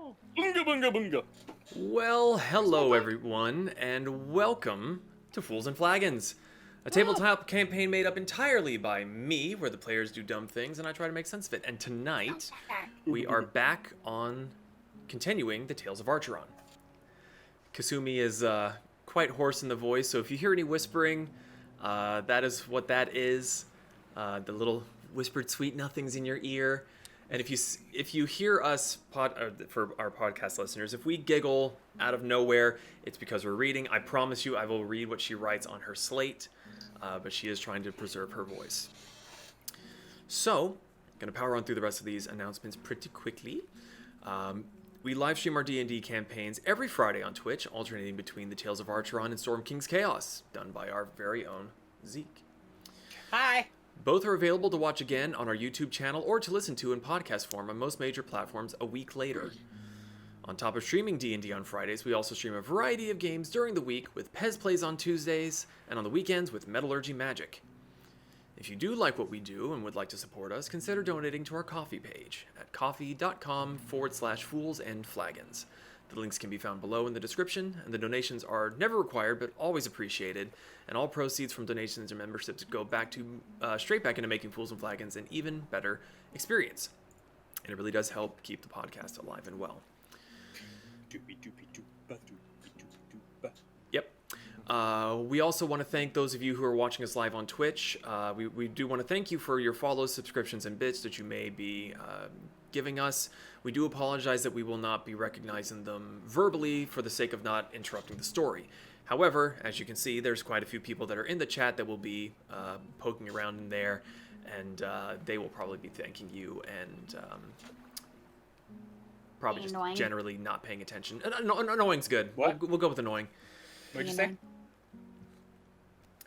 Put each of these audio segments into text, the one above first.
Bunga, bunga, bunga. Well, hello everyone, and welcome to Fools and Flagons, a tabletop campaign made up entirely by me, where the players do dumb things and I try to make sense of it. And tonight, we are back on continuing the Tales of Archeron. Kasumi is quite hoarse in the voice, so if you hear any whispering, that is what that is. The little whispered sweet nothings in your ear. And if you hear us, for our podcast listeners, if we giggle out of nowhere, it's because we're reading. I promise you I will read what she writes on her slate, but she is trying to preserve her voice. So, going to power on through the rest of these announcements pretty quickly. We live stream our D&D campaigns every Friday on Twitch, alternating between the Tales of Archeron and Storm King's Chaos, done by our very own Zeke. Hi. Both are available to watch again on our YouTube channel or to listen to in podcast form on most major platforms a week later. On top of streaming D&D on Fridays, we also stream a variety of games during the week with Pez Plays on Tuesdays and on the weekends with Metallurgy Magic. If you do like what we do and would like to support us, consider donating to our Ko-fi page at ko-fi.com/fools&flagons. The links can be found below in the description, and the donations are never required but always appreciated, and all proceeds from donations and memberships go back to straight back into making Fools and Flagons an even better experience. And it really does help keep the podcast alive and well. Yep. We also want to thank those of you who are watching us live on Twitch. We do want to thank you for your follows, subscriptions, and bits that you may be giving us. We do apologize that we will not be recognizing them verbally for the sake of not interrupting the story. However, as you can see, there's quite a few people that are in the chat that will be poking around in there, and they will probably be thanking you and probably just annoying. Generally not paying attention. Annoying's good. What? We'll go with annoying. What'd you say?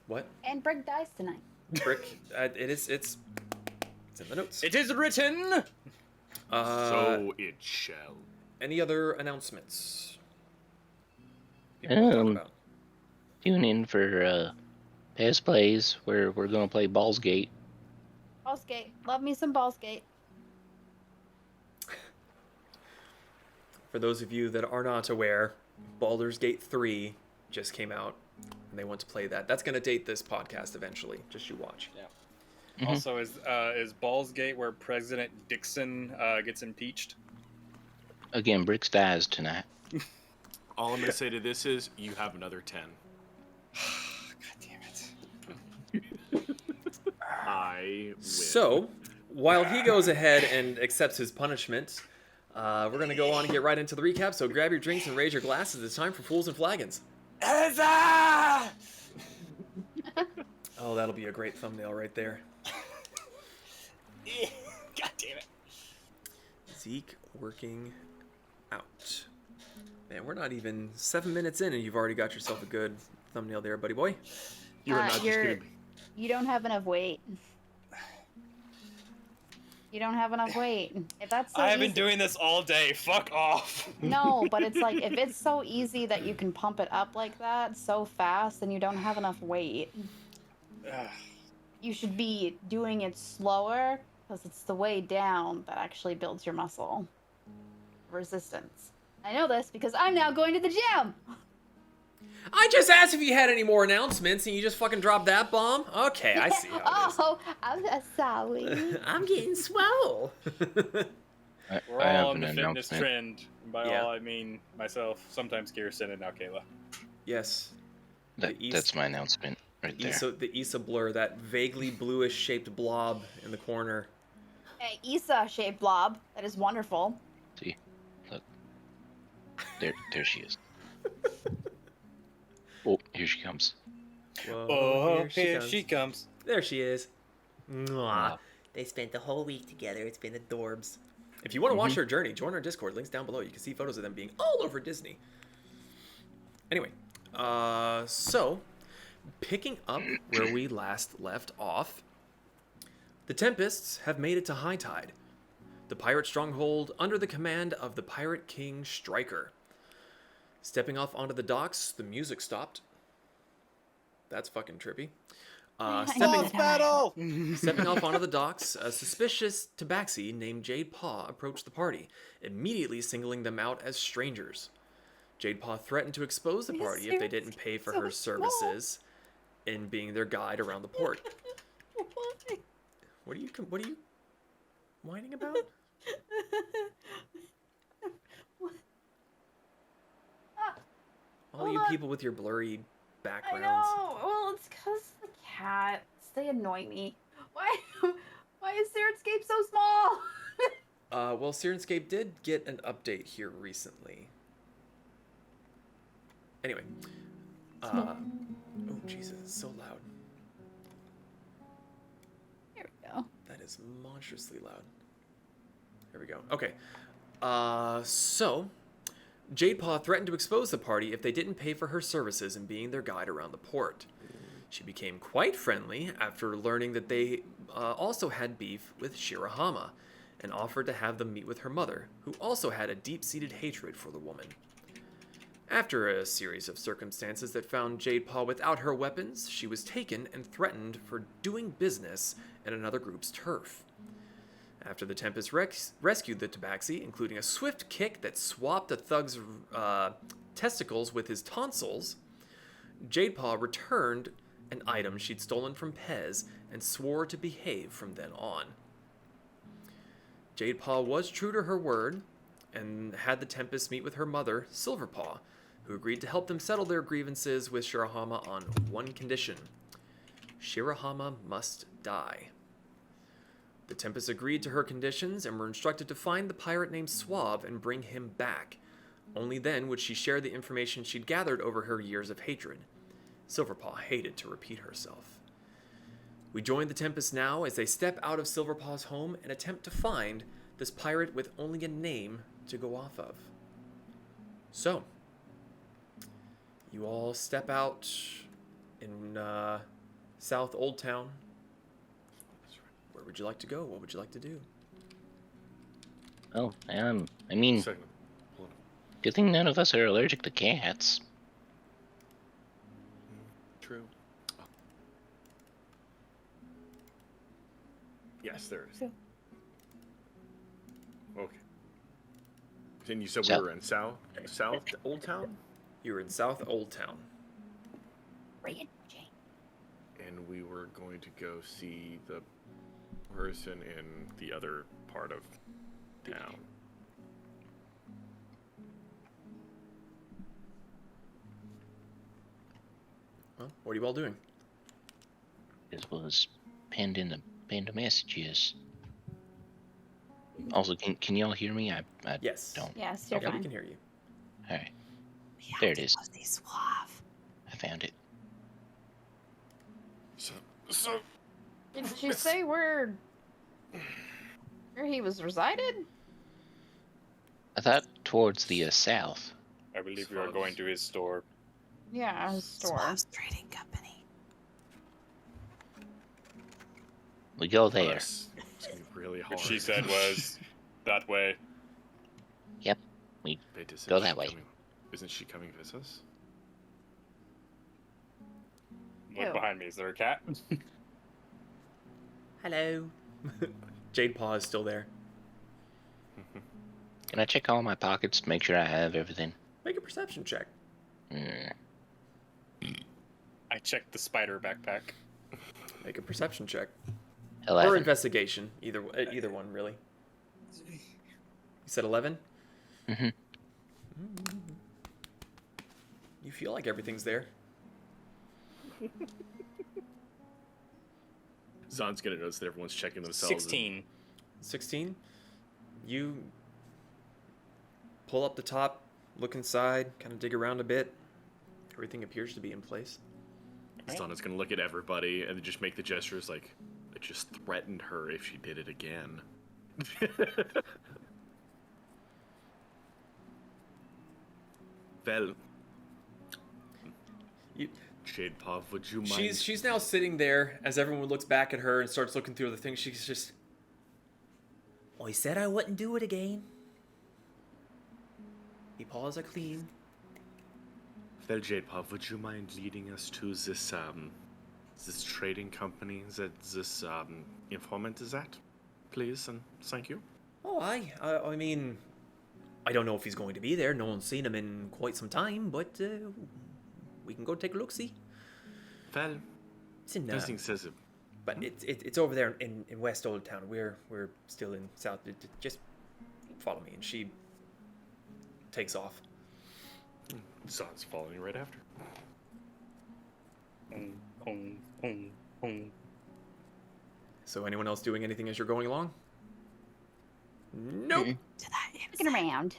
What? And Brick dies tonight. Brick? It's in the notes. It is written. So it shall. Any other announcements? Tune in for Past Plays, where we're going to play Baldur's Gate. Baldur's Gate. Love me some Baldur's Gate. For those of you that are not aware, Baldur's Gate 3 just came out, and they want to play that. That's going to date this podcast eventually. Just you watch. Yeah. Mhm. Also, is Balls Gate where President Dixon gets impeached? Again, Bricks dies tonight. All I'm going to say to this is, you have another 10. God damn it. I win. So, while he goes ahead and accepts his punishment, we're going to go on and get right into the recap. So grab your drinks and raise your glasses. It's time for Fools and Flagons. Huzzah! Oh, that'll be a great thumbnail right there. God damn it. Zeke working out. Man, we're not even 7 minutes in and you've already got yourself a good thumbnail there, buddy boy. You are not just you're- going to be... You don't have enough weight. You don't have enough weight. If that's so I have easy... been doing this all day. Fuck off. No, but it's like, if it's so easy that you can pump it up like that so fast, then you don't have enough weight. You should be doing it slower, because it's the way down that actually builds your muscle resistance. I know this because I'm now going to the gym. I just asked if you had any more announcements and you just fucking dropped that bomb? Okay, I see how it is. Oh, I'm sorry. I'm getting swole. We're I have all on an the fitness announcement. trend. By Yeah. all, I mean myself, sometimes Kirsten, and now Kayla. Yes. The East- That's my announcement right there. The Issa blur, that vaguely bluish shaped blob in the corner. Hey, Issa-shaped blob. That is wonderful. See? Look. There she is. Oh, here she comes. Whoa, Oh, here she comes. There she is. Mwah. They spent the whole week together. It's been adorbs. If you want to watch their journey, join our Discord. Links down below. You can see photos of them being all over Disney. Anyway, so picking up where we last left off, the Tempests have made it to high tide, the pirate stronghold under the command of the Pirate King Stryker. Stepping off onto the docks, the music stopped. That's fucking trippy. Stepping battle! Stepping off onto the docks, a suspicious Tabaxi named Jade Paw approached the party, immediately singling them out as strangers. Jade Paw threatened to expose the party if they didn't pay for her services in being their guide around the port. Why? What are you whining about? All Hold you on. people with your blurry I backgrounds. know. Well, it's because the cats. They annoy me. Why? Why is Sirenscape so small? Well, Sirenscape did get an update here recently. Anyway. Oh, Jesus, it's so loud. Here we go. That is monstrously loud. There we go. Okay. So, Jade Paw threatened to expose the party if they didn't pay for her services in being their guide around the port. She became quite friendly after learning that they also had beef with Shirahama, and offered to have them meet with her mother, who also had a deep-seated hatred for the woman. After a series of circumstances that found Jade Paw without her weapons, she was taken and threatened for doing business in another group's turf. After the Tempests rescued the Tabaxi, including a swift kick that swapped the thug's testicles with his tonsils, Jade Paw returned an item she'd stolen from Pez and swore to behave from then on. Jade Paw was true to her word and had the Tempests meet with her mother, Silverpaw, who agreed to help them settle their grievances with Shirahama on one condition. Shirahama must die. The Tempests agreed to her conditions and were instructed to find the pirate named Suave and bring him back. Only then would she share the information she'd gathered over her years of hatred. Silverpaw hated to repeat herself. We join the Tempests now as they step out of Silverpaw's home and attempt to find this pirate with only a name to go off of. So, you all step out in South Old Town. Where would you like to go? What would you like to do? Oh, I mean, Second. Hold on. good thing none of us are allergic to cats. True. Yes, there it is. Okay. Then you said South. we were in South Old Town, You were in South Old Town. Raging. and we were going to go see the person in the other part of town. Well, what are you all doing? This was pinned in the messages. Also, can y'all hear me? I Yes. don't. Yes, you're Yeah, we fine. can hear you. All right, there it is. Suave. I found it. So Did she say where he was resided? I thought towards the south. I believe we are going to his store. Yeah, his store. Suave's trading company. We go there. It's gonna be really hard. What she said was that way. Wait, isn't Go she that way. Isn't she coming with us? Look Ew. behind me. Is there a cat? Hello. Jade Paw is still there. Can I check all my pockets to make sure I have everything? Make a perception check. Mm. I checked the spider backpack. Make a perception check. Or 11. investigation. Either one, really. You said 11? Mm-hmm. You feel like everything's there. Zon's gonna notice that everyone's checking themselves. 16. 16? You pull up the top, look inside, kind of dig around a bit. Everything appears to be in place. Zana's gonna look at everybody and then just make the gestures like I just threatened her if she did it again. Well, You, Jade Paw, would you mind? she's now sitting there as everyone looks back at her and starts looking through the things. She's just, I said I wouldn't do it again. the paws are clean. Well, Jade Paw, would you mind leading us to this this trading company that this informant is at? Please and thank you. Oh, I mean, I don't know if he's going to be there. No one's seen him in quite some time, but we can go take a look. See, Well, it's in nothing says it. but it's over there in West Old Town. We're still in South. Just follow me, and she takes off. Zon's following right after. So anyone else doing anything as you're going along? Nope. To that Looking around.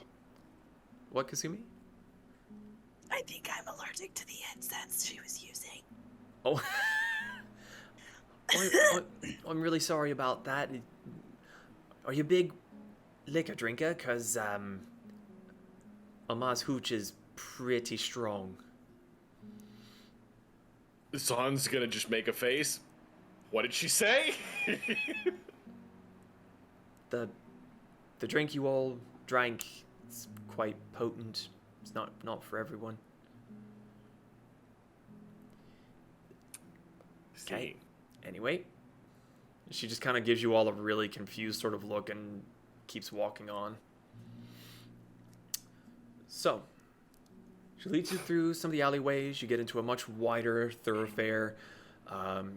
What, Kasumi? I think I'm allergic to the incense she was using. Oh. I'm really sorry about that. Are you a big liquor drinker? Because, Ama's hooch is pretty strong. Zon's gonna just make a face. What did she say? The drink you all drank is quite potent. It's not for everyone. Okay. Anyway, she just kind of gives you all a really confused sort of look and keeps walking on. So, she leads you through some of the alleyways. You get into a much wider thoroughfare.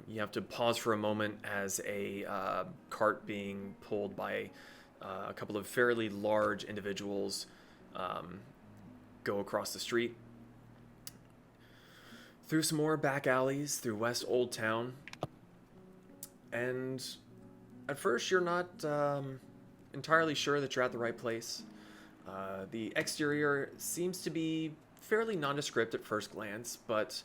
You have to pause for a moment as a cart being pulled by a couple of fairly large individuals go across the street. Through some more back alleys, through West Old Town. And at first you're not entirely sure that you're at the right place. The exterior seems to be fairly nondescript at first glance, but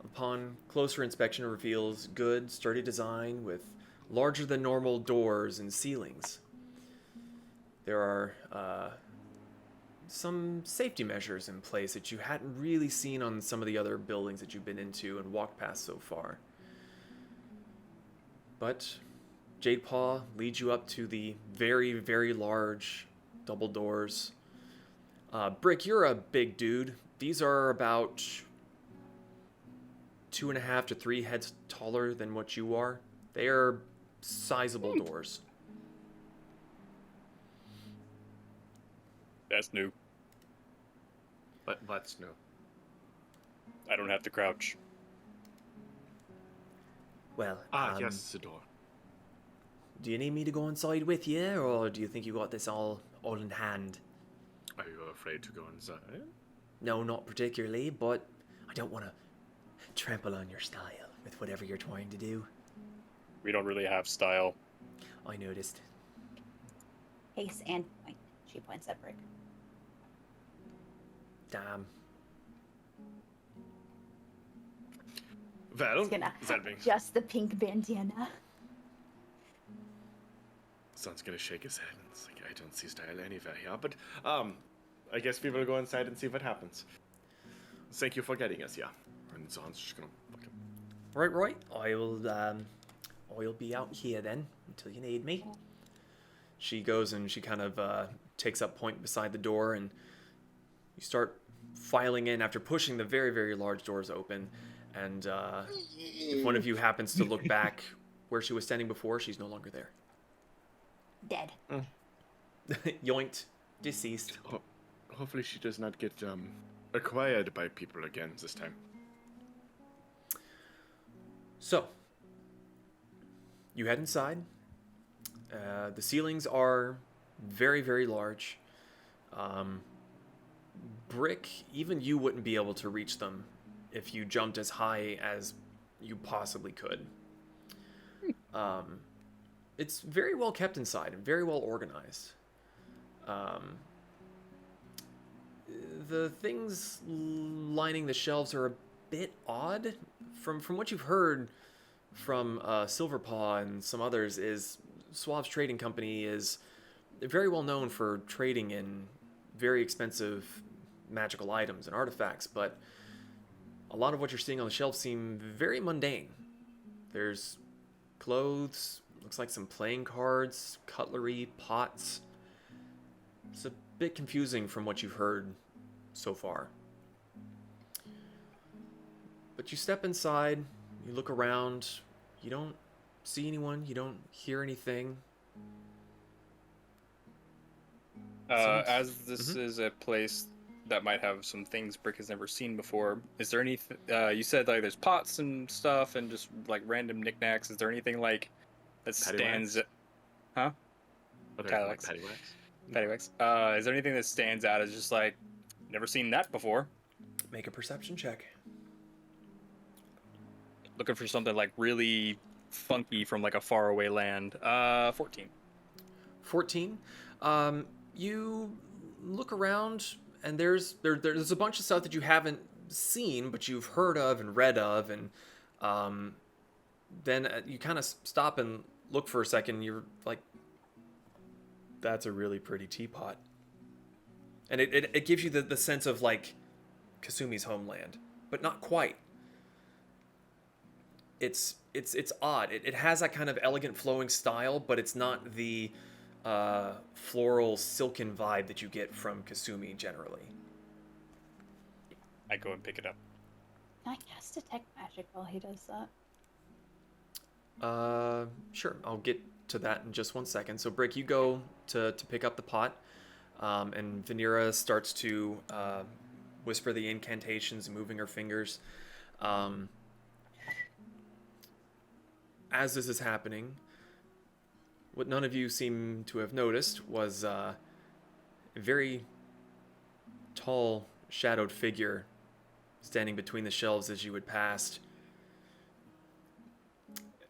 upon closer inspection it reveals good, sturdy design with larger than normal doors and ceilings. There are some safety measures in place that you hadn't really seen on some of the other buildings that you've been into and walked past so far. But Jade Paw leads you up to the very, very large double doors. Brick, you're a big dude. These are about 2.5 to 3 heads taller than what you are. They are sizable doors. That's new. What's new? I don't have to crouch. Well, Yes, the door. do you need me to go inside with you, or do you think you got this all in hand? Are you afraid to go inside? No, not particularly, but I don't want to trample on your style with whatever you're trying to do. We don't really have style. I noticed. Ace and point. She points at Brick. Damn. Well, He's gonna that being... adjust the pink bandana. Son's gonna shake his head. It's like, I don't see style anywhere here, but I guess we will go inside and see what happens. Thank you for getting us, yeah. And Son's just gonna fucking... Right. I'll be out here then until you need me. She goes and she kind of takes up point beside the door, and you start filing in after pushing the very, very large doors open. And if one of you happens to look back where she was standing before, she's no longer there. Dead. Yoinked. Deceased. Hopefully she does not get acquired by people again this time. So, you head inside. The ceilings are very, very large. Brick, even you wouldn't be able to reach them if you jumped as high as you possibly could. It's very well kept inside and very well organized. The things lining the shelves are a bit odd. From what you've heard from Silverpaw and some others, is Suave's trading company is very well known for trading in very expensive magical items and artifacts, but a lot of what you're seeing on the shelves seem very mundane. There's clothes, looks like some playing cards, cutlery, pots. It's a bit confusing from what you've heard so far. But you step inside, You look around. You don't see anyone. You don't hear anything. As this is a place that might have some things Brick has never seen before, is there any? You said like there's pots and stuff and just like random knickknacks. Is there anything like that stands? Huh? Like paddywhacks. Paddywhacks. Is there anything that stands out as just like never seen that before? Make a perception check. Looking for something like really funky from like a faraway land. 14. 14. You look around, and there's a bunch of stuff that you haven't seen, but you've heard of and read of, and then you kind of stop and look for a second. You're like, that's a really pretty teapot, and it gives you the sense of like Kasumi's homeland, but not quite. It's odd. It has that kind of elegant flowing style, but it's not the floral silken vibe that you get from Kasumi generally. I go and pick it up. Can I cast detect magic while he does that? Sure. I'll get to that in just 1 second. So Brick, you go to pick up the pot, and Vanera starts to whisper the incantations, moving her fingers. As this is happening, what none of you seem to have noticed was a very tall, shadowed figure standing between the shelves as you had passed.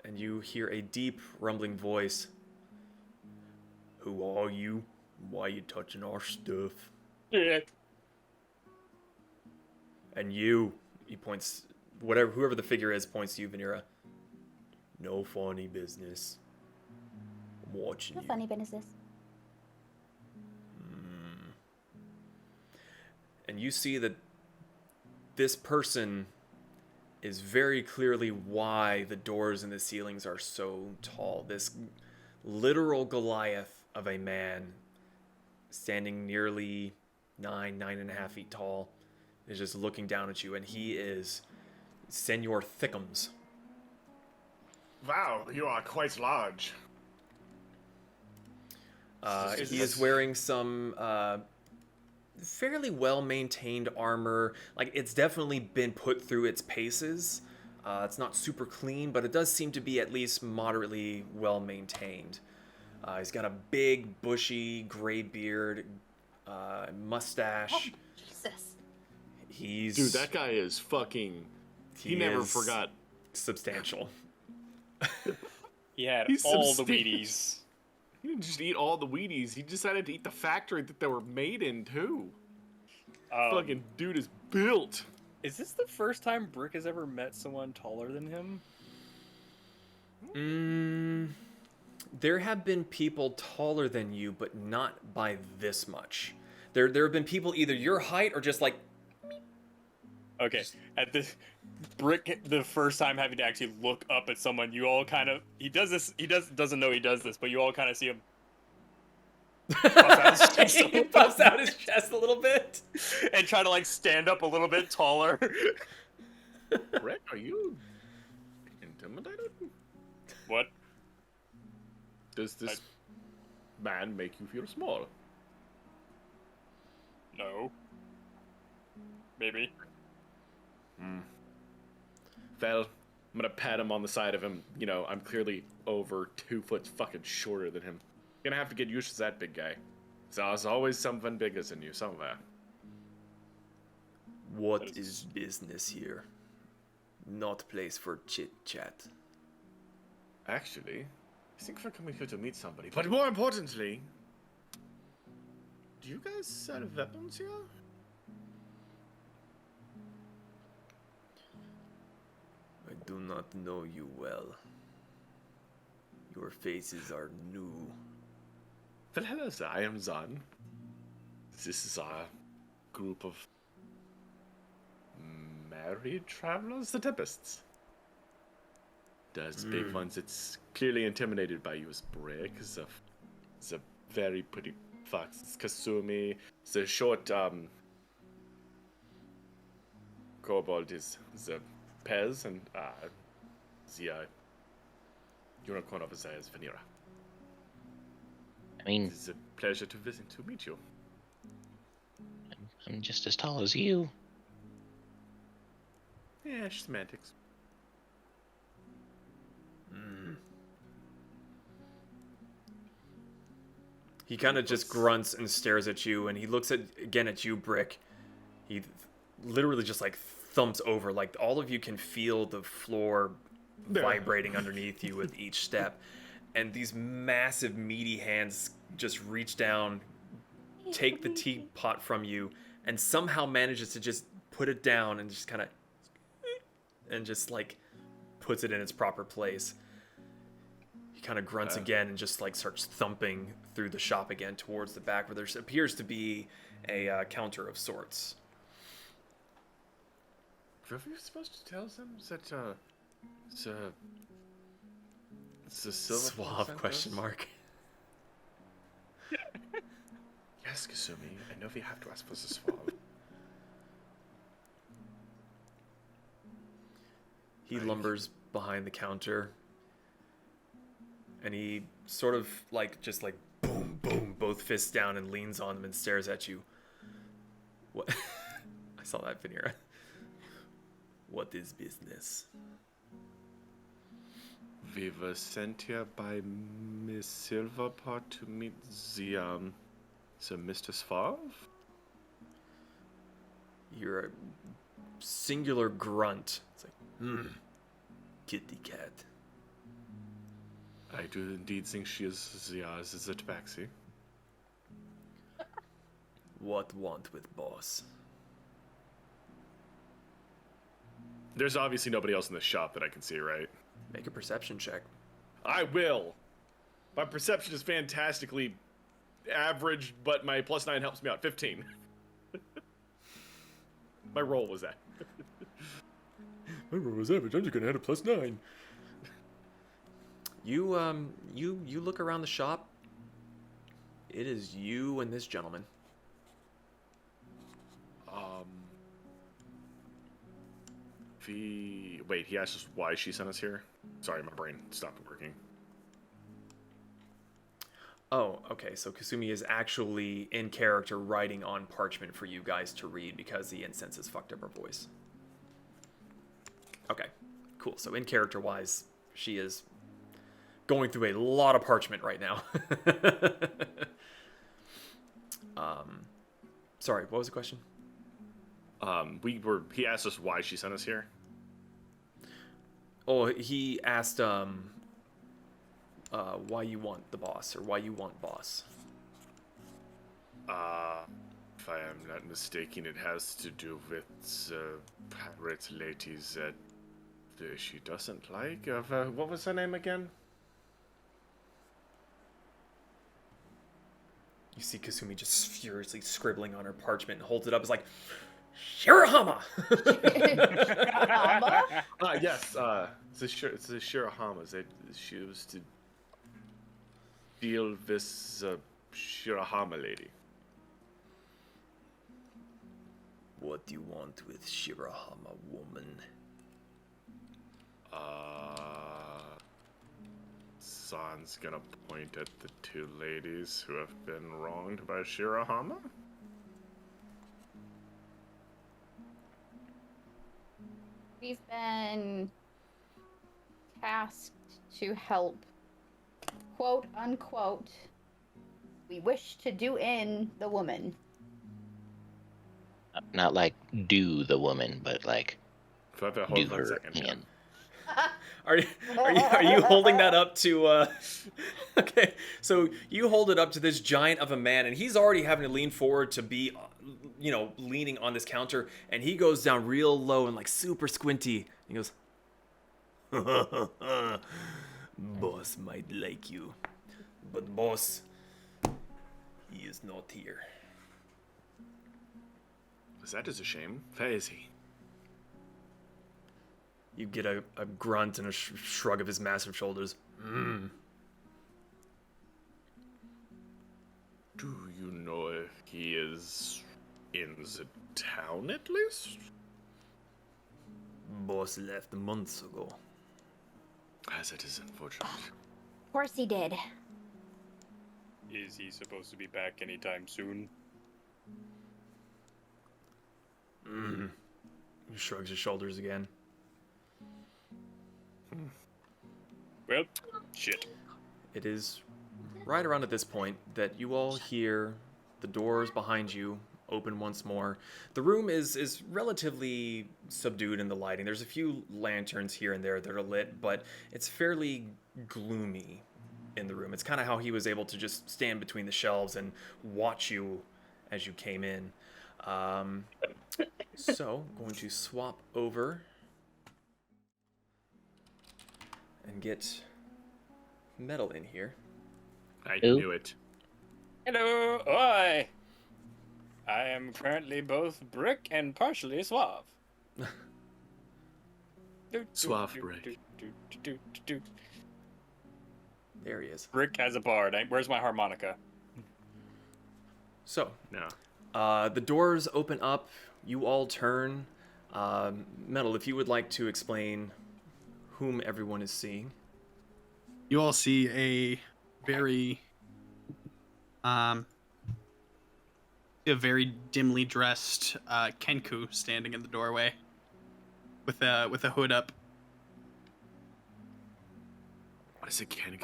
And you hear a deep, rumbling voice. Who are you? Why are you touching our stuff? Yeah. And you, he points, whoever the figure is, points to you, Vanera. No funny business. I'm watching No you. funny business. And you see that this person is very clearly why the doors and the ceilings are so tall. This literal Goliath of a man standing nearly 9.5 feet tall is just looking down at you, and he is Senor Thickums. Wow, you are quite large. He is wearing some fairly well-maintained armor. Like, it's definitely been put through its paces. It's not super clean, but it does seem to be at least moderately well-maintained. He's got a big, bushy, gray beard, mustache. Oh, Jesus. Dude, that guy is fucking... He never forgot. Substantial. He had He's all the substantial. Wheaties. He didn't just eat all the Wheaties. He decided to eat the factory that they were made in, too. Fucking dude is built. Is this the first time Brick has ever met someone taller than him? There have been people taller than you, but not by this much. There have been people either your height or just like... Okay, at this Brick, the first time having to actually look up at someone, you all kind of doesn't know he does this, but you all kind of see him. He puffs out his chest a little bit and try to like stand up a little bit taller. Rick, are you intimidated? What? Does this man make you feel small? No. Maybe. Well, I'm gonna pat him on the side of him. You know, I'm clearly over 2 foot fucking shorter than him. Gonna have to get used to that big guy. So there's always something bigger than you somewhere. What is business here? Not place for chit-chat. Actually, I think we're coming here to meet somebody. But more importantly, do you guys sell weapons here? I do not know you well. Your faces are new. Well, hello, sir. I am Zan. This is our group of married travelers, the Tempests. There's big ones that's clearly intimidated by you as Brick. It's a very pretty fox. It's Kasumi. The short kobold is the Pez, and the unicorn officer is Vanira. I mean, It's a pleasure to meet you. I'm just as tall as you. Yeah, semantics. He kind of just grunts and stares at you, and he looks again at you, Brick. He literally just like thumps over. Like all of you can feel the floor vibrating underneath you with each step. And these massive meaty hands just reach down, take the teapot from you, and somehow manages to just put it down and just kind of, and just like puts it in its proper place. He kind of grunts again and just like starts thumping through the shop again towards the back where there appears to be a counter of sorts. What were you supposed to tell them? That it's a silver Suave question mark. Yes, Kasumi. I know we have to ask for the Suave. He lumbers behind the counter, and he sort of like just like boom, boom, both fists down and leans on them and stares at you. What? I saw that, Vanira. What is business? We were sent here by Miss Silverpaw to meet the Mr. Suave. You're a singular grunt. It's like, kitty cat. I do indeed think she is the Tabaxi. What want with boss? There's obviously nobody else in the shop that I can see, right? Make a perception check. I will. My perception is fantastically average, but my +9 helps me out. 15. My roll was that. My roll was average. I'm just gonna add a +9. You look around the shop. It is you and this gentleman. Wait, he asked us why she sent us here? Sorry, my brain stopped working. Oh, okay. So Kasumi is actually in character writing on parchment for you guys to read because the incense has fucked up her voice. Okay, cool. So in character wise, she is going through a lot of parchment right now. Sorry, what was the question? He asked us why she sent us here. Oh, he asked why you want the boss, or why you want boss. If I am not mistaken, it has to do with pirate ladies that she doesn't like. What was her name again? You see Kasumi just furiously scribbling on her parchment and holds it up. It's like, Shirahama! Yes, it's the Shirahamas. She was to deal with this Shirahama lady. What do you want with Shirahama, woman? San's gonna point at the two ladies who have been wronged by Shirahama. We've been tasked to help, quote unquote, we wish to do in the woman. Not like do the woman, but like Hold do on her a second. in. Are you holding that up to okay, so you hold it up to this giant of a man, and he's already having to lean forward to be leaning on this counter, and he goes down real low and like super squinty. He goes, boss might like you, but boss, he is not here. That is a shame. Where is he? You get a grunt and a shrug of his massive shoulders. Do you know if he is in the town at least? Boss left months ago. As it is unfortunate. Of course he did. Is he supposed to be back anytime soon? He shrugs his shoulders again. Well, shit. It is right around at this point that you all hear the doors behind you open once more. The room is relatively subdued in the lighting. There's a few lanterns here and there that are lit, but it's fairly gloomy in the room. It's kind of how he was able to just stand between the shelves and watch you as you came in. So, going to swap over and get Metal in here. I Who? knew it. Hello, oi! I am currently both brick and partially suave. Suave brick. There he is. Brick has a bard. Where's my harmonica? So, No. the doors open up. You all turn. Metal, if you would like to explain whom everyone is seeing. You all see a very dimly dressed Kenku standing in the doorway with a hood up. What is a cannon?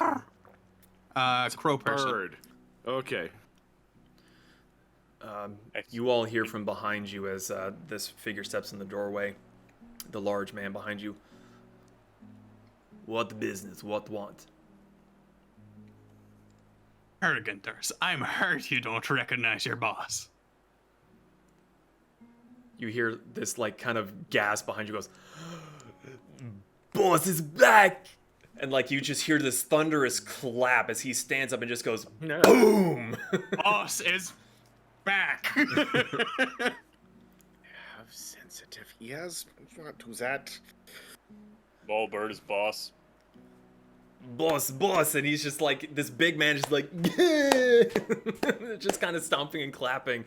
Crow person. Bird. Okay. You all hear from behind you as this figure steps in the doorway. The large man behind you. What business? What want? Arroganters, I'm hurt you don't recognize your boss. You hear this like kind of gasp behind you goes, Boss is back! And like you just hear this thunderous clap as he stands up and just goes, No. boom! Boss is back. Have sensitive ears. Not do that. Ball bird is boss. Boss, and he's just like, this big man just like, just kind of stomping and clapping.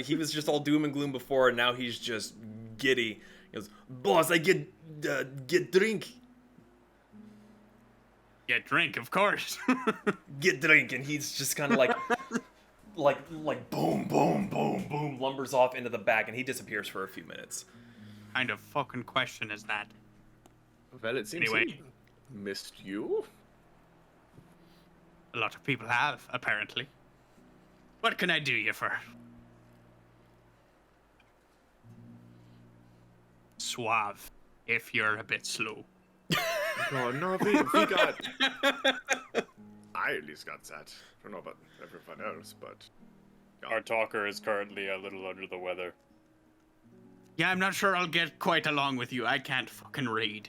He was just all doom and gloom before, and now he's just giddy. He goes, Boss, I get drink. Get drink, of course. Get drink, and he's just kind of like boom, boom, boom, boom, lumbers off into the back, and he disappears for a few minutes. Kind of fucking question is that? Well, it seems Anyway. he missed you. A lot of people have, apparently. What can I do you for? Suave, if you're a bit slow. No, we got. I at least got that. I don't know about everyone else, but. Our talker is currently a little under the weather. Yeah, I'm not sure I'll get quite along with you. I can't fucking read.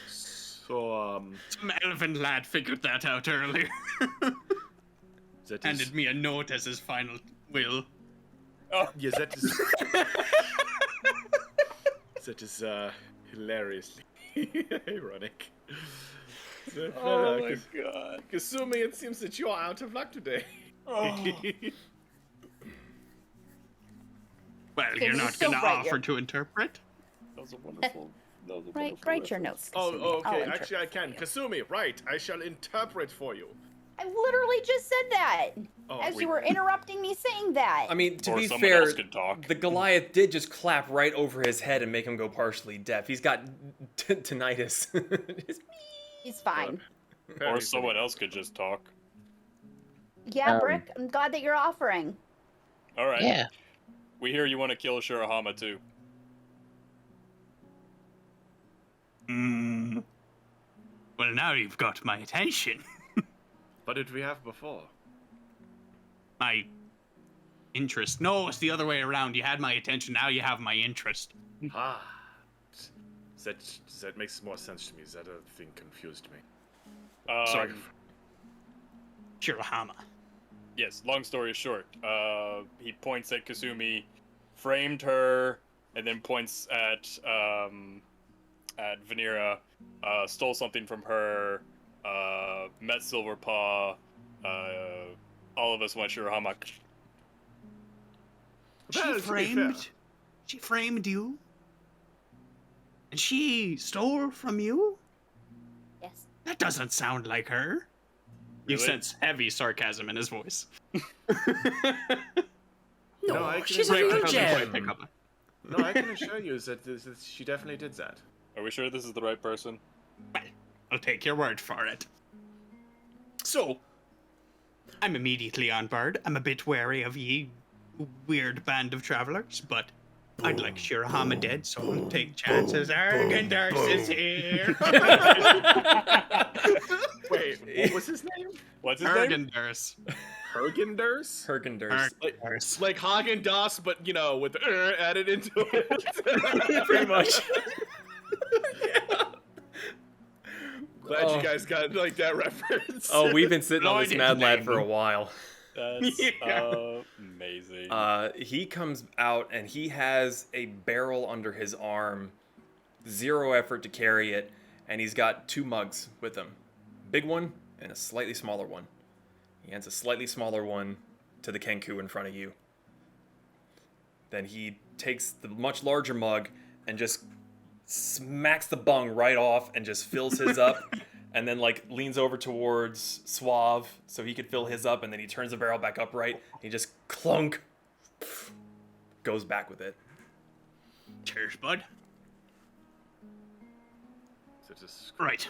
So, Some elephant lad figured that out earlier. that is. Handed me a note as his final will. Yes, that is. That is hilariously ironic. Oh my god. Kasumi, it seems that you are out of luck today. Well, Okay, you're so not gonna right, offer you're- to interpret? That was a wonderful. Write your notes. Oh, Kasumi. okay. I'll Actually, I interpret can. for you. Kasumi, right. I shall interpret for you. I literally just said that Oh, as we- you were interrupting me saying that. I mean, to Or be someone fair, else could talk. the Goliath did just clap right over his head and make him go partially deaf. He's got tinnitus. Just- He's fine. Or someone else could just talk. Yeah, Brick, I'm glad that you're offering. All right. Yeah. We hear you want to kill Shirahama too. Well, now you've got my attention. What did we have before? My interest. No, it's the other way around. You had my attention, now you have my interest. Ah. That makes more sense to me. That other thing confused me. Sorry. Shirahama. Yes, long story short, he points at Kasumi, framed her, and then points at Vanera, stole something from her, met Silverpaw. All of us went Shirahama. Well, to be fair, She framed you? And she stole from you? Yes. That doesn't sound like her. You Really? sense heavy sarcasm in his voice. No, I she's a can- real I can gem. Pick up. no, I can assure you that she definitely did that. Are we sure this is the right person? Well, I'll take your word for it. So, I'm immediately on board. I'm a bit wary of ye weird band of travelers, but I'd like Shirahama dead, so I'll take chances. Argandars is here. Wait, what was his name? What's his name? Argandars. Hergenders? Hergenders. Like Hagen-Dazs, but you know, with the added into it. Pretty much. Glad you guys got like that reference. Oh, we've been sitting No, on I this didn't mad lad name for a them. while. That's Yeah. amazing. He comes out and he has a barrel under his arm, 0 effort to carry it, and he's got 2 mugs with him. Big one and a slightly smaller one. He hands a slightly smaller one to the Kenku in front of you. Then he takes the much larger mug and just smacks the bung right off and just fills his up. And then like leans over towards Suave so he could fill his up, and then he turns the barrel back upright. And he just clunk goes back with it. Cheers, bud. So just- Right.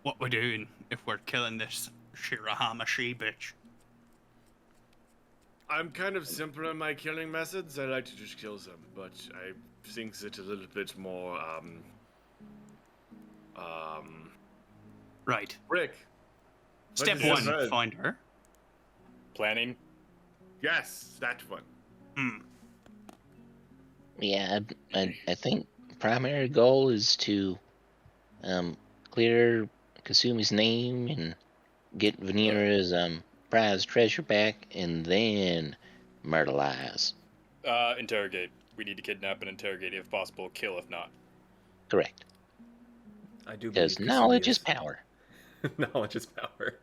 What we're doing if we're killing this Shirahama she-bitch? I'm kind of simple in my killing methods. I like to just kill them, but I think it's a little bit more, Right. Rick. Step is your 1, thread? find her. Planning. Yes, that one. Yeah, I think primary goal is to clear Kasumi's name and get Vanira's prize treasure back, and then myrtleize. Interrogate. We need to kidnap and interrogate if possible. Kill if not. Correct. I do Because believe knowledge Kasumi is power. knowledge is power.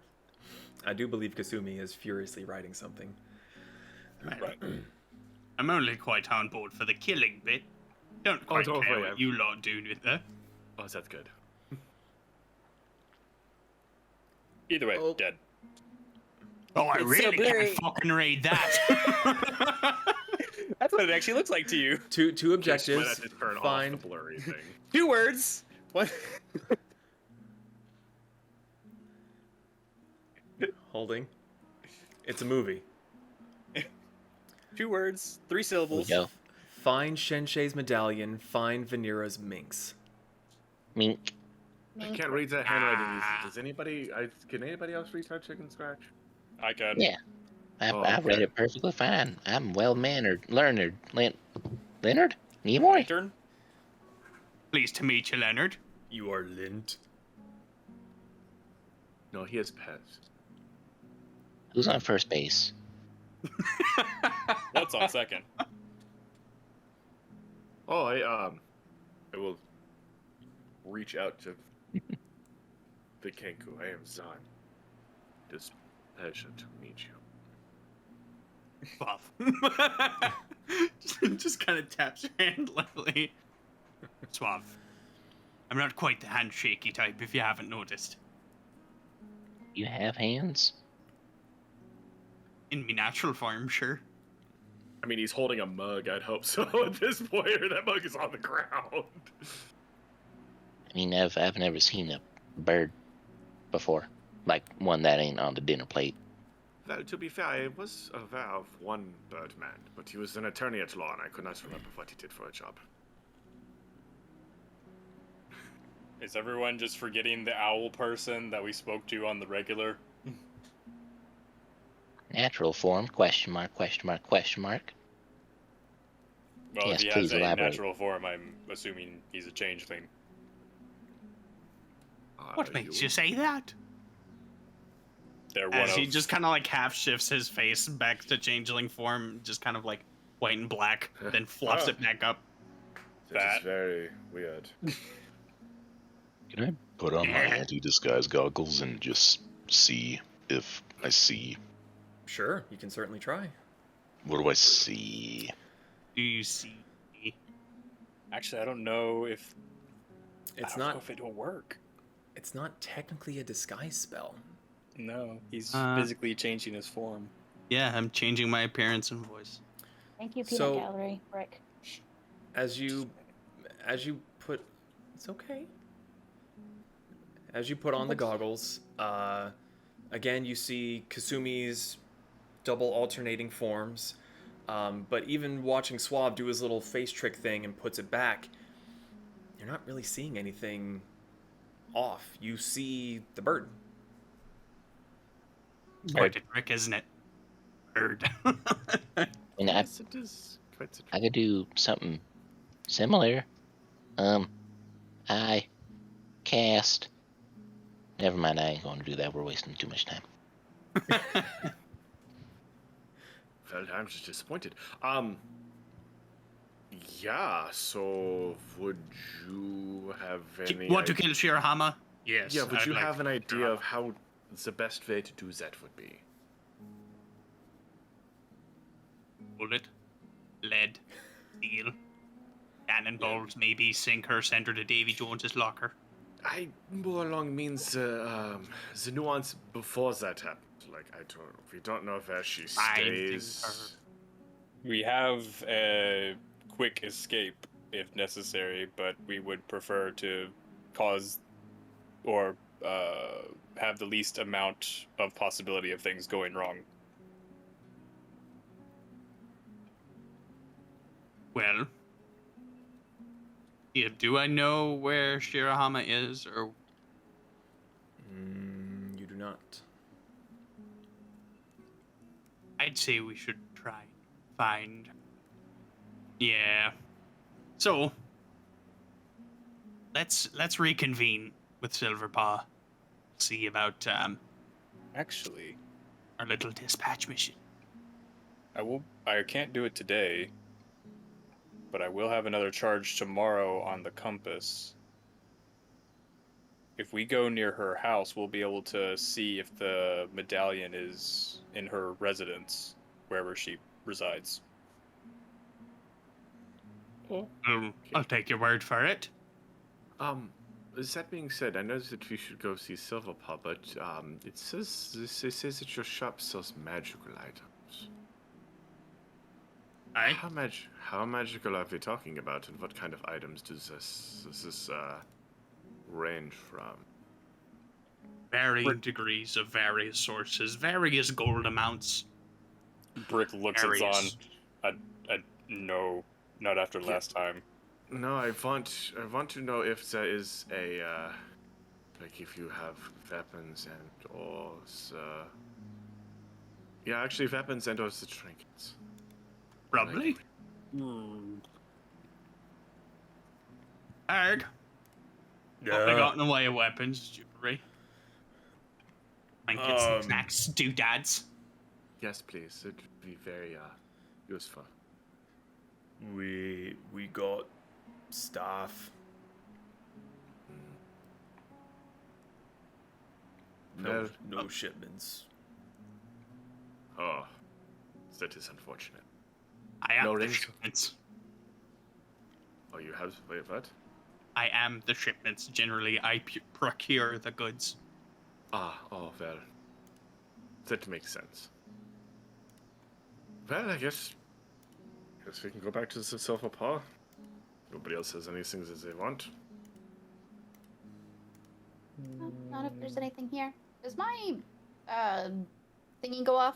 I do believe Kasumi is furiously writing something. Right. I'm only quite on board for the killing bit. Don't quite don't care worry, what you lot doing with her. Oh, that's good. Either way, Oh. dead. Oh, I It's so really blurry. can't fucking read that. That's what it actually looks like to you. Two Just might objectives. have to turn off Find the blurry thing. 2 words. What? holding. It's a movie. 2 words. 3 Here we syllables. go. Find Shenshei's medallion. Find Vanira's minx. Mink. I can't read that handwriting easy. Does anybody? Can anybody else read that chicken scratch? I can. Yeah. I Oh, read okay. it perfectly fine. I'm well-mannered. Leonard. Leonard? Nimoy? Turn. Pleased to meet you, Leonard. You are lint. No, he has pets. Who's on first base? What's on second? Oh, I will reach out to the Kenku. I am Zan. It is a pleasure to meet you. Buff. just kind of taps your hand lightly. Suave. I'm not quite the handshaky type, if you haven't noticed. You have hands? In me natural form, sure. I mean, he's holding a mug. I'd hope so at this point, or that mug is on the ground. I mean, I've never seen a bird before. Like one that ain't on the dinner plate. Well, to be fair, I was aware of one birdman, but he was an attorney at law, and I could not remember what he did for a job. Is everyone just forgetting the owl person that we spoke to on the regular? Natural form? Question mark, question mark, question mark. Well, Yes, if he please has a elaborate. natural form, I'm assuming he's a changeling. What makes you say that? They're one As he of... just kind of like half shifts his face back to changeling form, just kind of like white and black, then flops Oh. it back up. That That- is very weird. Can I put on my anti-disguise goggles and just see if I see? Sure, you can certainly try. What do I see? Do you see? Actually, I don't know if It's I don't know not. if it'll work. It's not technically a disguise spell. No, he's Uh, physically changing his form. Yeah, I'm changing my appearance and voice. Thank you, Peanut So- Gallery. Brick. As you put, it's okay. As you put on the goggles, again you see Kasumi's double alternating forms. But even watching Suave do his little face trick thing and puts it back, you're not really seeing anything off. You see the bird. Quite a trick, isn't it? Bird. And Yes, it is quite I could do something similar. I cast. Never mind, I ain't going to do that. We're wasting too much time. Well, I'm just disappointed. Yeah, so would you have any... Want to kill Shirahama? Yes. Yeah, would I'd you like have an to idea kill of how the best way to do that would be? Shirahama. Bullet, lead, steel, cannonballs, maybe sink her, send her to Davy Jones's locker. I more along means the nuance before that happens. Like, we don't know where she Finding stays. We have a quick escape if necessary, but we would prefer to cause or have the least amount of possibility of things going wrong. Well, yeah, do I know where Shirahama is, or You do not. I'd say we should try and find. Yeah. So let's reconvene with Silverpaw. See about Actually, our little dispatch mission. I can't do it today, but I will have another charge tomorrow on the compass. If we go near her house, we'll be able to see if the medallion is in her residence, wherever she resides. I'll take your word for it. That being said, I know that we should go see Silverpaw, but it says that your shop sells magical items. Aye. How magical are we talking about, and what kind of items does this range from? Varying degrees of various sources, various gold amounts. Brick looks at Zon. Various. No, not after last time. No, I want to know if there is a like if you have weapons and or yeah, actually weapons and or the trinkets. Probably. Arg. What we got in the way of weapons, jewelry? Blankets and snacks, doodads. Yes, please. It would be very useful. We got staff. No, no shipments. Oh, that is unfortunate. I am No the rings? shipments. Oh, you have wait what? I am the shipments. Generally, I procure the goods. Oh well. That makes sense. Well, I guess we can go back to the Silver Paw. Nobody else has anything that they want. Not if there's anything here. Does my thingy go off?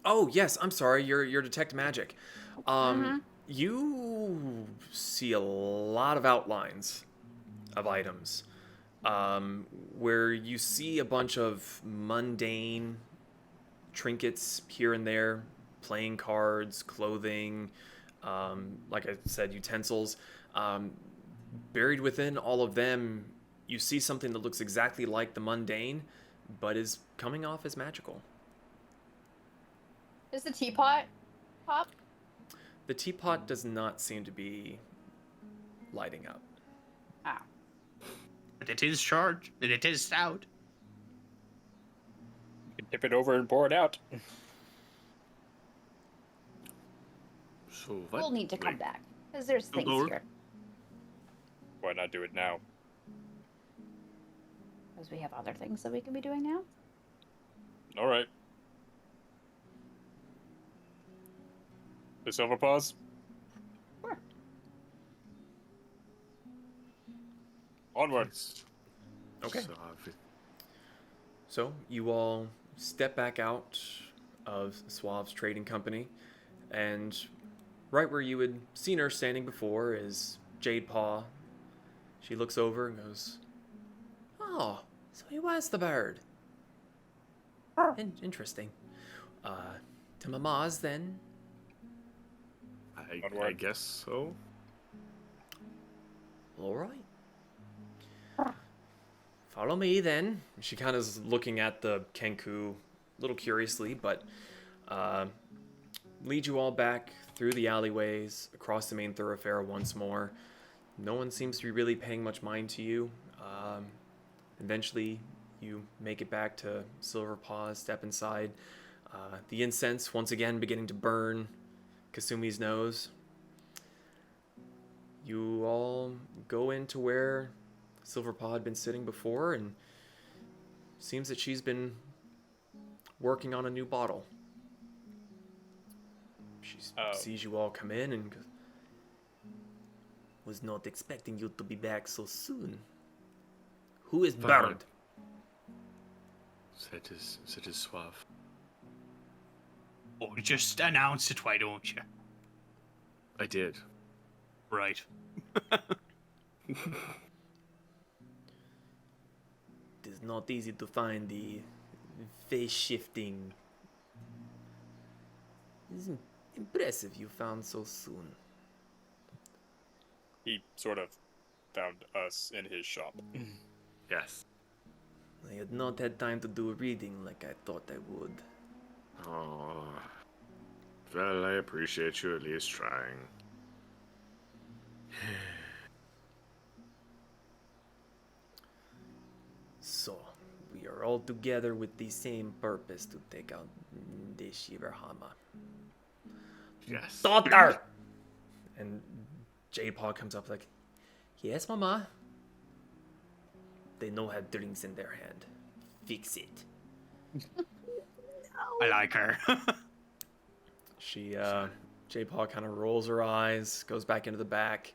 Oh yes, I'm sorry. You're detect magic. You see a lot of outlines of items, where you see a bunch of mundane trinkets here and there, playing cards, clothing, like I said, utensils. Buried within all of them, you see something that looks exactly like the mundane, but is coming off as magical. Is the teapot pop? The teapot does not seem to be lighting up. Ah. But it is short, and it is stout. You can tip it over and pour it out. So what? We'll need to come Wait, back because there's things Lord. here. Why not do it now? Because we have other things that we can be doing now. All right. The silver paws? Sure. Onwards. Okay. Suave. So you all step back out of Suave's trading company, and right where you had seen her standing before is Jade Paw. She looks over and goes, "Oh, so he was the bird. Interesting. To Mama's then." I Onward. guess so. All right. Follow me then. She kind of is looking at the Kenku a little curiously, but leads you all back through the alleyways, across the main thoroughfare once more. No one seems to be really paying much mind to you. Eventually, you make it back to Silver Paws, step inside. The incense once again beginning to burn Kasumi's nose. You all go into where Silver Paw had been sitting before, and seems that she's been working on a new bottle. She sees you all come in and goes, "Was not expecting you to be back so soon. Who is Bird?" That is Suave. Oh, just announce it, why don't you? I did. Right. It is not easy to find the face shifting. It's impressive you found so soon. He sort of found us in his shop. Yes. I had not had time to do a reading like I thought I would. Oh. Well, I appreciate you at least trying. So, we are all together with the same purpose to take out the Shirahama. Yes. Daughter! And Jade Paw comes up like, "Yes, Mama." They know have drinks in their hand. Fix it. I like her. She, Jade Paw kind of rolls her eyes, goes back into the back,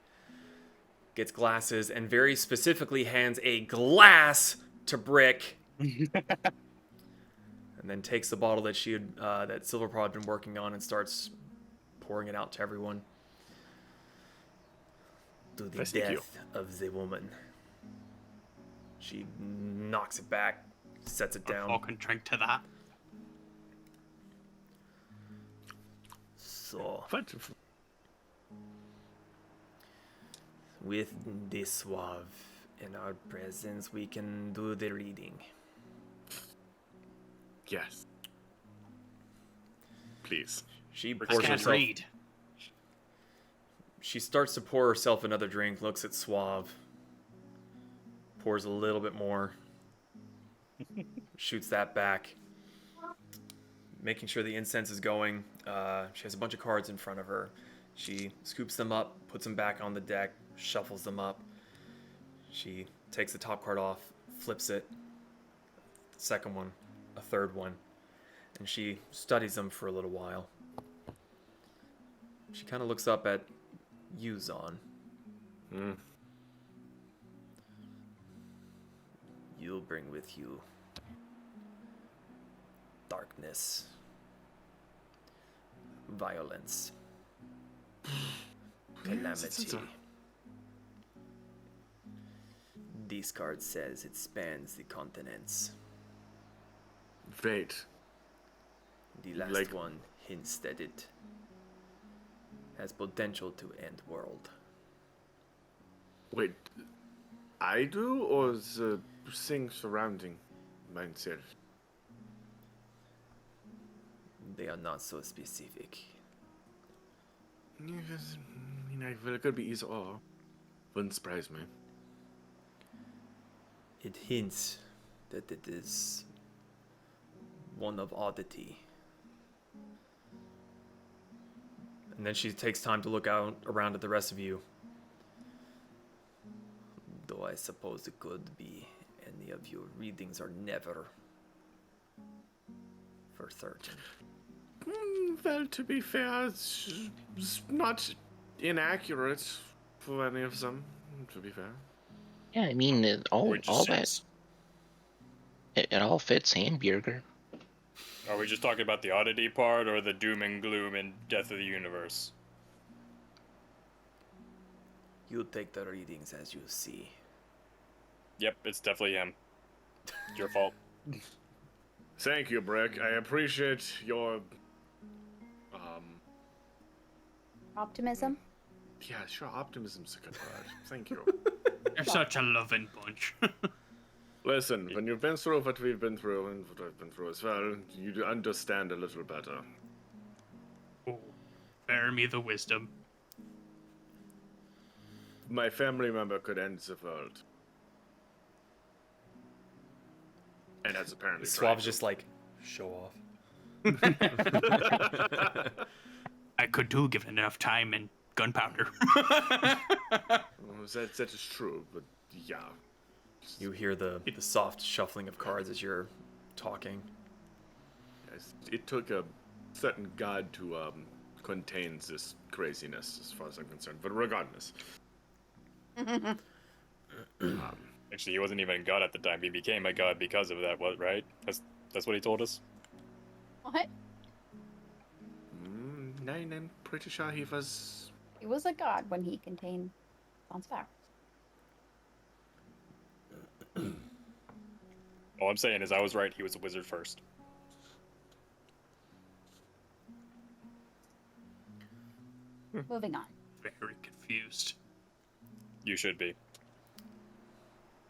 gets glasses, and very specifically hands a glass to Brick. And then takes the bottle that she had, that Silver Paw had been working on, and starts pouring it out to everyone. To the Thank you. death of the woman. She knocks it back, sets it down. All can drink to that. So, What? with the Suave in our presence, we can do the reading. Yes. Please. She I pours can't herself. read. She starts to pour herself another drink, looks at Suave, pours a little bit more, shoots that back, making sure the incense is going. She has a bunch of cards in front of her. She scoops them up, puts them back on the deck, shuffles them up. She takes the top card off, flips it, second one, a third one, and she studies them for a little while. She kind of looks up at Yuzon. You'll bring with you darkness, violence, calamity. This card says it spans the continents. Wait. The last Like- one hints that it has potential to end world. Wait. I do, or the thing surrounding myself? They are not so specific. Yes, I mean, well, it could be either or. Wouldn't surprise me. It hints that it is one of oddity. And then she takes time to look out around at the rest of you. Though I suppose it could be any of your readings are never for certain. Well, to be fair, it's not inaccurate for any of them, to be fair. Yeah, I mean, all that, Says, it all fits Hamburger. Are we just talking about the oddity part or the doom and gloom and death of the universe? You take the readings as you see. Yep, it's definitely him. It's your fault. Thank you, Brick. I appreciate your, Optimism? yeah, sure, optimism's a good word. Thank you. You're such a loving bunch. Listen, when you've been through what we've been through, and what I've been through as well, you understand a little better. Oh, bear me the wisdom. My family member could end the world. And that's apparently Suave's just like, show off. I could do, given enough time and gunpowder. That is true, but yeah. You hear the soft shuffling of cards as you're talking. Yes, it took a certain god to contain this craziness, as far as I'm concerned. But regardless. Actually, he wasn't even a god at the time. He became a god because of that, right? That's what he told us? What? I'm pretty sure he was... He was a god when he contained Sans power. All I'm saying is I was right. He was a wizard first. Moving on. Very confused. You should be.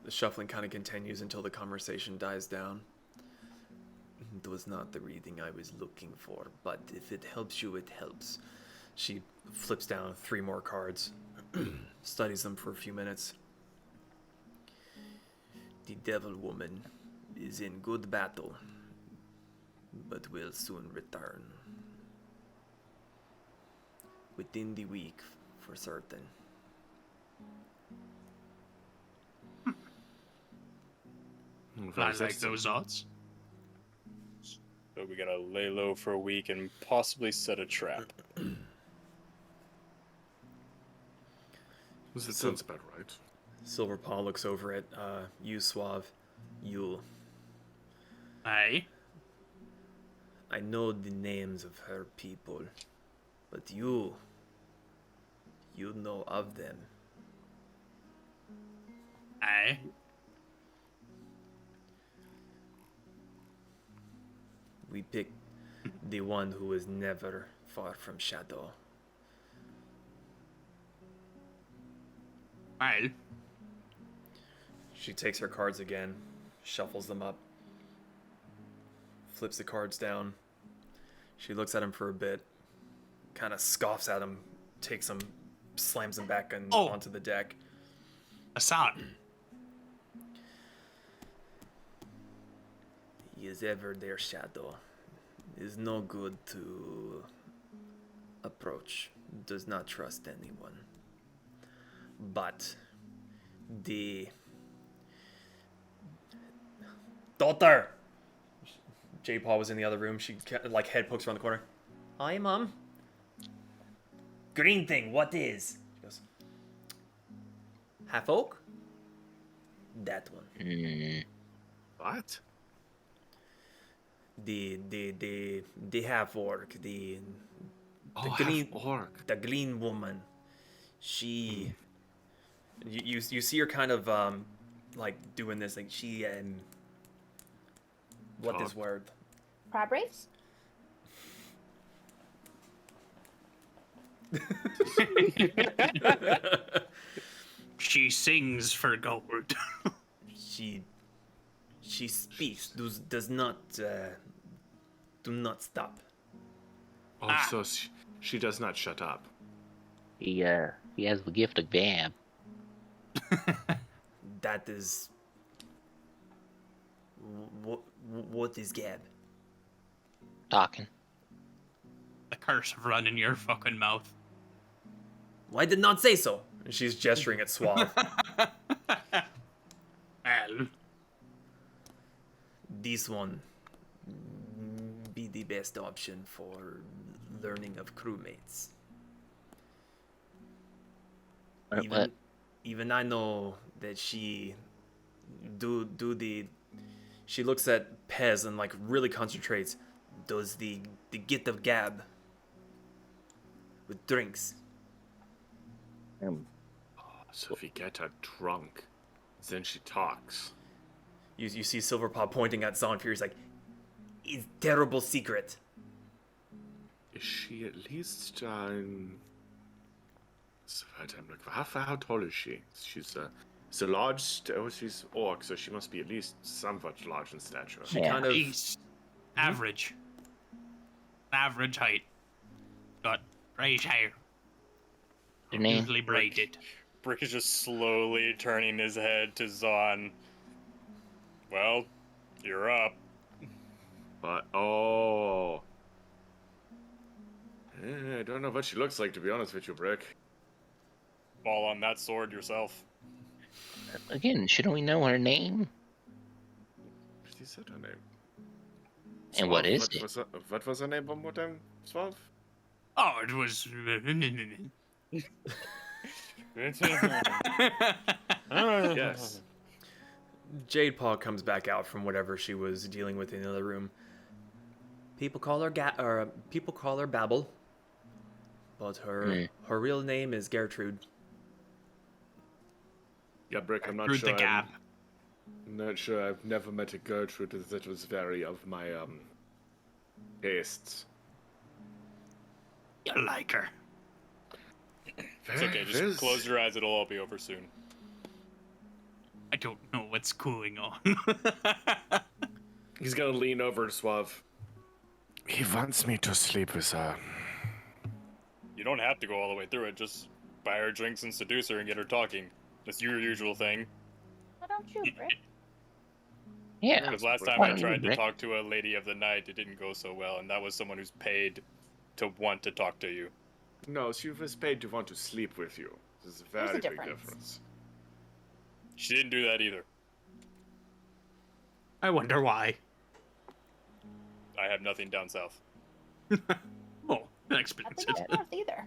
The shuffling kind of continues until the conversation dies down. It was not the reading I was looking for, but if it helps you, it helps. She flips down 3 more cards, studies them for a few minutes. The devil woman is in good battle, but will soon return. Within the week, for certain. I like those odds. So we gotta lay low for a week and possibly set a trap. That sounds about right. Silver Paw looks over at you, Suave. You. Aye. I know the names of her people, but you know of them. Aye. We picked the one who is never far from shadow. Aye. She takes her cards again, shuffles them up, flips the cards down. She looks at him for a bit, kind of scoffs at him, takes them, slams them back onto the deck. Assad. He is ever their shadow. Is no good to approach. Does not trust anyone. But the daughter. Jade Paw was in the other room. She like head pokes around the corner. Hi, Mom. Green thing. What is? She goes. Half oak. That one. What? The half orc, the green orc. the green woman. She, you see her kind of like doing this, like she what this word? Crab race? She sings for gold. She speaks. Does not do not stop. Oh, so she does not shut up. He has the gift of gab. That is What is gab? Talking. The curse of running your fucking mouth. Well, I did not say so. And she's gesturing at Suave. Well, This one be the best option for learning of crewmates. Even I know that she do the. She looks at Pez and like really concentrates. Does the get of gab with drinks. So if you get her drunk, then she talks. You see Silverpaw pointing at Zon Fury. He's like, "It's terrible secret." Is she at least how tall is she? She's a large. She's orc, so she must be at least somewhat large in stature. She Yeah. kind of he's average. Average height. Got right hair. Her name? Usually braided. Brick is just slowly turning his head to Zon. Well, you're up. But I don't know what she looks like, to be honest with you, Brick. Fall on that sword yourself. Again, shouldn't we know her name? She said her name. And what is it? What was her name one more time, Suave? Oh, it was. Yes. Jade Paw comes back out from whatever she was dealing with in the other room. people call her Babel, but her real name is Gertrude. Yeah, Brick, I'm not Through sure. the gap. I'm not sure. I've never met a Gertrude that was very of my tastes. You like her. It's okay, just close your eyes, it'll all be over soon. I don't know what's going on. He's gonna lean over to Suave. He wants me to sleep with her. You don't have to go all the way through it, just buy her drinks and seduce her and get her talking. That's your usual thing. Why don't you, Brick? Yeah. Because last time Why I don't you, tried to Brick? talk to a lady of the night, it didn't go so well, and that was someone who's paid to want to talk to you. No, she was paid to want to sleep with you. There's a There's a very big difference. difference. She didn't do that either. I wonder why. I have nothing down south. Oh, that I explains think it. it's north either.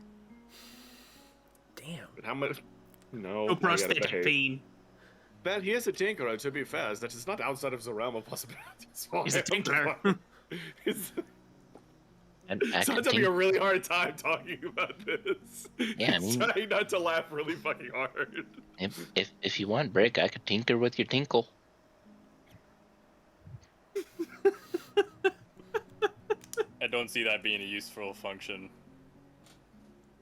Damn. But how much? No, No I gotta prosthetic behave. pain. But he is a tinkerer, to be fair. That is not outside of the realm of possibilities. He's a tinkler. I could Sounds having think, a really hard time talking about this. Yeah, I He's mean- trying not to laugh really fucking hard. if you want, Brick, I could tinker with your tinkle. I don't see that being a useful function.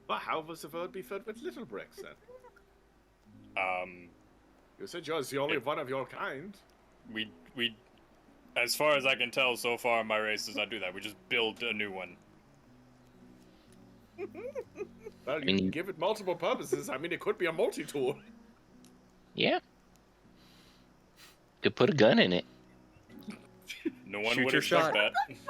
But how was the world be filled with little bricks then? You said yours the only one of your kind. We, as far as I can tell so far, my race does not do that. We just build a new one. Well, you mean- can give it multiple purposes. I mean, it could be a multi-tool. Yeah. Could put a gun in it. No one Shoot would your expect shot. that.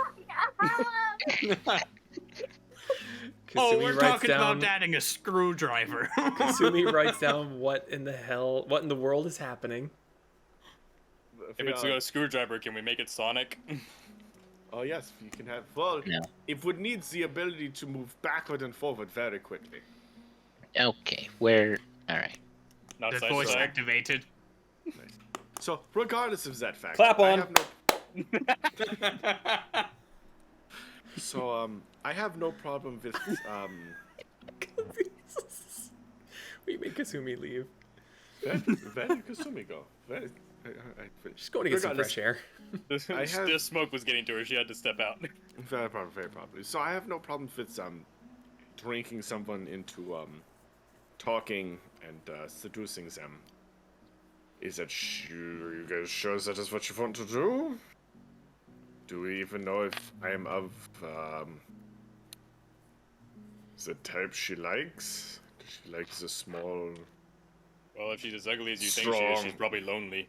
Oh, Kasumi we're writes talking down, about adding a screwdriver. Kasumi writes down what in the world is happening. If it's a screwdriver, can we make it Sonic? Oh yes, you can have. Well, No. it would need the ability to move backward and forward very quickly. Okay, where? All right. Not The side voice to side. activated. So, regardless of that fact, Clap I on. have no. So, I have no problem with We make Kasumi leave. where did Kasumi go? She's going to get some Regardless, fresh air. I have- The smoke was getting to her. She had to step out. Very probably. So I have no problem with drinking someone into talking and seducing them. Is that you guys sure that is what you want to do? Do we even know if I am of the type she likes? Does she like the small? Well, if she's as ugly as you think she is, she's Strong. probably lonely.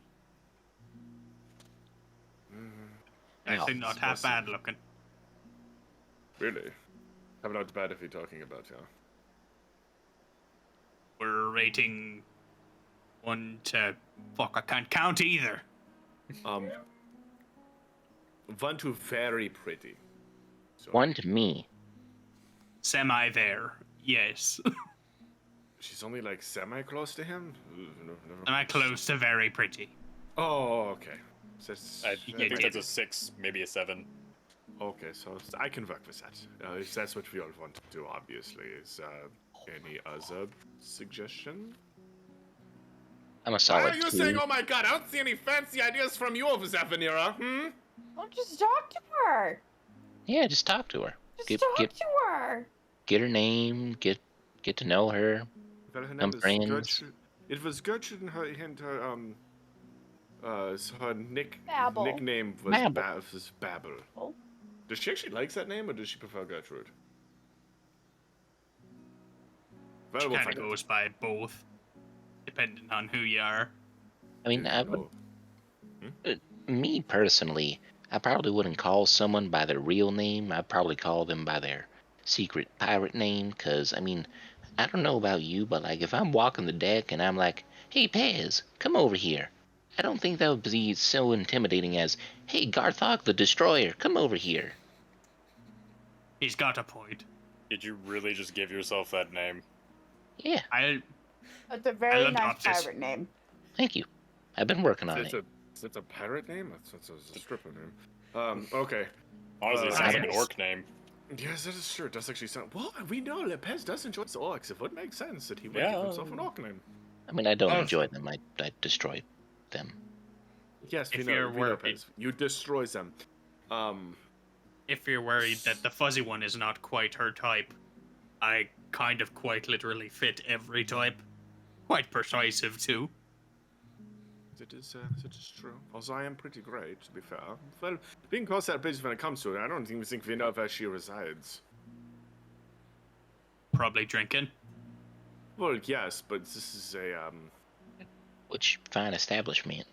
Actually, not half bad looking. Really? How not bad if you're talking about, yeah. We're rating 1 to... Fuck, I can't count either. 1 to very pretty. So, 1 to me. Semi there. Yes. she's only like semi-close to him? Am I close to very pretty? Oh, okay. So I think that's a 6, maybe a 7. okay, so I can work with that. If that's what we all want to do, obviously. Is any other suggestion? I'm a solid Why are you 2. saying, oh my god, I don't see any fancy ideas from you over there, Vanera, Well, just talk to her. Yeah, just talk to her. Just talk to her. Get her name, get to know her. Well, her Become name is friends. Gertrude. It was Gertrude and her Babble. nickname was Babble. was Babble. Oh. Does she actually like that name, or does she prefer Gertrude? Well, She we'll kind of find out. goes by both, depending on who you are. I mean, I would, Oh. me personally, I probably wouldn't call someone by their real name. I'd probably call them by their secret pirate name, because, I mean, I don't know about you, but, like, if I'm walking the deck and I'm like, hey, Pez, come over here, I don't think that would be so intimidating as, hey, Garthok the Destroyer, come over here. He's got a point. Did you really just give yourself that name? Yeah, It's a very I'll nice adopt this. pirate name. thank you. I've been working on It's it. a pirate name? That's a stripper name. Okay. Honestly, it sounds like an yes. orc name. Yes, that is true. It does actually sound... Well, we know Lepez does enjoy the orcs. It would make sense that he would Yeah. give himself an orc name. I mean, I don't Oh. enjoy them. I destroy them. Yes, we If know, you're we know worried. Pez. You destroy them. If you're worried that the fuzzy one is not quite her type, I kind of quite literally fit every type. Quite persuasive, too. It is true. Also, I am pretty great, to be fair. Well, we can cross that bridge when it comes to it. I don't even think we know where she resides. Probably drinking. Well, yes, but this is a, Which fine establishment.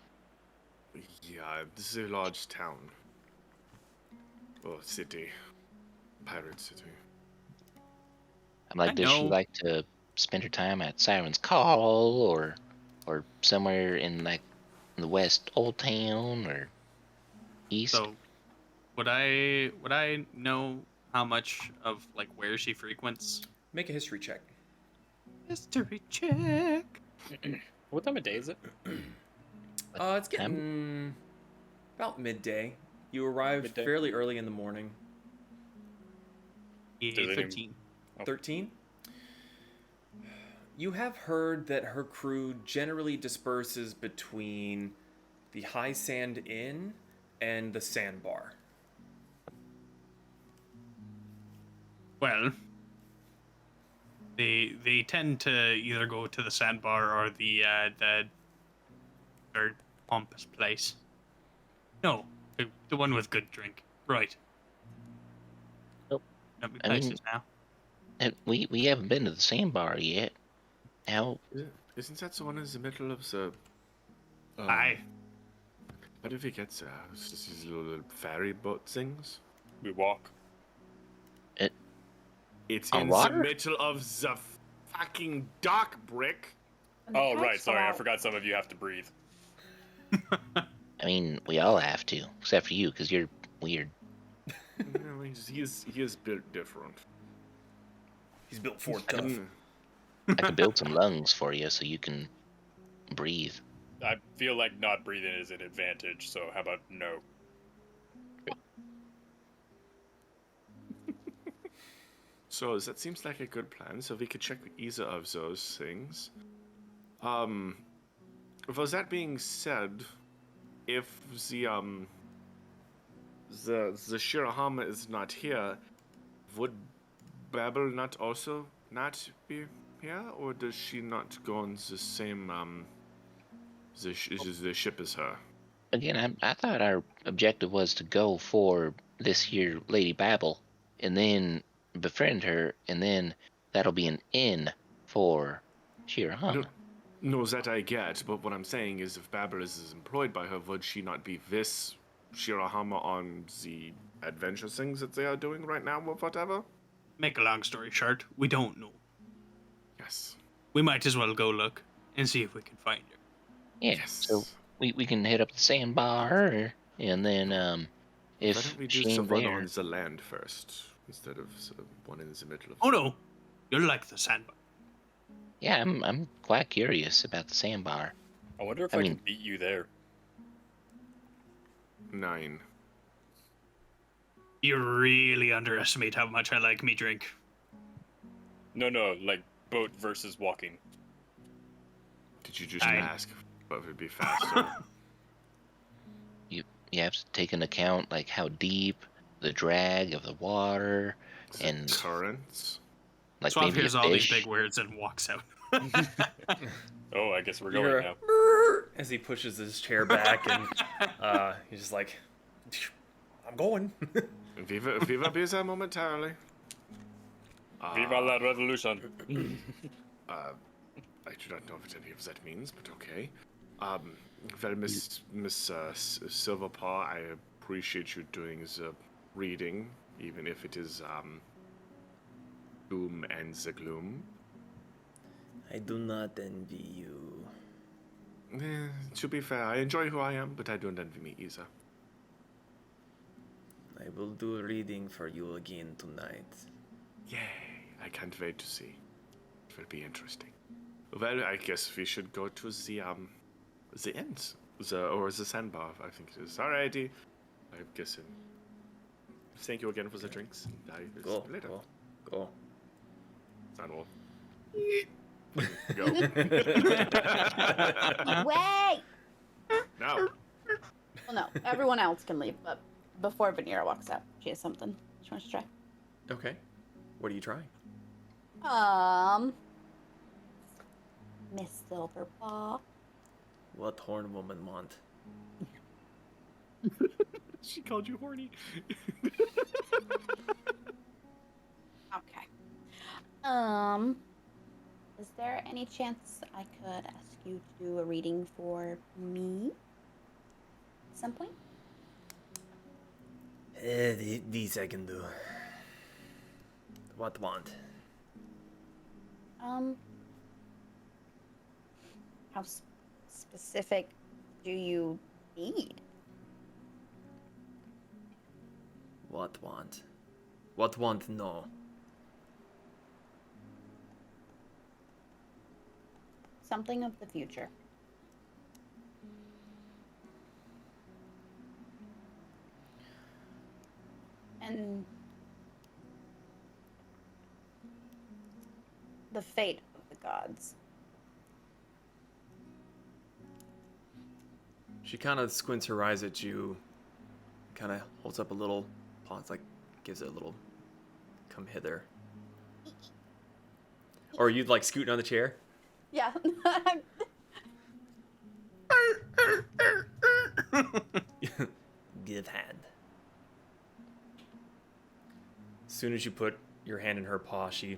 yeah, this is a large town. Or city. Pirate city. I'm like, I does she know. like to spend her time at Siren's Call or somewhere in like the West Old Town or East? So, would I know how much of, like, where she frequents? Make a history check. History check. What time of day is it? It's getting about midday. You arrived Midday. fairly early in the morning. Does it 13. 13. You have heard that her crew generally disperses between the High Sand Inn and the Sandbar. Well, they tend to either go to the sandbar or the third pompous place. No, the one with good drink. Right. Nope. Don't be I mean- places now. And we haven't been to the Sandbar yet. How? Isn't that the one in the middle of the... Aye. How do we get there? It's just these little ferry boat things? We walk. It's On in water? the middle of the fucking dock, Brick. And the Oh, cat's right. Sorry, I out. forgot some of you have to breathe. I mean, we all have to, except for you, because you're weird. No, he is built different. He's built for tough. Mm. I could build some lungs for you so you can breathe. I feel like not breathing is an advantage, so how about no? So that seems like a good plan. So we could check either of those things. With that being said, if the Shirahama is not here, would Babel not also not be here, or does she not go on the same the ship as her? Again, I thought our objective was to go for this here Lady Babel, and then befriend her, and then that'll be an inn for Shirahama. No, that I get, but what I'm saying is if Babel is employed by her, would she not be this Shirahama on the adventure things that they are doing right now or whatever? Make a long story short, we don't know. Yes. We might as well go look and see if we can find her. Yeah. Yes. So we can hit up the sandbar, and then Why if don't we do she ain't someone there, on the land first instead of sort of one in the middle of? Oh no, you'll like the sandbar. yeah, I'm quite curious about the sandbar. I wonder if I I mean- can beat you there. 9. You really underestimate how much I like me drink. No, like boat versus walking. Did you just I- ask what would be faster? You have to take into account like how deep, the drag of the water, The and currents? like Suave maybe hears a all these fish. big words and walks out. Oh, I guess we're You going hear now. a as he pushes his chair back, and he's just like, "I'm going." Viva Pisa momentarily. Viva la revolution. I do not know what any of that means, but okay. Well, Miss Silver Paw, I appreciate you doing the reading, even if it is doom and the gloom. I do not envy you. To be fair, I enjoy who I am, but I don't envy me either. I will do a reading for you again tonight. Yay! I can't wait to see. It will be interesting. Well, I guess we should go to the ends, or the sandbar. I think it is. Alrighty. I'm guessing. Thank you again for the drinks. I will see Go, you later. go. Sunwolf. Go. Wait! No. Well, no, everyone else can leave, but before Vanera walks out, she has something she wants to try. Okay. What are you trying? Miss Silverpaw. What horn woman want? She called you horny. Okay. Is there any chance I could ask you to do a reading for me at some point? These I can do. What want? How specific do you need? What want? What want? No. Something of the future. And the fate of the gods. She kind of squints her eyes at you, kind of holds up a little paw, it's like gives it a little come hither. Or you'd like scooting on the chair? Yeah. Give hand. As soon as you put your hand in her paw, she,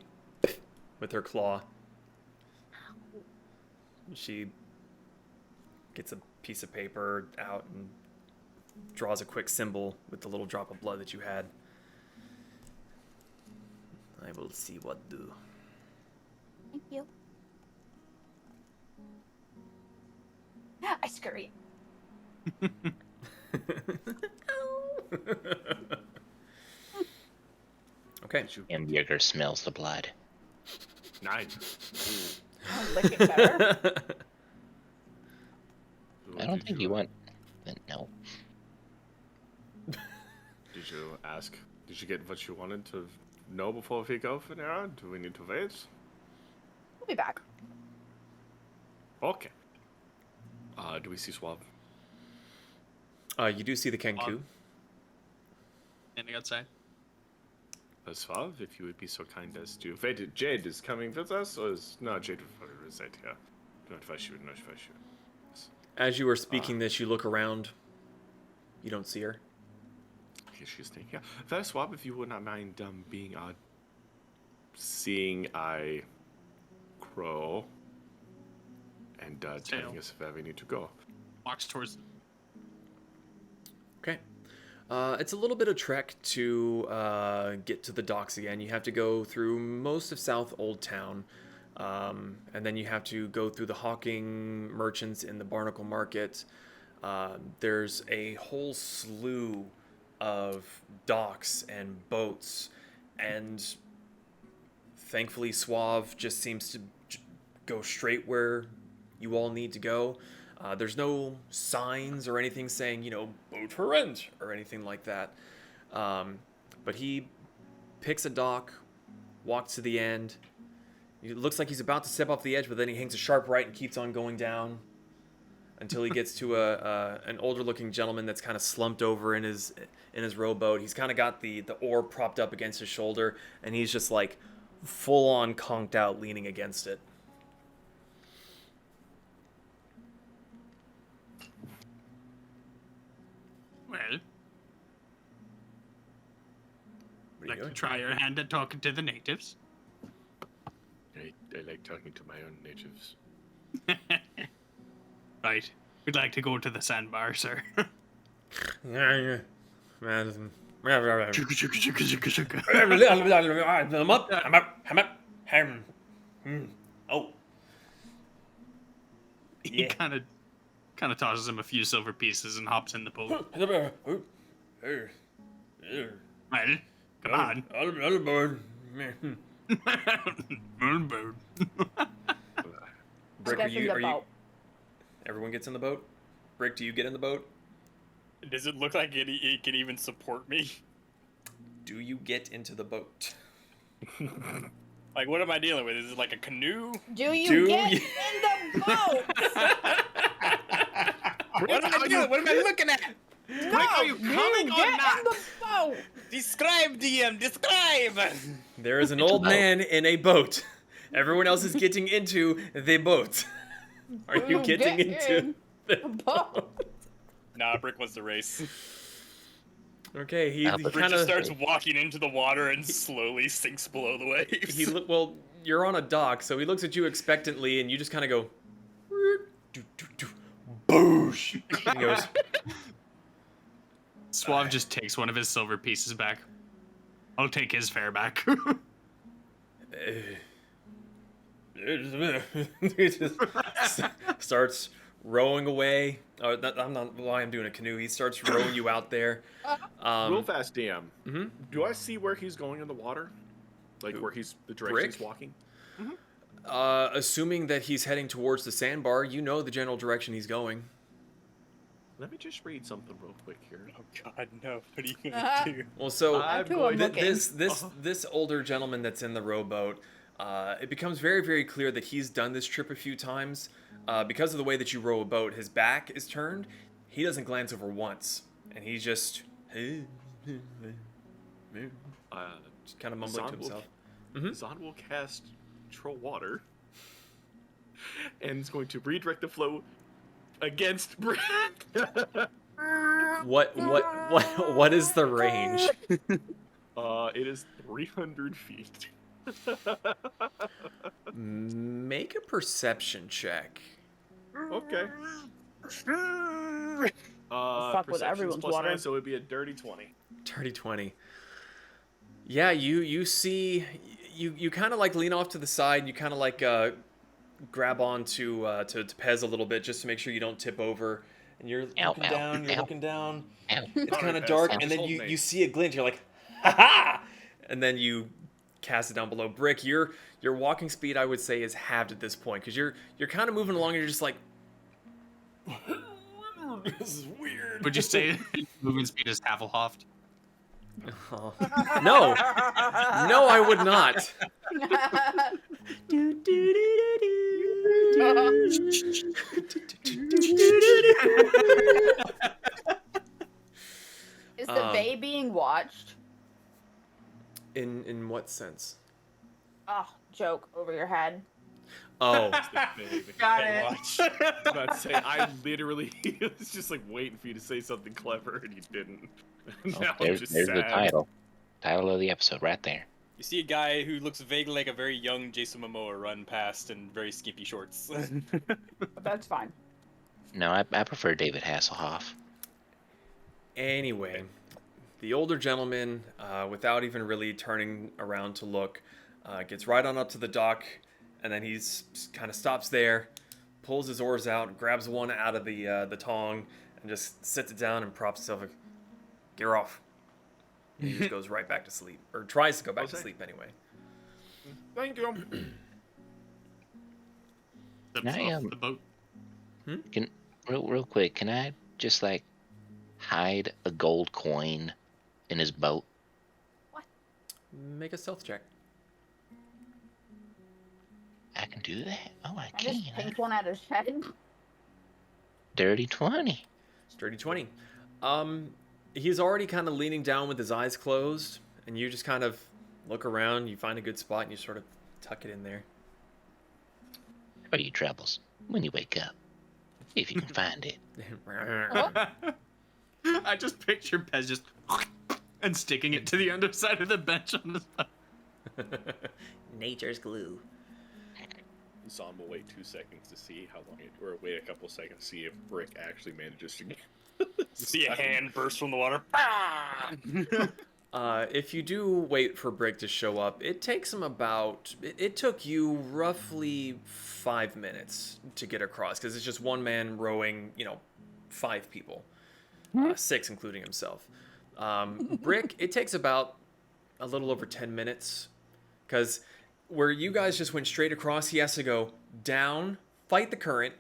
with her claw, she gets a piece of paper out and draws a quick symbol with the little drop of blood that you had. I will see what do. Thank you. I scurry. Okay. And Bjerger smells the blood. 9. Lick it better. I don't think you want. No. Did you ask? Did you get what you wanted to know before we go, Finera? Do we need to wait? We'll be back. Okay. Do we see Suave? You do see the Kenku. Standing outside. Suave, if you would be so kind as to... Wait, Jade is coming with us, or is... No, Jade would reside here. Not if I should. As you are speaking this, you look around. You don't see her. Okay, she's staying here. Well, Suave, if you would not mind being seeing I crow and telling us where we need to go. Walks towards. Okay. It's a little bit of trek to get to the docks again. You have to go through most of South Old Town, and then you have to go through the hawking merchants in the Barnacle Market. There's a whole slew of docks and boats, and thankfully Suave just seems to go straight where you all need to go. There's no signs or anything saying, boat for rent or anything like that. But he picks a dock, walks to the end. It looks like he's about to step off the edge, but then he hangs a sharp right and keeps on going down until he gets to an older-looking gentleman that's kind of slumped over in his rowboat. He's kind of got the oar propped up against his shoulder, and he's just like full-on conked out, leaning against it. Well, What are you like to doing? try your hand at talking to the natives. I like talking to my own natives. Right. We'd like to go to the sandbar, sir. Oh. He Yeah. kind of tosses him a few silver pieces and hops in the boat. Well, come on. Moonbird. Brick, Get in the boat. Everyone gets in the boat? Brick, do you get in the boat? Does it look like it can even support me? Do you get into the boat? Like, what am I dealing with? Is it like a canoe? Do you Do get you- in the boat? What am I doing? What am I looking at? Are you coming or get not? in the boat? Describe, DM, describe! There is an old man in a boat. Everyone else is getting into the boat. Are you getting Get into in the the boat? Nah, Brick wants the race. Okay, he Albert Brick kind just of starts walking into the water and slowly sinks below the waves. well, you're on a dock, so he looks at you expectantly, and you just kind of go, boosh. And he goes, Suave just takes one of his silver pieces back. I'll take his fare back. he just starts rowing away. Oh, I'm not. Well, I'm doing a canoe. He starts rowing you out there. Real fast, DM. Mhm. Do I see where he's going in the water? Like where the direction Brick? he's walking? Assuming that he's heading towards the sandbar, you know the general direction he's going. Let me just read something real quick here. Oh god, no. What are you gonna do? Well, so That's who I'm looking. this older gentleman that's in the rowboat, it becomes very, very clear that he's done this trip a few times. Because of the way that you row a boat, his back is turned. He doesn't glance over once, and he's just kind of mumbling to himself. Zahn will cast Control Water, and is going to redirect the flow against Brick. What is the range? It is 300 feet. Make a perception check. Okay. Fuck with Perception's everyone's plus water. 9, so it'd be a dirty 20. Dirty 20. Yeah, you see, you kind of like lean off to the side. And you kind of like grab on to Pez a little bit just to make sure you don't tip over. And you're looking down. You're looking down. Ow. It's kind of Pez. dark, Ow. and then Hold you me. you see a glint. You're like, ha ha! And then you cast it down below. Brick, your walking speed, I would say, is halved at this point because you're kind of moving along. And you're just like, this is weird. Would you say movement speed is Havelhoft? Oh. No, I would not. Is the bay being watched? In what sense? Oh, joke over your head. Oh, Got Hey, it. watch. I was about to say, I literally was just like waiting for you to say something clever, and you didn't. Now I'm There's just the sad. title. Title of the episode right there. You see a guy who looks vaguely like a very young Jason Momoa run past in very skimpy shorts. But that's fine. No, I prefer David Hasselhoff. Anyway, the older gentleman, without even really turning around to look, gets right on up to the dock, and then he's kind of stops there, pulls his oars out, grabs one out of the tong, and just sits it down and props himself. Like, "Gear off." And he just goes right back to sleep, or tries to go back to sleep anyway. Thank you. Can I, the boat. Can real quick, can I just like hide a gold coin in his boat? Make a stealth check. I can do that. Oh, I I just can. pinked one out of shed. Dirty 20. It's dirty 20. He's already kind of leaning down with his eyes closed, and you just kind of look around, you find a good spot, and you sort of tuck it in there. Or you troubles when you wake up, if you can find it. I just picture Pez just and sticking it to the underside of the bench on the side. Nature's glue. Zon will wait 2 seconds to see how long it, or wait a couple seconds to see if Brick actually manages to get. See a hand burst from the water. If you do wait for Brick to show up, it takes him about... It took you roughly 5 minutes to get across, because it's just one man rowing, 5 people. 6, including himself. Brick, it takes about a little over 10 minutes, because where you guys just went straight across, he has to go down, fight the current,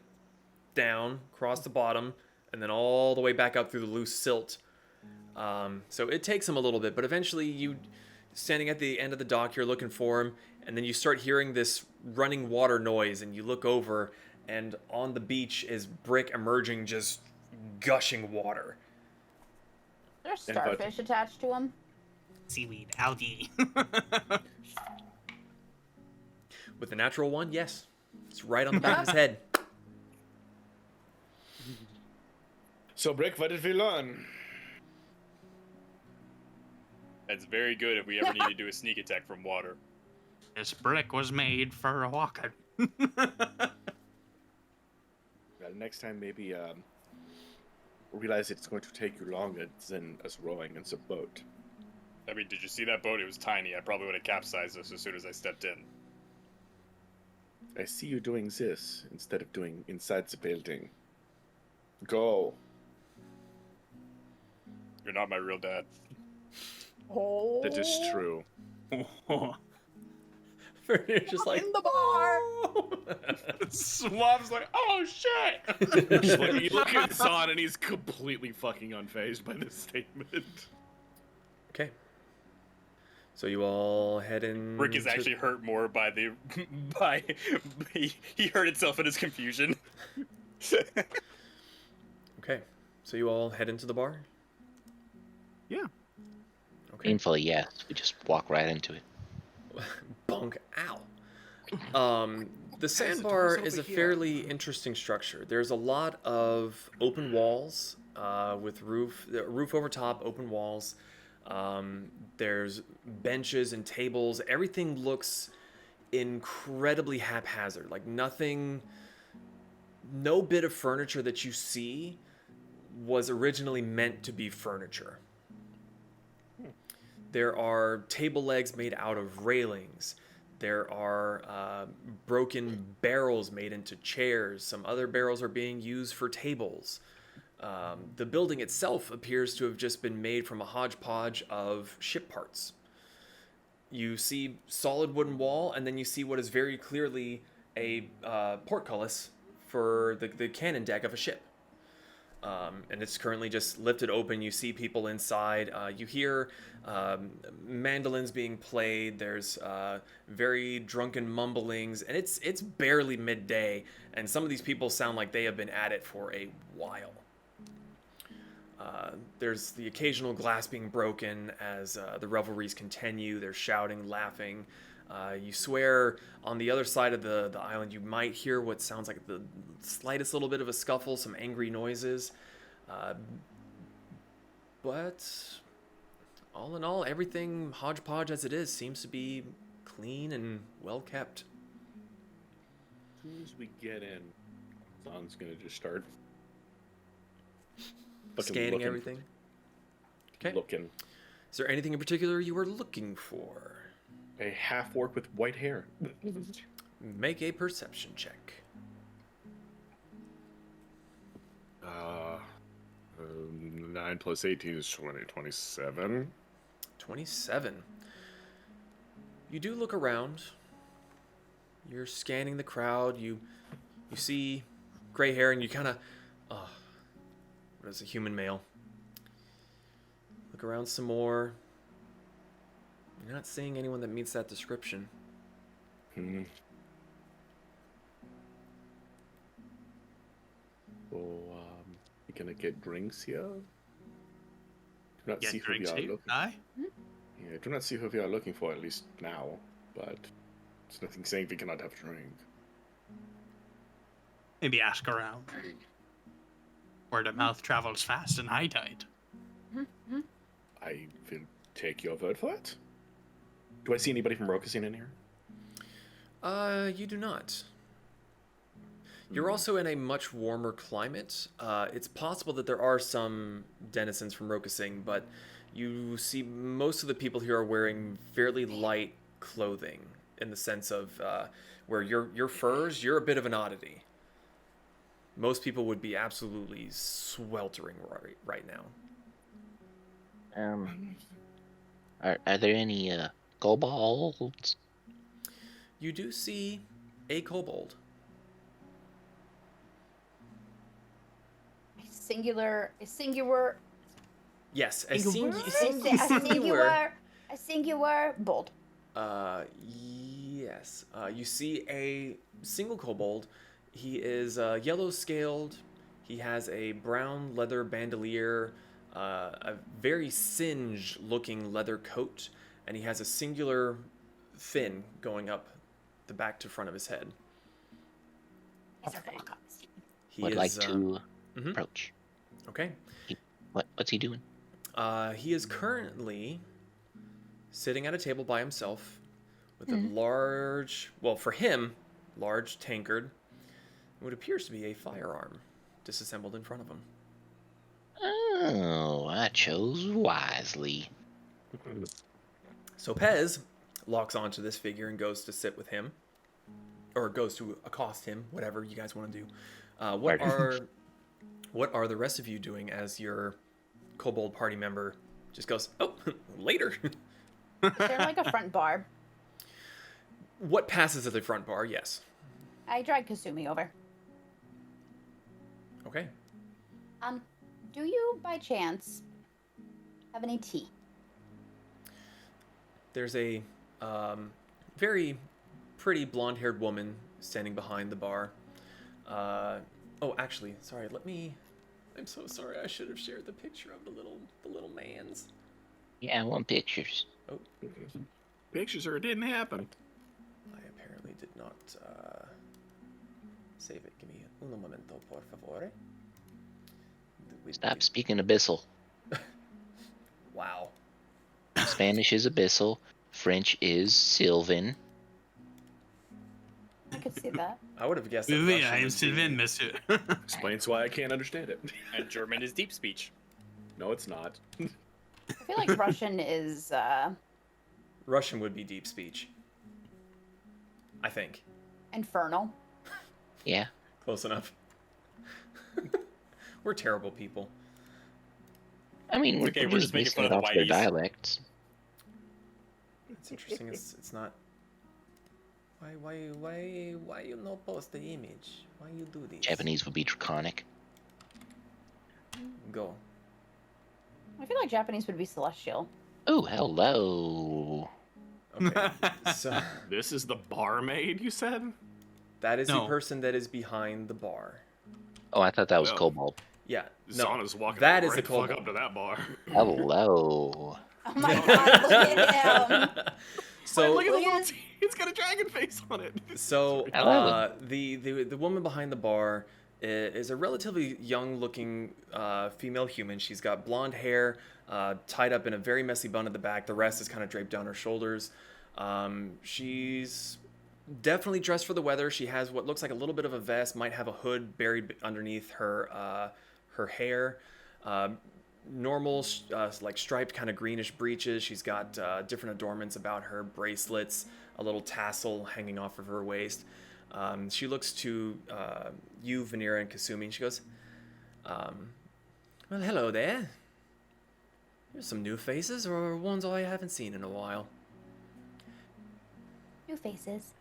down, cross the bottom, and then all the way back up through the loose silt. So it takes him a little bit, but eventually you, standing at the end of the dock, you're looking for him, and then you start hearing this running water noise, and you look over, and on the beach is Brick emerging, just gushing water. There's starfish attached to him. Seaweed, algae. With the natural one, yes. It's right on the back of his head. So, Brick, what did we learn? That's very good if we ever need to do a sneak attack from water. This brick was made for a walking. Well, next time maybe realize it's going to take you longer than us rowing in a boat. I mean, did you see that boat? It was tiny. I probably would have capsized us as soon as I stepped in. I see you doing this instead of doing inside the building. Go. You're not my real dad. Oh. That is true. You're just like in the bar. Suave's like, oh shit! Just like, you look at Zon and he's completely fucking unfazed by this statement. Okay. So you all head in. Rick is actually hurt more by the he hurt himself in his confusion. Okay. So you all head into the bar? Yeah. Okay. Painfully, yes. We just walk right into it. Bonk. Ow. The sandbar is a fairly interesting structure. There's a lot of open walls with roof over top, open walls. There's benches and tables. Everything looks incredibly haphazard. Like nothing, no bit of furniture that you see was originally meant to be furniture. There are table legs made out of railings. There are broken barrels made into chairs. Some other barrels are being used for tables. The building itself appears to have just been made from a hodgepodge of ship parts. You see solid wooden wall, and then you see what is very clearly a portcullis for the cannon deck of a ship. And it's currently just lifted open. You see people inside. You hear mandolins being played. There's very drunken mumblings, and it's barely midday. And some of these people sound like they have been at it for a while. There's the occasional glass being broken as the revelries continue. They're shouting, laughing. You swear on the other side of the island you might hear what sounds like the slightest little bit of a scuffle, some angry noises. But all in all, everything hodgepodge as it is seems to be clean and well kept. As soon as we get in, Zon's gonna just start Scanning everything. Okay. looking. Is there anything in particular you were looking for? A half orc with white hair. Make a perception check. 9 plus 18 is 27. 27. You do look around. You're scanning the crowd. You see gray hair, and you kind of, what is a human male? Look around some more. You're not seeing anyone that meets that description. So, you gonna get drinks here? Do not Get see who we drinks are here. looking. Aye. Yeah, do not see who we are looking for, at least now. But there's nothing saying we cannot have a drink. Maybe ask around. Word of mouth travels fast in high tide. I will take your word for it. Do I see anybody from Rokusin in here? You do not. You're also in a much warmer climate. It's possible that there are some denizens from Rokusing, but you see most of the people here are wearing fairly light clothing in the sense of where your furs, you're a bit of an oddity. Most people would be absolutely sweltering right now. Are there any kobolds? You do see a kobold. A singular. Yes, A singular bold. Yes. You see a single kobold. He is yellow-scaled. He has a brown leather bandolier, a very singed-looking leather coat, and he has a singular fin going up the back to front of his head. He Would is, like to approach. Okay. What's he doing? He is currently sitting at a table by himself with a large, well, for him, large tankard. What appears to be a firearm disassembled in front of him. Oh, I chose wisely. So Pez locks onto this figure and goes to sit with him, or goes to accost him, whatever you guys want to do. What are the rest of you doing as your kobold party member just goes, oh, later? Is there like a front bar? What passes at the front bar? Yes. I drag Kasumi over. Okay. Do you by chance have any tea? There's a very pretty blonde-haired woman standing behind the bar. Oh, actually, sorry. I'm so sorry. I should have shared the picture of the little man's. Yeah, I want pictures. Oh, Pictures or it didn't happen. I apparently did not save it. Give me un momento, por favore. Stop speaking abyssal. Wow. Spanish is abyssal. French is Sylvan. I could see that. I would have guessed that Oui, Russian I am would be- Sylvain, monsieur. Explains why I can't understand it. And German is deep speech. No, it's not. I feel like Russian is Russian would be deep speech. I think. infernal. Yeah. Close enough. We're terrible people. I mean, we're, Okay, we're we're just just making basing fun it of the off their whiteys. dialects. It's interesting. It's not. Why you no post the image? Why you do this? Japanese would be draconic. Go. I feel like Japanese would be celestial. Oh, hello. Okay. So This is the barmaid, you said? that is the No. person that is behind the bar. Oh, I thought that was Well. Kobold. Yeah. No. Zana's walking that is right the the fuck kobold. up to that bar. Hello. Oh my god, look at him! So Look at the Look little at- t- it's got a dragon face on it. So I love the woman behind the bar is a relatively young-looking female human. She's got blonde hair tied up in a very messy bun at the back. The rest is kind of draped down her shoulders. She's definitely dressed for the weather. She has what looks like a little bit of a vest, might have a hood buried underneath her her hair. normal, like striped kind of greenish breeches. She's got different adornments about her, bracelets, a little tassel hanging off of her waist. She looks to you, Vanira, and Kasumi, and she goes, well, hello there. Here's some new faces, or ones I haven't seen in a while. New faces.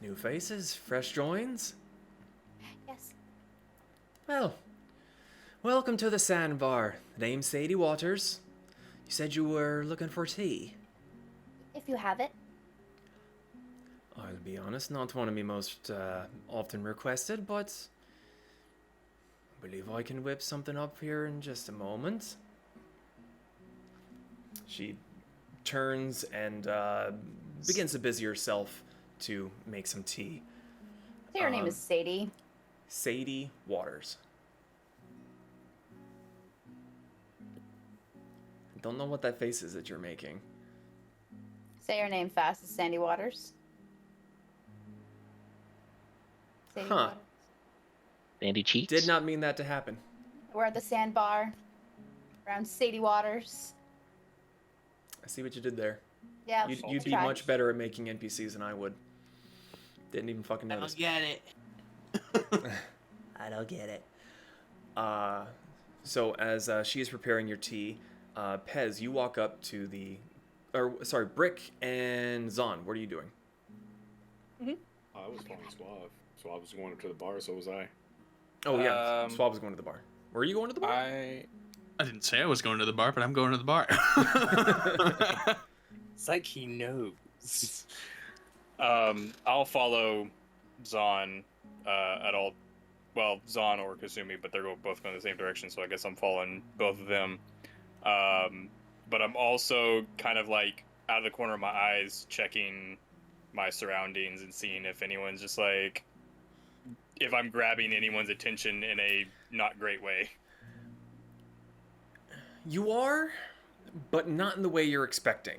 New faces? Fresh joins? Yes. Well, welcome to the Sandbar. Name's Sadie Waters. You said you were looking for tea. If you have it. I'll be honest, not one of me most often requested, but I believe I can whip something up here in just a moment. She turns and begins to busy herself to make some tea. Say her name is Sadie. Sadie Waters. I don't know what that face is that you're making. Say her name fast. It's Sandy Waters. Sadie Waters. Sandy cheeks? Did not mean that to happen. We're at the sandbar around Sadie Waters. I see what you did there. Yeah, You'd be much better at making NPCs than I would. Didn't even fucking notice. I don't get it. I don't get it. So as she is preparing your tea, Pez, you walk up to the... Brick and Zon, what are you doing? I was following Suave. Suave was going up to the bar, so was I. Oh, yeah. Suave was going to the bar. Were you going to the bar? I didn't say I was going to the bar, but I'm going to the bar. It's like he knows. I'll follow Zon at all. Well, Zon or Kasumi, but they're both going the same direction, so I guess I'm following both of them. But I'm also kind of like out of the corner of my eyes checking my surroundings and seeing if anyone's just like, if I'm grabbing anyone's attention in a not great way. You are, but not in the way you're expecting.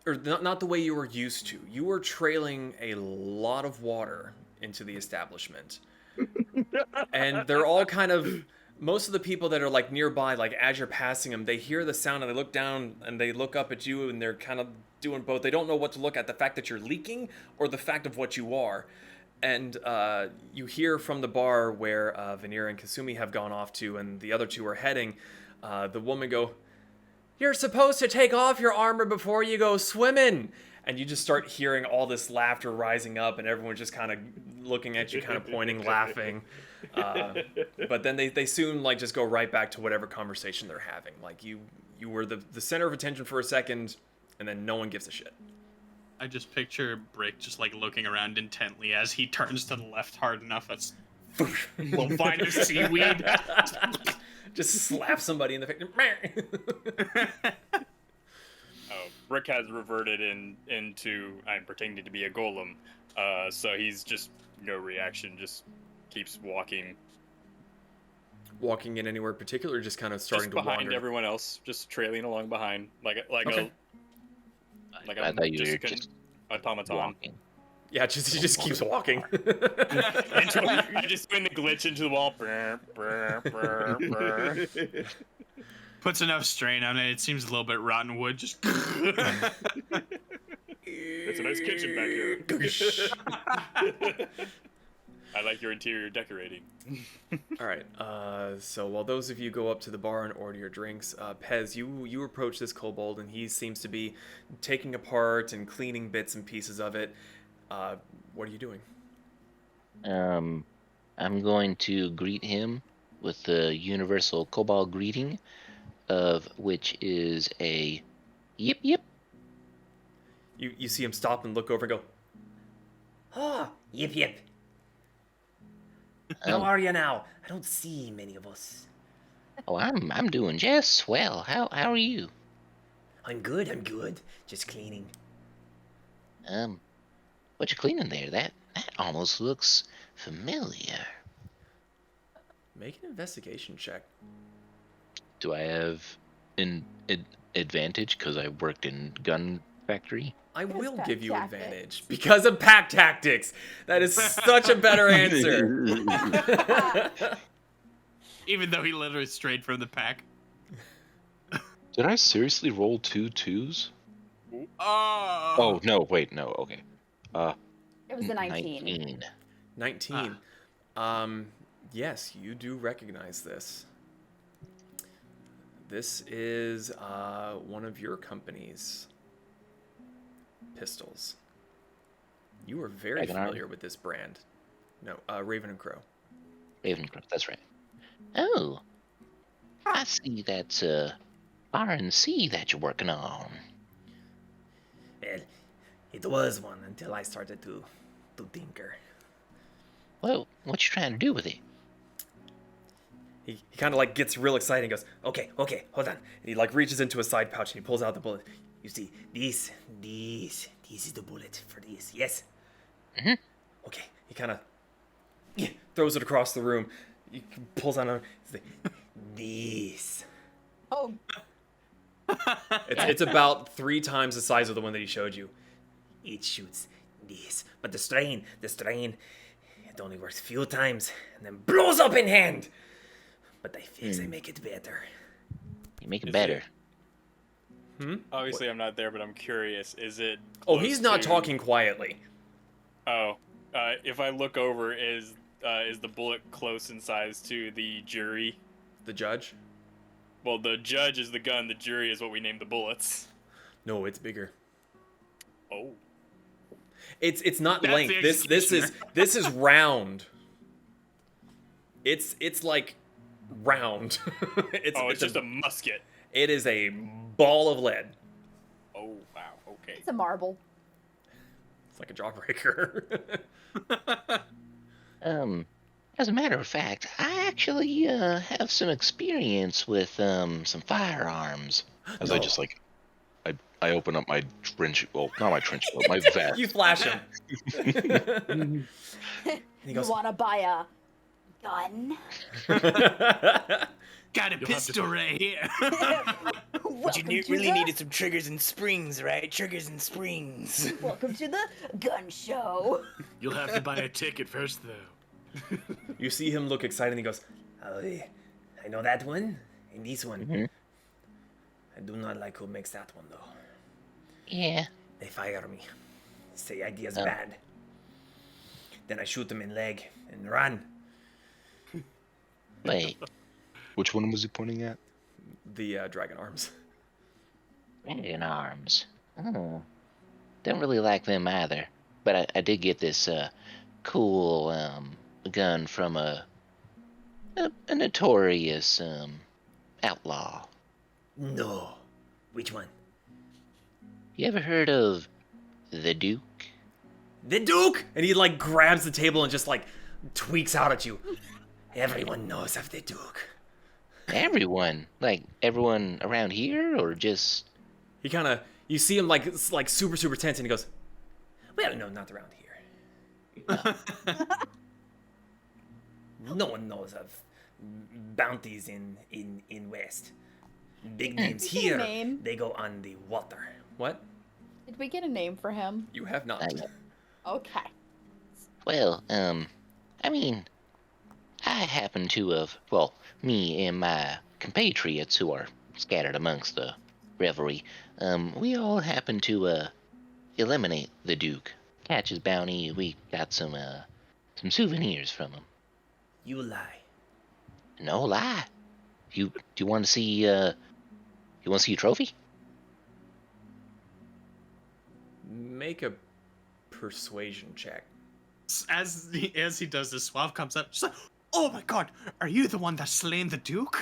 Or not the way you were used to. You were trailing a lot of water into the establishment. And they're all kind of... Most of the people that are like nearby, like as you're passing them, they hear the sound and they look down and they look up at you and they're kind of doing both. They don't know what to look at, the fact that you're leaking or the fact of what you are. And you hear from the bar where Vanira and Kasumi have gone off to and the other two are heading, the woman go, "You're supposed to take off your armor before you go swimming." And you just start hearing all this laughter rising up and everyone's just kind of looking at you, kind of pointing, laughing. But then they soon like just go right back to whatever conversation they're having. Like you were the center of attention for a second and then no one gives a shit. I just picture Brick just like looking around intently as he turns to the left hard enough. That's we'll find a seaweed. Just slap somebody in the face. Brick has reverted into I'm pretending to be a golem, so he's just no reaction, just keeps walking. Walking in anywhere particular, or just kind of starting just to wander? behind everyone else, just trailing along behind, like okay. I thought you were just automaton. walking. Yeah, he just keeps walking. I just win the glitch into the wall. Puts enough strain on it. It seems a little bit rotten wood. Just. It's a nice kitchen back here. I like your interior decorating. All right. So while those of you go up to the bar and order your drinks, Pez, you approach this kobold and he seems to be taking apart and cleaning bits and pieces of it. What are you doing? I'm going to greet him with the universal kobold greeting, of which is a yip yip. You see him stop and look over and go, "Ah, yip yip. How are you now? I don't see many of us." Oh, I'm doing just swell. How are you? I'm good. Just cleaning. What you cleaning there? That almost looks familiar. Make an investigation check. Do I have an advantage because I worked in gun factory? I will pack give you tactics. advantage because of pack tactics. That is such a better answer. Even though he literally strayed from the pack. Did I seriously roll 2 2s? Oh. Oh no! Wait, no. Okay. It was a 19. 19. Yes, you do recognize this. This is one of your company's pistols. You are very Dragon familiar Arm? with this brand. No, Raven and Crow. Ravencroft, that's right. Oh, I see that's R&C that you're working on. Well, it was one until I started to tinker. Well, what you trying to do with it? He kind of like gets real excited and goes, Okay, hold on. and he like reaches into a side pouch and he pulls out the bullet. You see, this is the bullet for this. Yes. Mhm. Okay. He kind of throws it across the room. He pulls on it. This. Oh, It's about 3 times the size of the one that he showed you. It shoots this, but the strain, it only works few times and then blows up in hand. But I make it better. You make it Is better. Obviously, I'm not there, but I'm curious. Is it? Oh, close he's not to- talking quietly. Oh, if I look over, is the bullet close in size to the jury? The judge? Well, the judge is the gun. The jury is what we name the bullets. No, it's bigger. Oh. It's not That's length. the This is round. It's like round. It's just a musket. It is a ball of lead. Oh wow. Okay. it's a marble. It's like a jawbreaker. As a matter of fact, I actually have some experience with some firearms. As I just like, I open up my trench, well, not my trench coat, my vest. You flash him. You wanna buy a gun? Got a pistol right here. Welcome to really the- needed some triggers and springs, right? Triggers and springs. Welcome to the gun show. You'll have to buy a ticket first, though. You see him look excited and he goes, Oh, I know that one and this one. Mhm. I do not like who makes that one though. Yeah. They fire me. Say idea's Oh. bad. Then I shoot them in leg and run. Wait. Which one was he pointing at? the dragon arms. Dragon arms. Oh. Don't really like them either. But I did get this cool gun from a notorious outlaw. No. Which one? You ever heard of the Duke? The Duke! And he like grabs the table and just like tweaks out at you. Everyone knows of the Duke. Everyone, like everyone around here, or just He kind of, you see him like super tense and he goes, Well, no, not around here. No one knows of bounties in West. Big names Did we get a here, name? they go on the water. what? Did we get a name for him? You have not. Okay. well, I mean, I happen to have, well, me and my compatriots who are scattered amongst the revelry, we all happen to eliminate the Duke, catch his bounty. We got some souvenirs from him. You lie. No lie. Do you want to see you want to see a trophy? Make a persuasion check. As he does this, Suave comes up. She's like, "Oh my God, are you the one that slain the Duke?"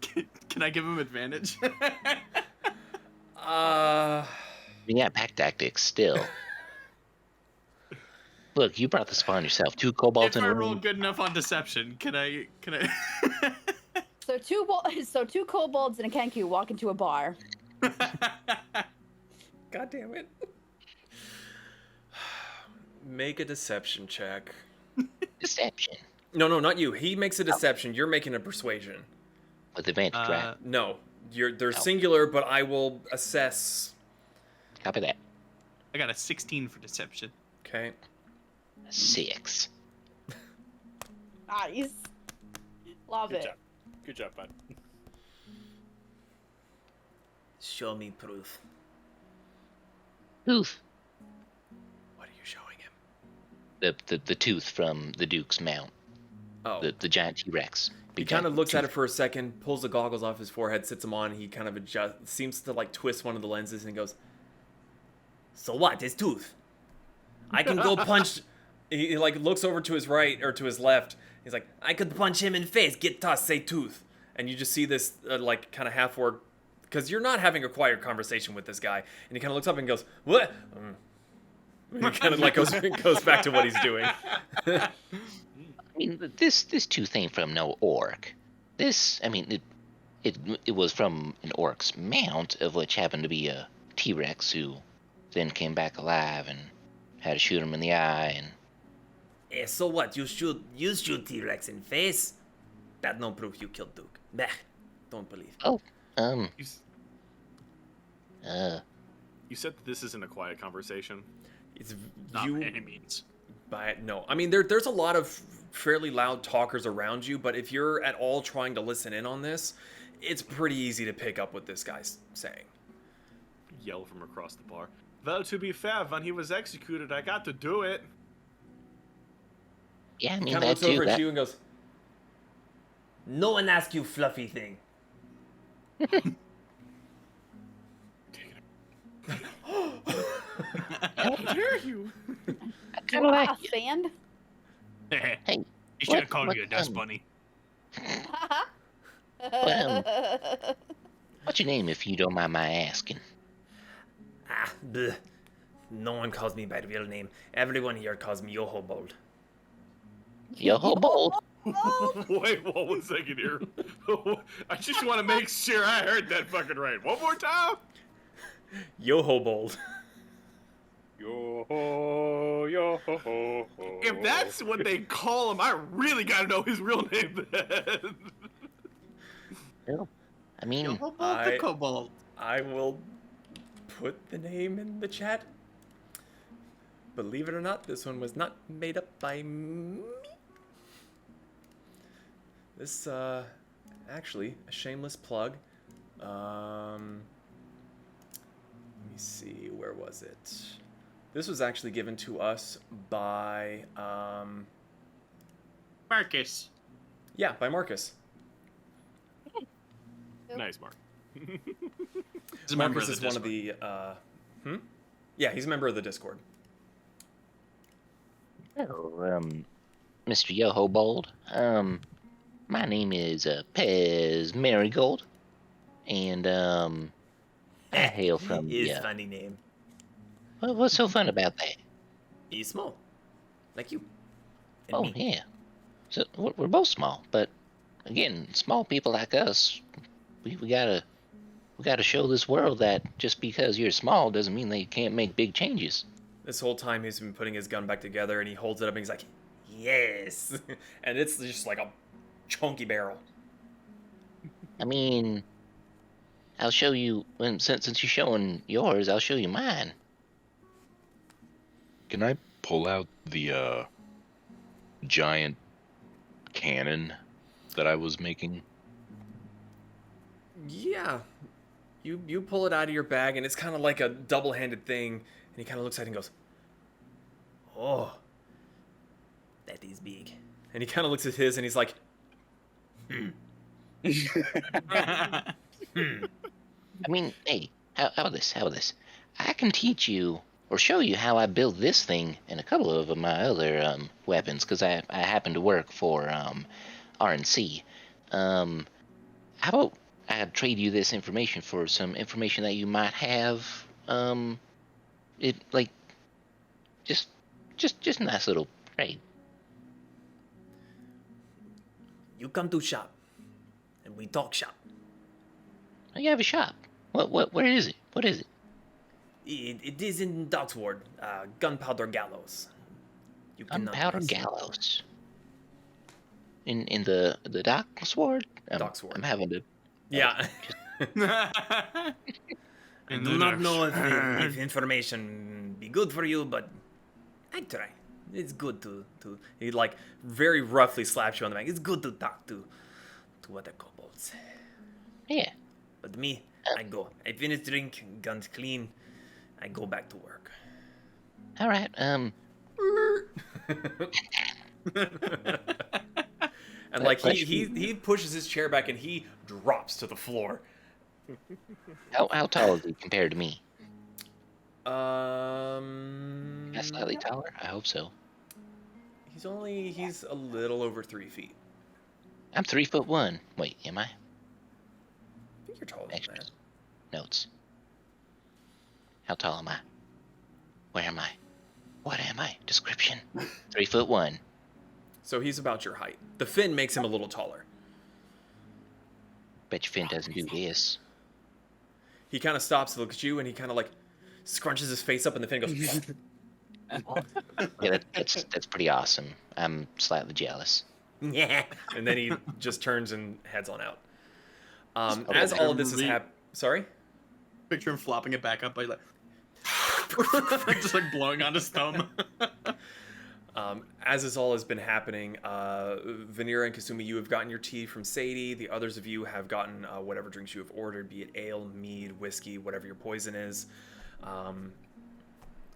Can I give him advantage? Yeah, pack tactics still. Look, you brought this upon yourself. 2 kobolds If in I a roll room. good enough on deception, can I? So two kobolds and a kenku walk into a bar. God damn it. Make a deception check. Deception. No, not you. He makes a deception. You're making a persuasion. With advantage, right? No, they're singular, but I will assess. Copy that. I got a 16 for deception. Okay. 6. Nice. Love Good it. job. Good job, bud. Show me proof. Tooth. What are you showing him? The tooth from the Duke's mount. Oh. The giant T-Rex. He kind of looks at it for a second, pulls the goggles off his forehead, sits them on, and he kind of seems to like twist one of the lenses and goes, So what? His tooth. I can go punch. He like looks over to his right or to his left. He's like, I could punch him in face. Get tossed, say tooth. and you just see this like kind of half word, because you're not having a quiet conversation with this guy, and he kind of looks up and goes, "What?" He kind of like goes back to what he's doing. I mean, this tooth ain't from no orc. This, I mean, it was from an orc's mount, of which happened to be a T-Rex who then came back alive and had to shoot him in the eye. And So what? You shoot T-Rex in face? That no proof you killed Duke. Bah, don't believe. oh, You you said that this isn't a quiet conversation. It's Not you. by any means. No, I mean there's a lot of fairly loud talkers around you, but if you're at all trying to listen in on this, it's pretty easy to pick up what this guy's saying. Yell from across the bar. Well, to be fair, when he was executed, I got to do it. yeah, I He mean kind of that looks over too. at That, you and goes, No one asked you fluffy thing. How dare you? kinda like A fan? Hey, He should have what- called what, you a dust bunny. what's your name, if you don't mind my asking? Bleh. No one calls me by the real name. Everyone here calls me Yoho Bold. Yo ho bold. Wait, 1 second here. I just want to make sure I heard that fucking right. One more time. "Yo ho bold." Yo ho, yo ho, ho, ho. If that's what they call him, I really gotta know his real name then. Well, I mean, I- the kobold. I will put the name in the chat. Believe it or not, this one was not made up by me. This, actually, a shameless plug. Let me see, where was it? This was actually given to us by, Marcus. yeah, by Marcus. Nice, Mark. He's a member Marcus of is the one of Discord. the, yeah, he's a member of the Discord. well, Mr. Yoho Bold, my name is Pez Marigold, and I hail from His the. funny name. What's so fun about that? He's small. Like you. And Oh me. yeah, so we're both small, but again, small people like us, we gotta show this world that just because you're small doesn't mean that you can't make big changes. This whole time he's been putting his gun back together, and he holds it up and he's like, "Yes," and it's just like a chunky barrel. I mean, I'll show you. Since you're showing yours, I'll show you mine. Can I pull out the giant cannon that I was making? Yeah, you pull it out of your bag, and it's kind of like a double-handed thing. And he kind of looks at it and goes, Oh. That is big. and he kind of looks at his, and he's like, I mean, hey, how about this? How about this? I can teach you or show you how I build this thing and a couple of my other weapons, because I happen to work for RNC. How about I trade you this information for some information that you might have? It like just a nice little trade. You come to shop. And we talk shop. Oh, you have a shop. Where is it? What is it? It is in Docksward. Gunpowder Gallows. You cannot Gunpowder miss. Gallows. In the dock sword? Docksword. I'm having to. "Yeah." I do not know if information be good for you, but I try. It's good to he like very roughly slaps you on the back. It's good to talk to what the kobolds. Yeah. But me, I go. I finish drink, guns clean. I go back to work. All right. And like he pushes his chair back and he drops to the floor. How tall is he compared to me? Slightly Yeah. taller? I hope so. He's a little over 3 feet. I'm 3'1". Wait, am I? I think you're taller than that. Extras. Notes. How tall am I? Where am I? What am I? Description. 3'1". So he's about your height. The fin makes him a little taller. Bet your Finn doesn't do this. He kind of stops to look at you, and he kind of like scrunches his face up, and the fin goes. Yeah, that's pretty awesome. I'm slightly jealous. Yeah. And then he just turns and heads on out. As all of this is happening, sorry. Picture him flopping it back up by like, just like blowing on his thumb. As this all has been happening, Vanira and Kasumi, you have gotten your tea from Sadie. The others of you have gotten whatever drinks you have ordered, be it ale, mead, whiskey, whatever your poison is.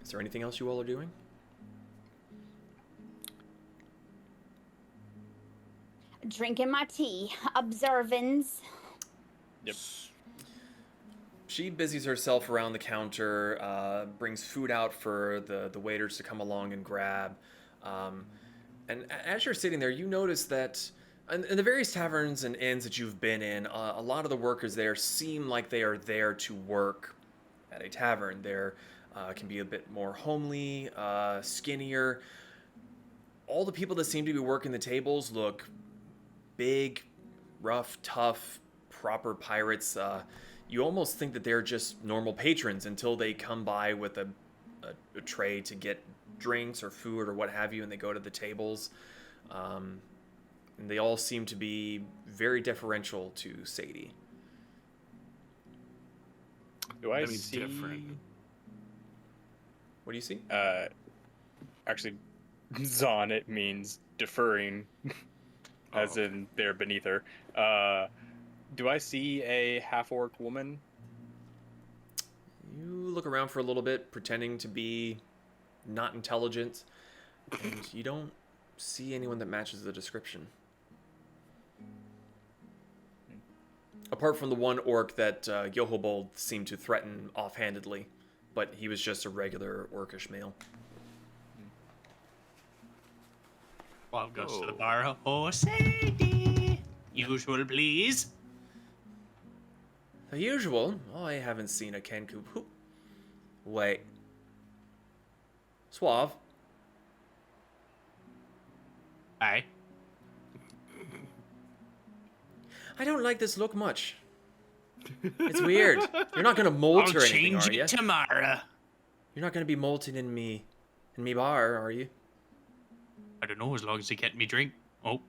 Is there anything else you all are doing? Drinking my tea. Observance. Yep. She busies herself around the counter, brings food out for the waiters to come along and grab. And as you're sitting there, you notice that in the various taverns and inns that you've been in, a lot of the workers there seem like they are there to work at a tavern. They're can be a bit more homely, skinnier. All the people that seem to be working the tables look big, rough, tough, proper pirates. You almost think that they're just normal patrons until they come by with a tray to get drinks or food or what have you, and they go to the tables. And they all seem to be very deferential to Sadie. Do I That means see? different. What do you see? Actually, Zon, it means deferring, as in they're beneath her. Do I see a half-orc woman? You look around for a little bit, pretending to be not intelligent, and you don't see anyone that matches the description. Apart from the one orc that Yohobold seemed to threaten offhandedly, but he was just a regular orcish male. Bob goes to the bar. Oh, Sadie! Usual, please. The usual? Oh, I haven't seen a Kenku. Wait. Suave. Aye. I don't like this look much. It's weird. You're not gonna molt I'll or anything, change are you? it tomorrow. You're not gonna be molting in me bar, are you? I don't know, as long as they get me drink. Oh.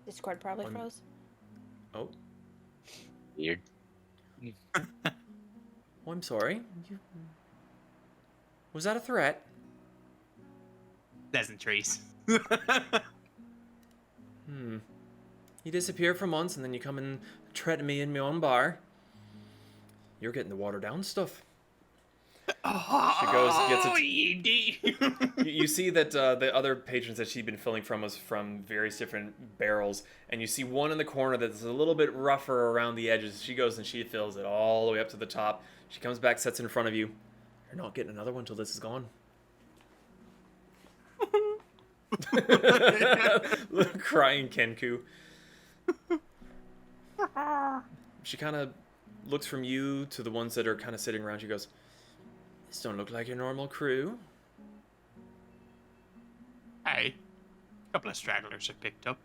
Discord probably froze. Oh. Weird. Oh, I'm sorry. Was that a threat? Pleasantries. You disappear for months and then you come and threaten me in my own bar. You're getting the watered down stuff. She goes, gets it. You see that the other patrons that she'd been filling from was from various different barrels, and you see one in the corner that's a little bit rougher around the edges. She goes and she fills it all the way up to the top. She comes back, sets it in front of you. You're not getting another one till this is gone. Crying Kenku. She kind of looks from you to the ones that are kind of sitting around. She goes, "This don't look like your normal crew." Hey, a couple of stragglers I picked up.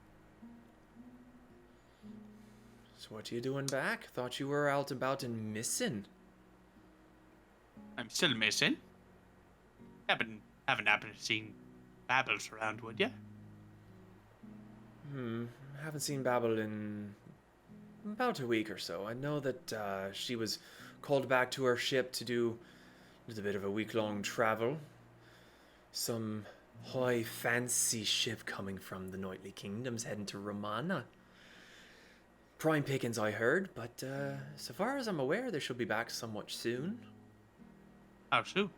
So what are you doing back? Thought you were out about and missing. I'm still missing. Haven't happened to see Babbles around, would ya? Haven't seen Babel in about a week or so. I know that she was called back to her ship to do a bit of a week-long travel. Some high fancy ship coming from the Knightly Kingdoms heading to Romana. Prime pickings, I heard, but so far as I'm aware, they should be back somewhat soon. How soon?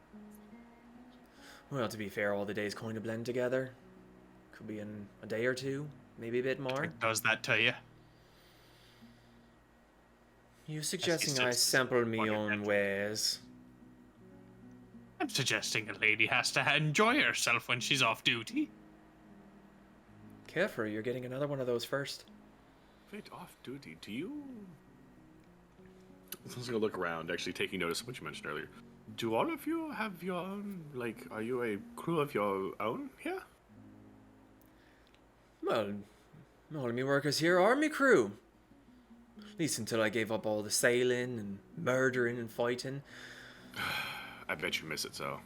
Well, to be fair, all the days kind of blend together. Could be in a day or two, maybe a bit more. It does that to you? You suggesting I sample me own ways? I'm suggesting a lady has to enjoy herself when she's off duty. Careful, you're getting another one of those first. Wait, off duty? Do you? I was gonna look around, actually taking notice of what you mentioned earlier. Do all of you have your own, like, are you a crew of your own here? Well, all of me workers here are me crew. At least until I gave up all the sailing and murdering and fighting. I bet you miss it, so.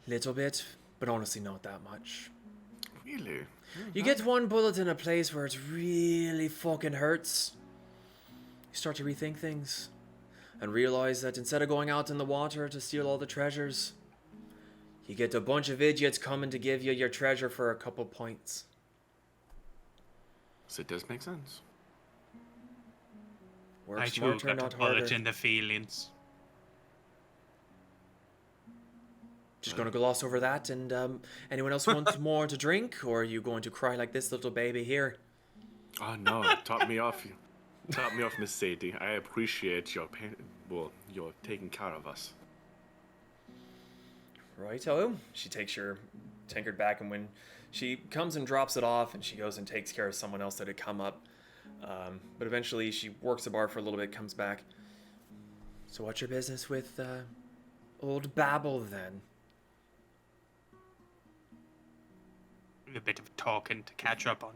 Little bit, but honestly not that much. Really? You get one bullet in a place where it really fucking hurts. You start to rethink things. And realize that instead of going out in the water to steal all the treasures, you get a bunch of idiots coming to give you your treasure for a couple points. So it does make sense. Work I too smarter, got not a bullet harder. in the feelings. Just gonna gloss over that, and anyone else want more to drink, or are you going to cry like this little baby here? Oh no, top me off. Top me off, Miss Sadie. I appreciate your pain. Well, you're taking care of us. Righto. She takes your tankard back, and when she comes and drops it off, and she goes and takes care of someone else that had come up. But eventually she works the bar for a little bit, comes back. So what's your business with old Babel then? A bit of talking to catch up on.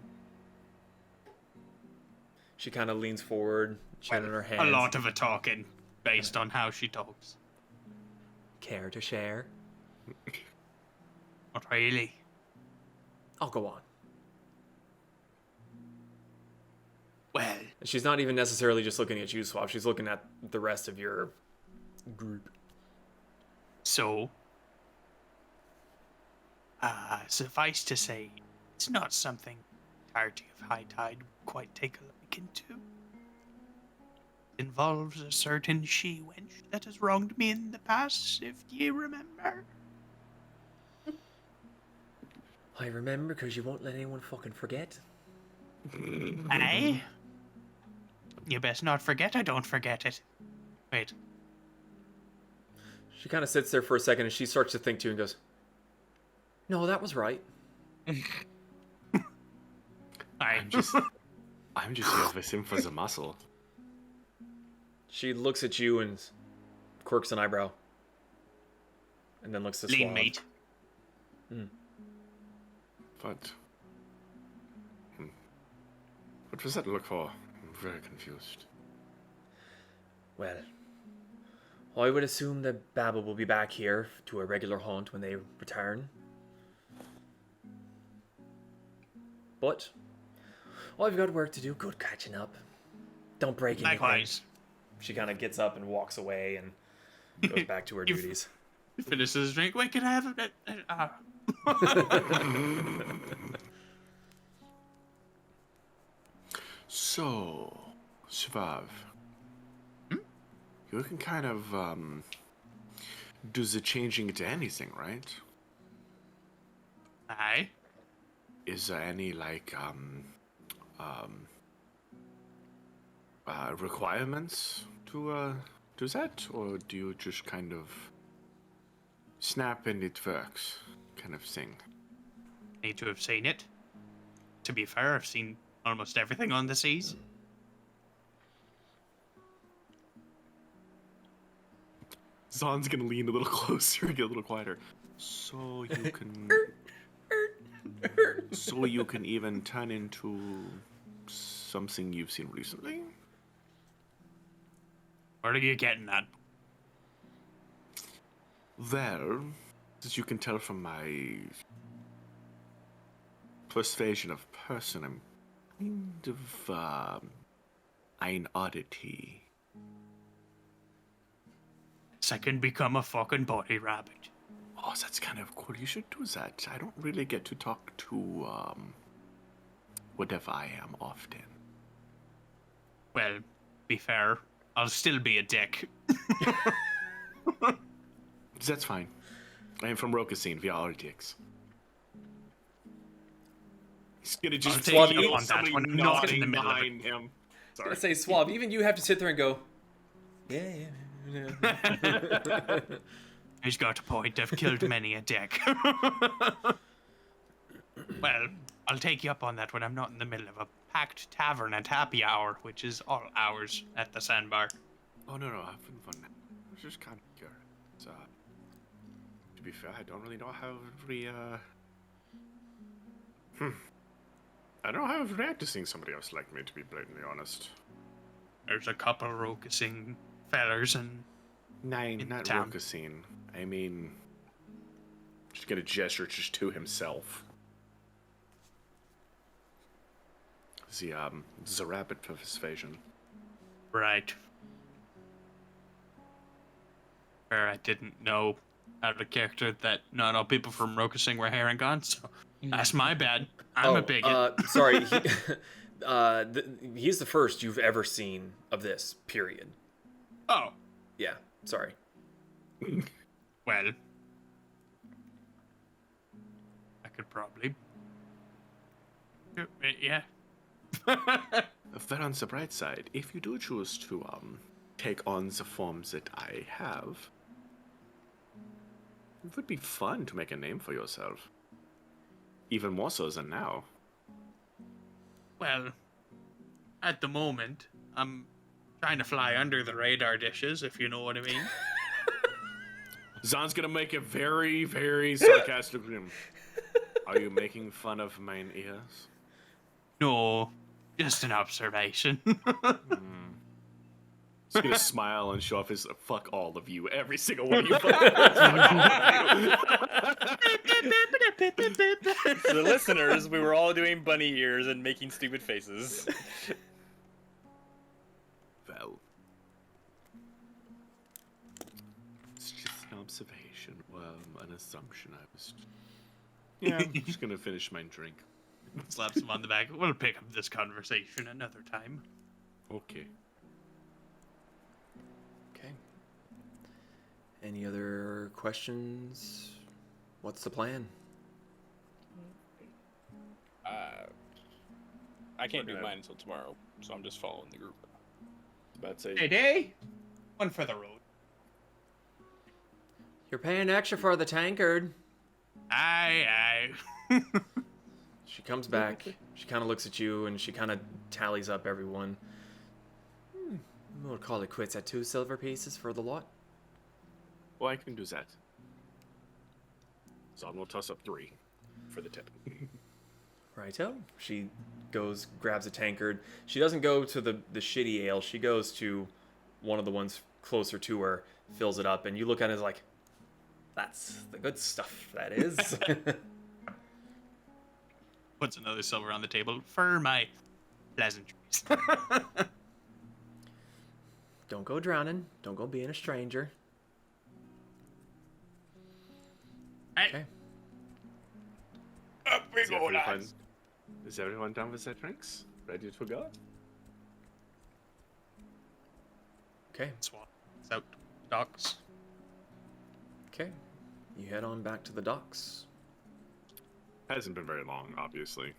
She kind of leans forward, chin in her hands. A lot of a talking, based on how she talks. Care to share? Not really. I'll go on. Well, And she's not even necessarily just looking at you, Suave. She's looking at the rest of your group. so, suffice to say, it's not something party of high tide would quite take a look into. It involves a certain she-wench that has wronged me in the past, if ye remember. I remember because you won't let anyone fucking forget. Aye? You best not forget I don't forget it. Wait. She kind of sits there for a second and she starts to think too and goes, "No, that was right." I'm just here for him for the muscle. She looks at you and quirks an eyebrow. And then looks to Lean Suave. mate. But what was that look for? I'm very confused. Well, I would assume that Babel will be back here to a regular haunt when they return. But I've got work to do. Good catching up. Don't break anything. Likewise. She kind of gets up and walks away and goes back to her duties. He finishes his drink. Wait, can I have it? So, Suave, you can kind of do the changing into anything, right? Aye. Is there any like requirements to do that, or do you just kind of snap and it works, kind of thing? Need to have seen it. To be fair, I've seen almost everything on the seas. Zon's gonna lean a little closer and get a little quieter. So you can... so you can even turn into something you've seen recently? Where are you getting that? Well, as you can tell from my persuasion of person, I'm kind of an oddity. So I can become a fucking body rabbit. Oh, that's kind of cool. You should do that. I don't really get to talk to, whatever I am often. Well, be fair, I'll still be a dick. That's fine. I am from Rokasine. We are all dicks. He's gonna just I'll take feel you on that somebody one, not in nodding the middle of behind him. I was gonna say, Suave, even you have to sit there and go, yeah. He's got a point. I've killed many a dick. Well, I'll take you up on that when I'm not in the middle of a packed tavern at happy hour, which is all hours at the sandbar. Oh, no, I've been fun. I was just kind of curious. To be fair, I don't really know how every, I don't know how I've reacted to seeing somebody else like me, to be blatantly honest. There's a couple of Rokasing fellers and Nine, not town. Rokasine. I mean, just gonna gesture just to himself. The rabbit persuasion. Right. Where I didn't know out of character that not all people from Rokasing were Harangon, so that's my bad. I'm a bigot. Sorry. He's the first you've ever seen of this, period. Oh. Yeah, sorry. Well, I could probably. Yeah. But on the bright side, if you do choose to take on the forms that I have, it would be fun to make a name for yourself. Even more so than now. Well, at the moment, I'm trying to fly under the radar dishes, if you know what I mean. Zan's gonna make a very, very sarcastic grin. Are you making fun of mine ears? No, just an observation. He's gonna smile and show off his fuck all of you, every single one of you. To the listeners, we were all doing bunny ears and making stupid faces. Well, it's just an observation, an assumption. I was. Yeah, I'm just gonna finish my drink. Slaps him on the back. We'll pick up this conversation another time. Okay. Okay. Any other questions? What's the plan? I can't do mine until tomorrow, so I'm just following the group. About to say. Hey, one for the road. You're paying extra for the tankard. Aye. She comes back. She kind of looks at you and she kind of tallies up everyone. We'll call it quits at 2 silver pieces for the lot. Well, I can do that. Zon will toss up 3 for the tip. Righto. She goes, grabs a tankard. She doesn't go to the shitty ale. She goes to one of the ones closer to her, fills it up, and you look at it as like, that's the good stuff, that is. Puts another silver on the table for my pleasantries. Don't go drowning. Don't go being a stranger. Okay. Up we go, lads. Is everyone done with their drinks? Ready to go? Okay. Swap. Out docks. Okay. You head on back to the docks. Hasn't been very long, obviously.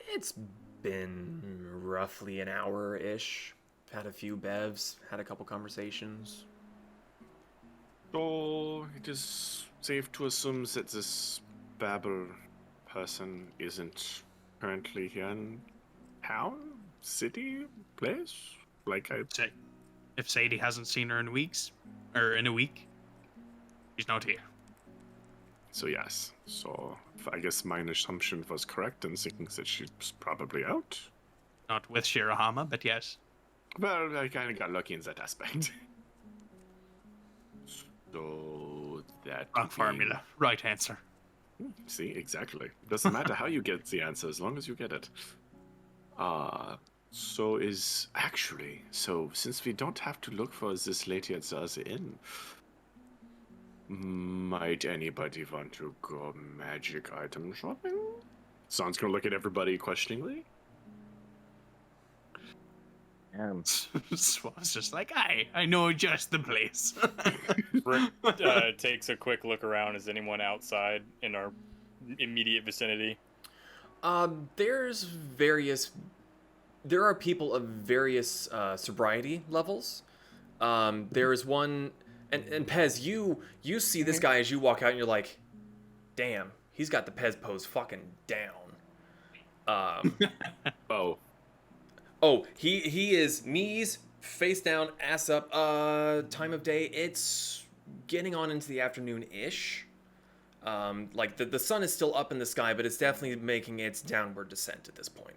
It's been roughly an hour-ish. Had a few bevs, had a couple conversations. So, it is safe to assume that this Babel person isn't currently here in town? City? Place? Like I... Say, if Sadie hasn't seen her in weeks, or in a week, she's not here. So yes. So, I guess my assumption was correct in thinking that she's probably out. Not with Shirahama, but yes. Well, I kind of got lucky in that aspect. So, that... Wrong formula. Right answer. See, exactly. Doesn't matter how you get the answer, as long as you get it. So is... Actually, so since we don't have to look for this lady at the other inn, Might anybody want to go magic item shopping? Son's gonna look at everybody questioningly. Suave's just like, I know just the place. Brick takes a quick look around. Is anyone outside in our immediate vicinity? There are people of various sobriety levels. There is one, and Pez, you see this guy as you walk out, and you're like, damn, he's got the Pez pose fucking down. Oh, he is knees, face down, ass up. Time of day, it's getting on into the afternoon-ish. Like the sun is still up in the sky, but it's definitely making its downward descent at this point.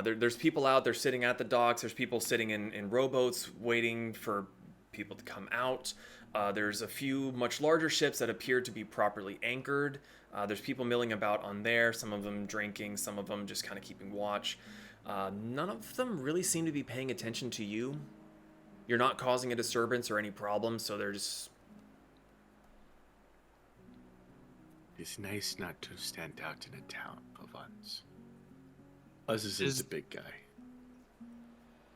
There's people out there sitting at the docks. There's people sitting in rowboats waiting for people to come out. There's a few much larger ships that appear to be properly anchored. There's people milling about on there, some of them drinking, some of them just kind of keeping watch. None of them really seem to be paying attention to you. You're not causing a disturbance or any problems, so they're just... It's nice not to stand out in a town for once. Us is the big guy.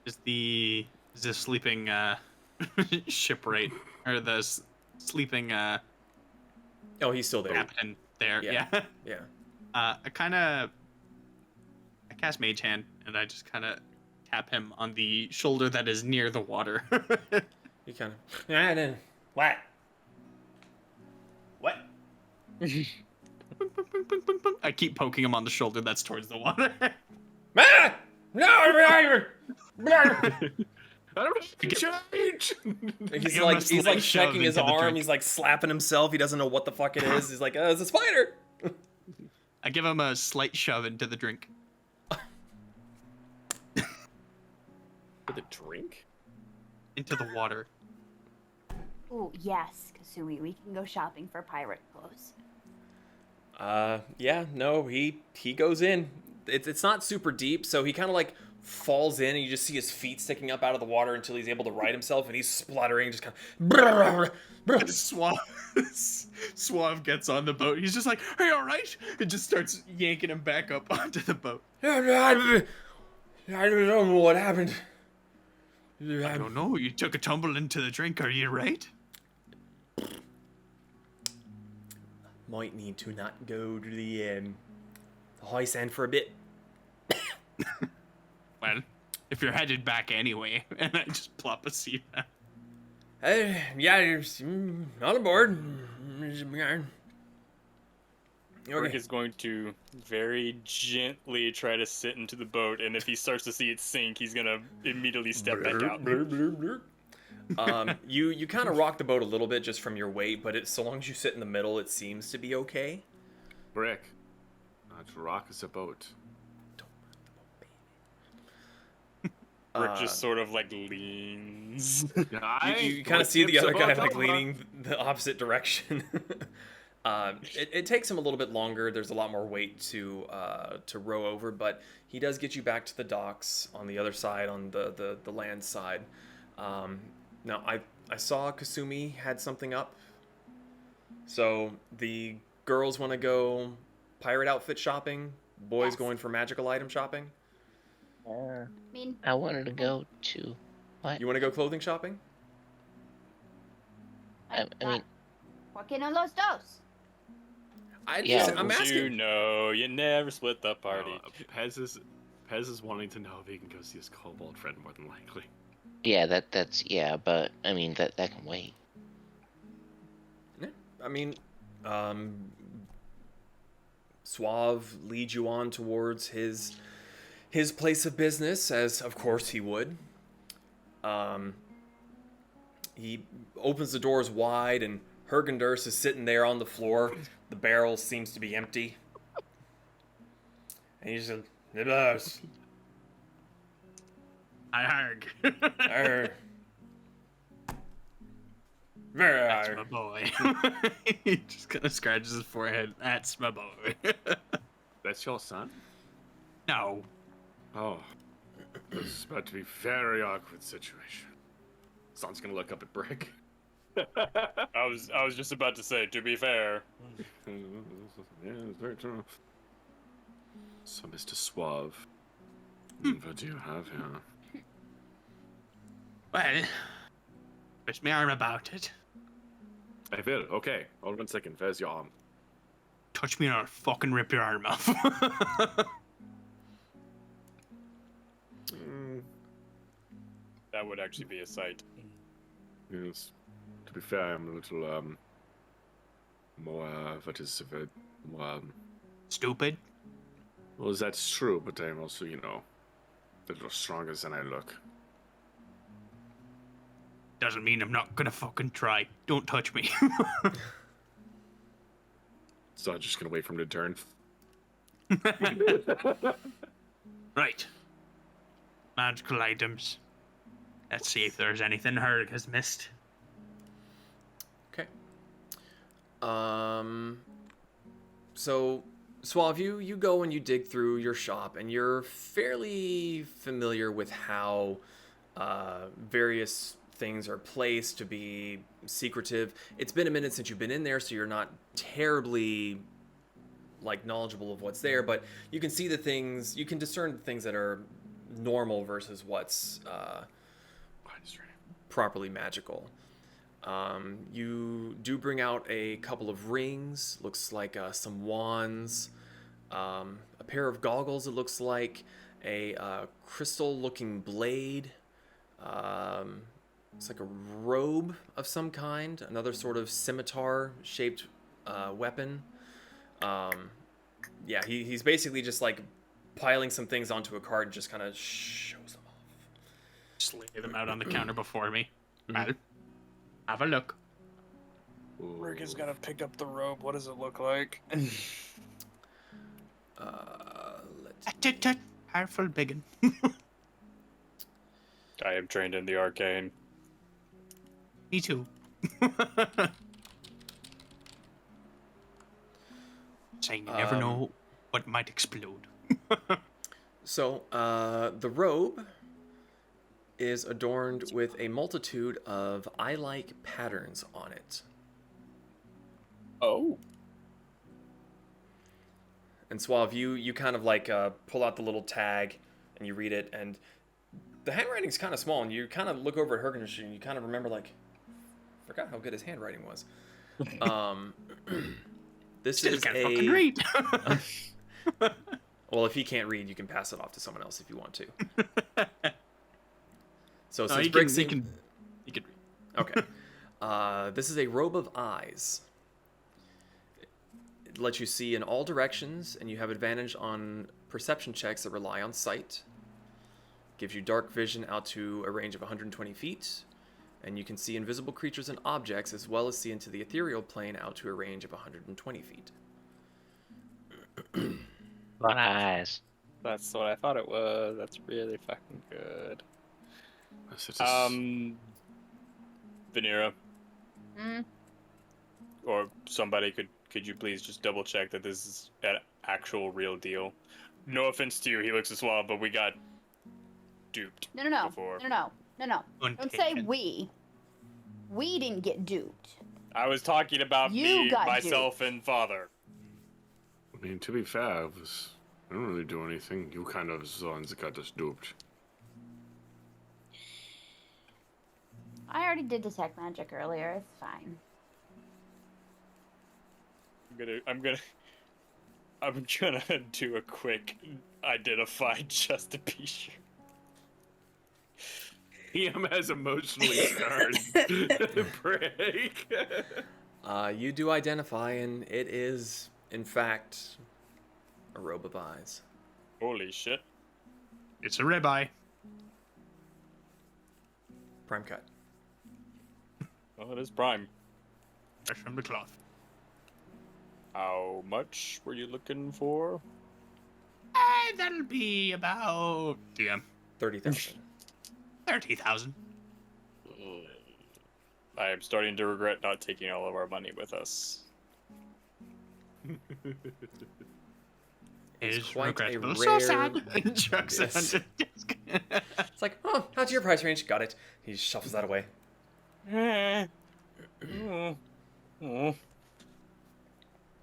Is the sleeping shipwright or the sleeping Oh, he's still there. captain there? Yeah. Yeah. I cast Mage Hand and I just kind of tap him on the shoulder that is near the water. You kind of... What? What? I keep poking him on the shoulder that's towards the water. No! Change! He's like checking his arm. He's like slapping himself. He doesn't know what the fuck it is. He's like, it's a spider. I give him a slight shove into the drink. With a drink? Into the water. Oh, yes, Kasumi, we can go shopping for pirate clothes. Yeah, no, he goes in. It's not super deep, so he kind of like falls in, and you just see his feet sticking up out of the water until he's able to right himself, and he's spluttering, just kind of... Suave gets on the boat. He's just like, "Are you all right?" It just starts yanking him back up onto the boat. I don't know what happened. I don't know. You took a tumble into the drink. Are you right? Might need to not go to the high sand for a bit. Well, if you're headed back anyway, and I just plop a seat down. Yeah, on aboard. Rick is going to very gently try to sit into the boat, and if he starts to see it sink, he's gonna immediately step back out. You kind of rock the boat a little bit just from your weight, but so long as you sit in the middle, it seems to be okay. Brick, let's rock us a boat. Rick just sort of like leans. You kind of see the other guy like leaning the opposite direction. It takes him a little bit longer. There's a lot more weight to row over, but he does get you back to the docks on the other side, on the land side. Now, I saw Kasumi had something up. So the girls want to go pirate outfit shopping. Boys going for magical item shopping. I wanted to go to... What? You want to go clothing shopping? I mean... ¿Por qué no los dos? I'm asking. You know, you never split the party. Pez is wanting to know if he can go see his kobold friend more than likely. Yeah, that's but I mean that can wait. Yeah, I mean, Suave leads you on towards his place of business, as of course he would. He opens the doors wide, and Hergenders is sitting there on the floor. The barrel seems to be empty. And he's just... I harg. Arr. That's my boy. He just kind of scratches his forehead. That's my boy. That's your son? No. Oh. This is about to be a very awkward situation. Son's gonna look up at Brick. I was just about to say, to be fair. Yeah, it's very true. So, Mr. Suave, what do you have here? Well, twist my arm about it. I will. Okay. Hold on 1 second. Where's your arm? Touch me and I'll fucking rip your arm off. That would actually be a sight. Yes. To be fair, I'm a little, more, what is it, more, Stupid. well, that's true, but I'm also, a little stronger than I look. Doesn't mean I'm not gonna fucking try. Don't touch me. So I'm just gonna wait for him to turn. Right. Magical items. Let's see if there's anything Herg has missed. Okay. So, Suave, you go and you dig through your shop, and you're fairly familiar with how various things are placed to be secretive. It's been a minute since you've been in there, so you're not terribly knowledgeable of what's there, but you can see the things, you can discern the things that are normal versus what's properly magical. You do bring out a couple of rings, looks like some wands, a pair of goggles, it looks like a crystal-looking blade, it's like a robe of some kind, another sort of scimitar-shaped weapon. Yeah, he's basically just piling some things onto a cart and just kind of shows them off. Just lay them out on the counter before me. Well, have a look. Rick has got to pick up the robe. What does it look like? Powerful biggin. I am trained in the arcane. Me too. Saying you never know what might explode. So, the robe is adorned with a multitude of eye-like patterns on it. Oh. And Suave, you kind of pull out the little tag and you read it, and the handwriting's kind of small, and you kind of look over at Hergenich and you kind of remember forgot how good his handwriting was. This Still is can't a fucking read. Well, if he can't read, you can pass it off to someone else if you want to. So No, since he Brick's can read. Okay. This is a robe of eyes. It lets you see in all directions, and you have advantage on perception checks that rely on sight. Gives you dark vision out to a range of 120 feet, and you can see invisible creatures and objects, as well as see into the ethereal plane out to a range of 120 feet. A lot of eyes. That's what I thought it was. That's really fucking good. Vanera. Or somebody could you please just double check that this is an actual real deal? No offense to you, he looks as well, but we got duped. No. Before. No. Don't say we. We didn't get duped. I was talking about You me, got myself, duped. and father. I mean, to be fair, I didn't really do anything. You kind of was the ones that got us duped. I already did detect magic earlier. It's fine. I'm gonna do a quick identify just to be sure. EM has emotionally scarred break. You do identify, and it is, in fact, a robe of eyes. Holy shit. It's a ribeye. Prime cut. Well, it is prime. Fresh from the cloth. How much were you looking for? That'll be about 30,000. 30,000. I am starting to regret not taking all of our money with us. It is quite a regrettable. rare... So sad. Jokes Yes. on it. It's like, oh, how's your price range? Got it. He shuffles that away. Oh.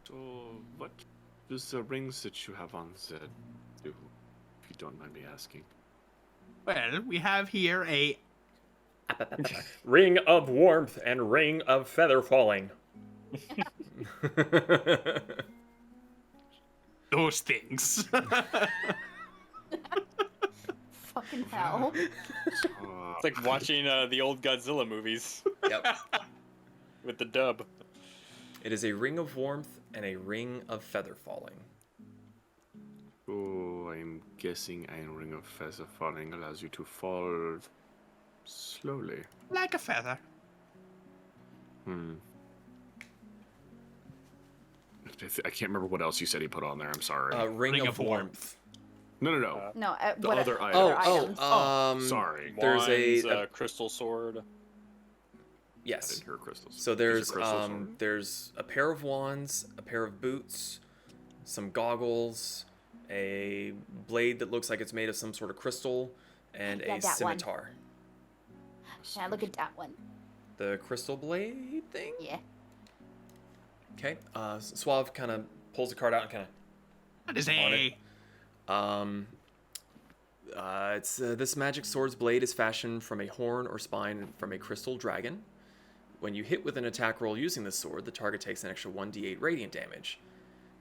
So, what does the rings that you have on Z do, if you don't mind me asking? Well, we have here a Ring of warmth and ring of feather falling. those things. Fucking hell. It's like watching the old Godzilla movies. Yep. With the dub. It is a ring of warmth and a ring of feather falling. Oh, I'm guessing a ring of feather falling allows you to fall slowly. Like a feather. I can't remember what else you said he put on there. I'm sorry. Ring of warmth. No. No, The what other other items. items? Sorry. There's Wands, a crystal sword. I yes. didn't hear crystals. So There's a crystal sword. there's a pair of wands, a pair of boots, some goggles, a blade that looks like it's made of some sort of crystal, and Yeah, a that one. scimitar. Yeah, look at that one. The crystal blade thing? Yeah. Okay. Suave kind of pulls the card out and kind of That is On a. it's this magic sword's blade is fashioned from a horn or spine from a crystal dragon. When you hit with an attack roll using this sword, the target takes an extra 1d8 radiant damage.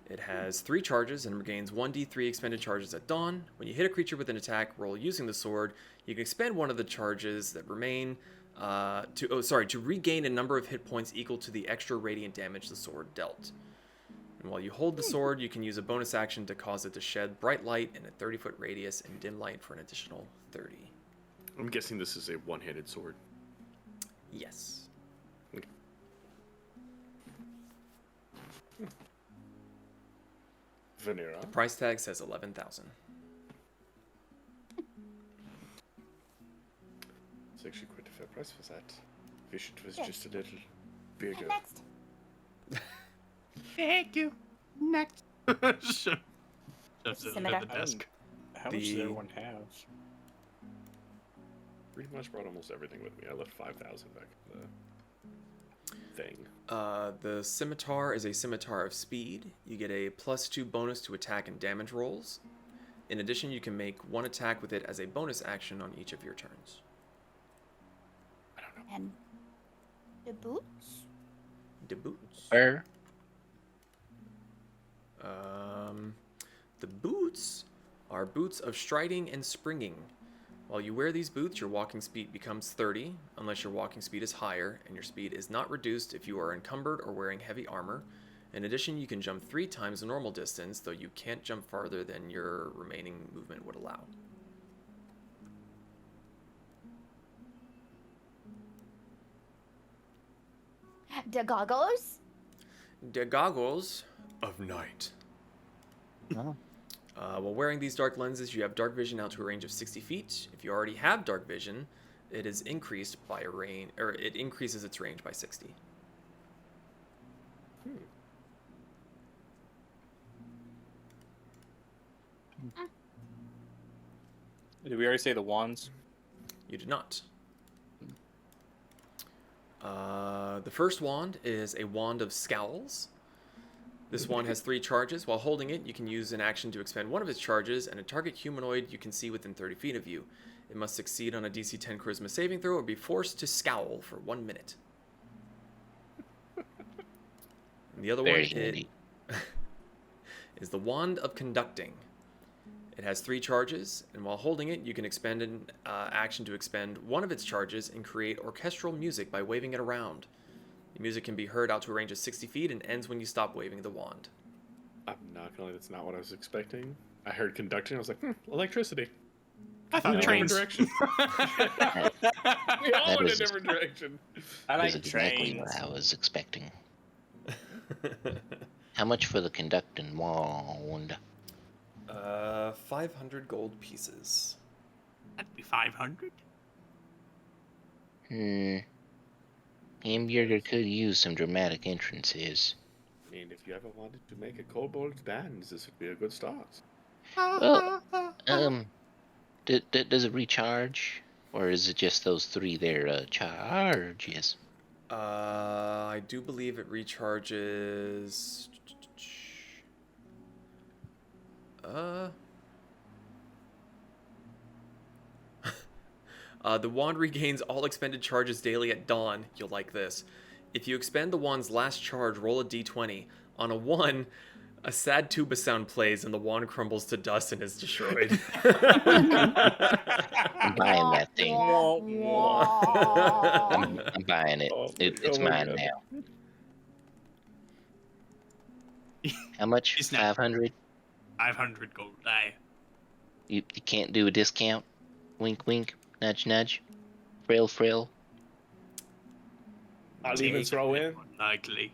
It has 3 charges and regains 1d3 expended charges at dawn. When you hit a creature with an attack roll using the sword, you can expend one of the charges that remain to regain a number of hit points equal to the extra radiant damage the sword dealt. And while you hold the sword, you can use a bonus action to cause it to shed bright light in a 30-foot radius and dim light for an additional 30. I'm guessing this is a one-handed sword. Yes. Okay. Vanera. Price tag says 11,000. It's actually quite a fair price for that. Wish it was Yes. just a little bigger. Next. Thank you. Next. Shoves it under the desk. How much does everyone have? Pretty much brought almost everything with me. I left 5,000 back in the thing. The scimitar is a scimitar of speed. You get a +2 bonus to attack and damage rolls. In addition, you can make one attack with it as a bonus action on each of your turns. And the boots? The boots. Where? The boots are boots of striding and springing. While you wear these boots, your walking speed becomes 30, unless your walking speed is higher, and your speed is not reduced if you are encumbered or wearing heavy armor. In addition, you can jump 3 times the normal distance, though you can't jump farther than your remaining movement would allow. The goggles? The goggles of night. Oh. While wearing these dark lenses, you have dark vision out to a range of 60 feet. If you already have dark vision, it is increased by a range, or it increases its range by 60. Did we already say the wands? You did not. The first wand is a wand of scowls. This wand has 3 charges. While holding it, you can use an action to expend one of its charges, and a target humanoid you can see within 30 feet of you. It must succeed on a DC 10 charisma saving throw or be forced to scowl for 1 minute. And the other Very one handy. is the Wand of Conducting. It has 3 charges, and while holding it, you can expend an action to expend one of its charges and create orchestral music by waving it around. The music can be heard out to a range of 60 feet and ends when you stop waving the wand. I'm not gonna lie, that's not what I was expecting. I heard conducting, I was like, electricity. I thought Different trains. direction. We all That went was- in a different direction. I That's like exactly trains. what I was expecting. How much for the conducting wand? 500 gold pieces. That'd be 500. Hamburger could use some dramatic entrances. I mean, if you ever wanted to make a kobold band, this would be a good start. Well, does it recharge? Or is it just those 3 there charges? I do believe it recharges. The wand regains all expended charges daily at dawn. You'll like this. If you expend the wand's last charge, roll a d20. On a 1, a sad tuba sound plays and the wand crumbles to dust and is destroyed. I'm buying that thing. I'm buying it. It's mine now. How much? It's not- 500? 500 gold. Aye. You can't do a discount? Wink, wink. Nudge, nudge. Frill, frill. I'll even throw in. Unlikely.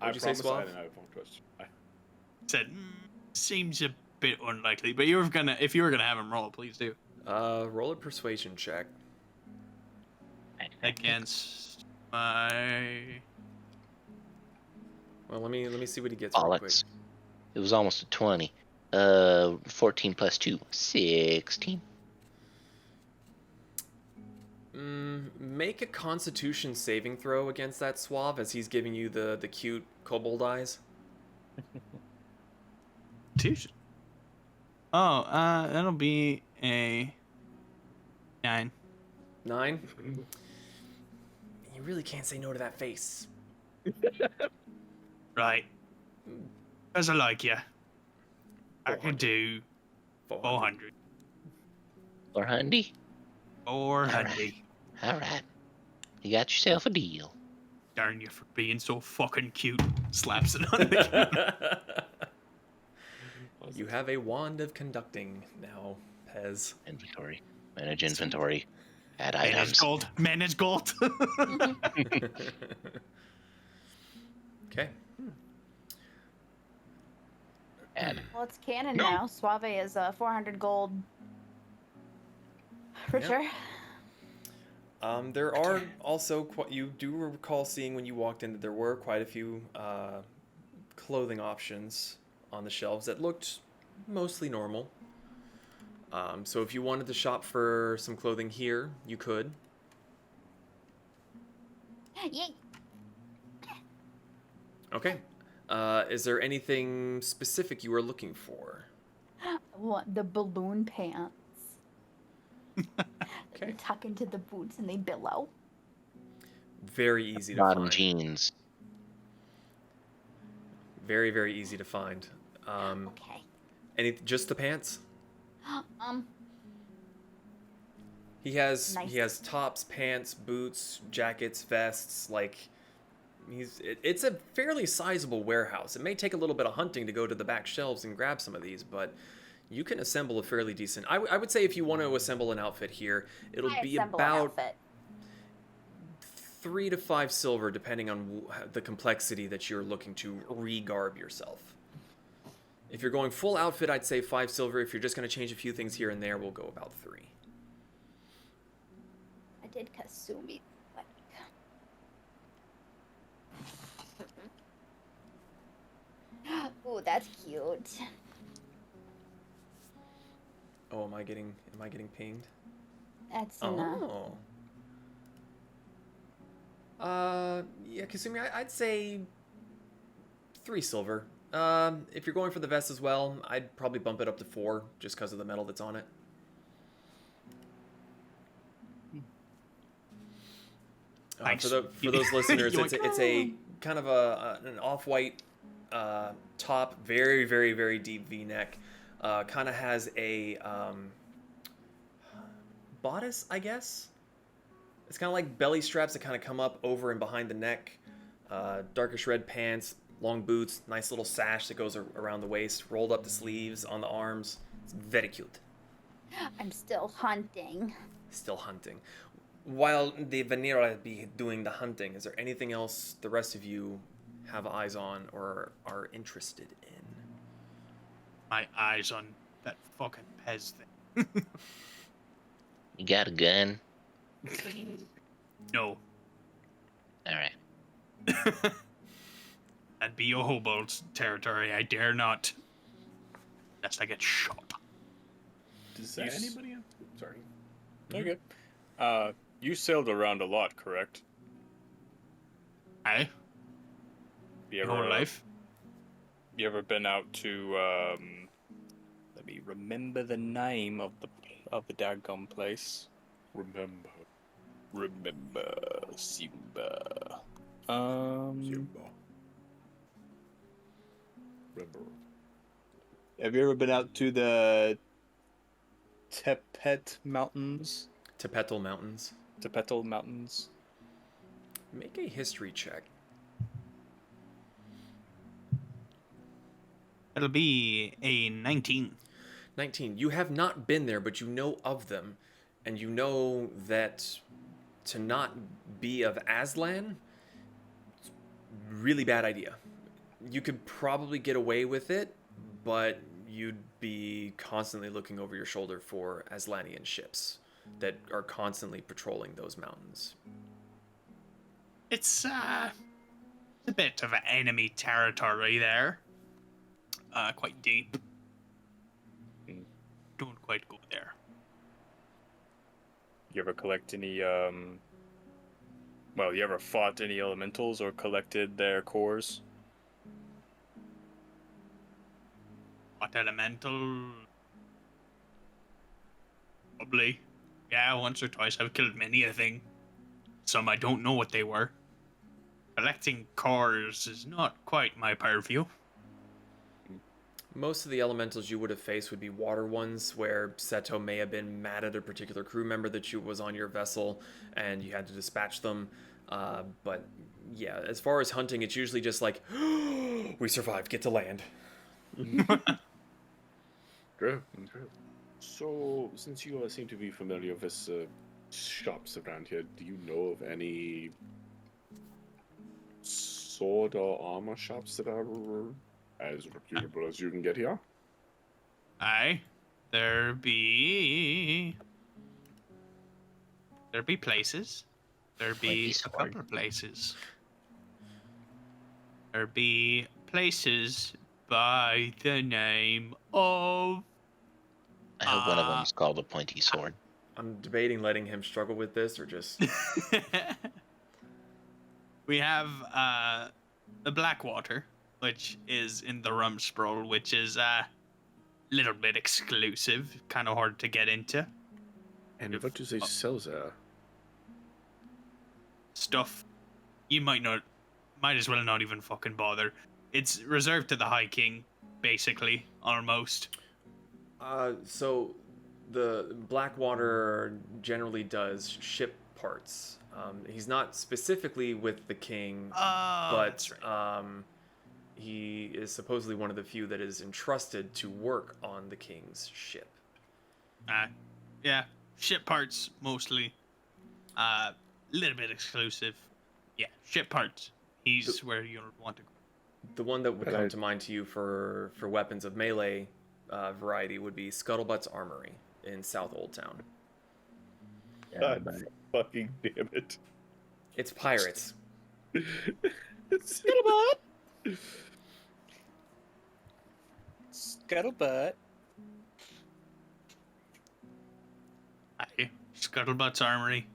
I What'd you say, promise Suave? I won't trust you. Said, seems a bit unlikely, but if you were gonna have him roll, please do. Roll a persuasion check. Against my... Well, let me see what he gets real quick. Bollocks. It was almost a 20. 14 plus 2. 16. Make a Constitution saving throw against that Suave as he's giving you the cute kobold eyes. Oh, that'll be a 9. 9. You really can't say no to that face. Right. Because I like you. I could do 400. 400? 400. All right. You got yourself a deal. Darn you for being so fucking cute. Slaps it on the You have a wand of conducting now, Pez. Inventory. Manage inventory. Add Manage items. gold. Manage gold. Okay. Add. Well, it's canon now. Suave is 400 gold. For sure. There are also you do recall seeing when you walked in that there were quite a few clothing options on the shelves that looked mostly normal. So if you wanted to shop for some clothing here, you could. Yay. Okay. Is there anything specific you were looking for? I want the balloon pants. Okay. They tuck into the boots and they billow. Very easy to Bottom find. jeans. Very, very easy to find. Okay. Just the pants? He has tops, pants, boots, jackets, vests. Like, it's a fairly sizable warehouse. It may take a little bit of hunting to go to the back shelves and grab some of these, but you can assemble a fairly decent. I would say if you want to assemble an outfit here, it'll be about 3 to 5 silver, depending on the complexity that you're looking to regarb yourself. If you're going full outfit, I'd say 5 silver. If you're just going to change a few things here and there, we'll go about 3. I did Kasumi. Ooh, that's cute. Oh, am I getting pinged? That's enough. Yeah, Kasumi, I'd say 3 silver. If you're going for the vest as well, I'd probably bump it up to 4, just because of the metal that's on it. For those listeners, it's a kind of an off-white top, very, very, very deep V-neck. Kind of has a bodice, I guess. It's kind of like belly straps that kind of come up over and behind the neck. Darkish red pants, long boots, nice little sash that goes around the waist, rolled up the sleeves on the arms. It's very cute. I'm still hunting. Still hunting. While the Vanira be doing the hunting, is there anything else the rest of you have eyes on or are interested in? My eyes on that fucking Pez thing. You got a gun? No. Alright. That'd be your hobo's territory. I dare not. Lest I get shot. Does anybody have... Sorry. Okay. You sailed around a lot, correct? Aye. Your whole life. You ever been out to let me remember the name of the daggone place. Remember. Simba. Simba. Remember. Have you ever been out to the Tepet Mountains? Tepetal Mountains. Tepetal Mountains. Make a history check. It'll be a 19. 19. You have not been there, but you know of them. And you know that to not be of Aslan, it's a really bad idea. You could probably get away with it, but you'd be constantly looking over your shoulder for Aslanian ships that are constantly patrolling those mountains. It's a bit of an enemy territory there. Quite deep. Don't quite go there. You ever collect any you ever fought any elementals or collected their cores? What elemental? Probably. Yeah, once or twice I've killed many a thing. Some I don't know what they were. Collecting cores is not quite my purview. Most of the elementals you would have faced would be water ones, where Seto may have been mad at a particular crew member that was on your vessel, and you had to dispatch them. But yeah, as far as hunting, it's usually just like, we survived, get to land. True. So, since you all seem to be familiar with shops around here, do you know of any sword or armor shops that are as reputable as you can get here? Aye. There be places. There be a couple of places. There be places by the name of... I hope one of them's called a pointy sword. I'm debating letting him struggle with this or just... We have the Blackwater, which is in the Rumsproul, which is a little bit exclusive, kind of hard to get into. And what do they sell there? Stuff you might as well not even fucking bother. It's reserved to the High King, basically, almost. So the Blackwater generally does ship parts. He's not specifically with the king, but that's right. he is supposedly one of the few that is entrusted to work on the king's ship. Yeah, ship parts mostly. Little bit exclusive. Yeah, ship parts. He's where you want to go. The one that would come to mind to you for weapons of melee variety would be Scuttlebutt's Armory in South Old Town. God fucking damn it. It's pirates. Scuttlebutt! Scuttlebutt. Aye, Scuttlebutt's Armory.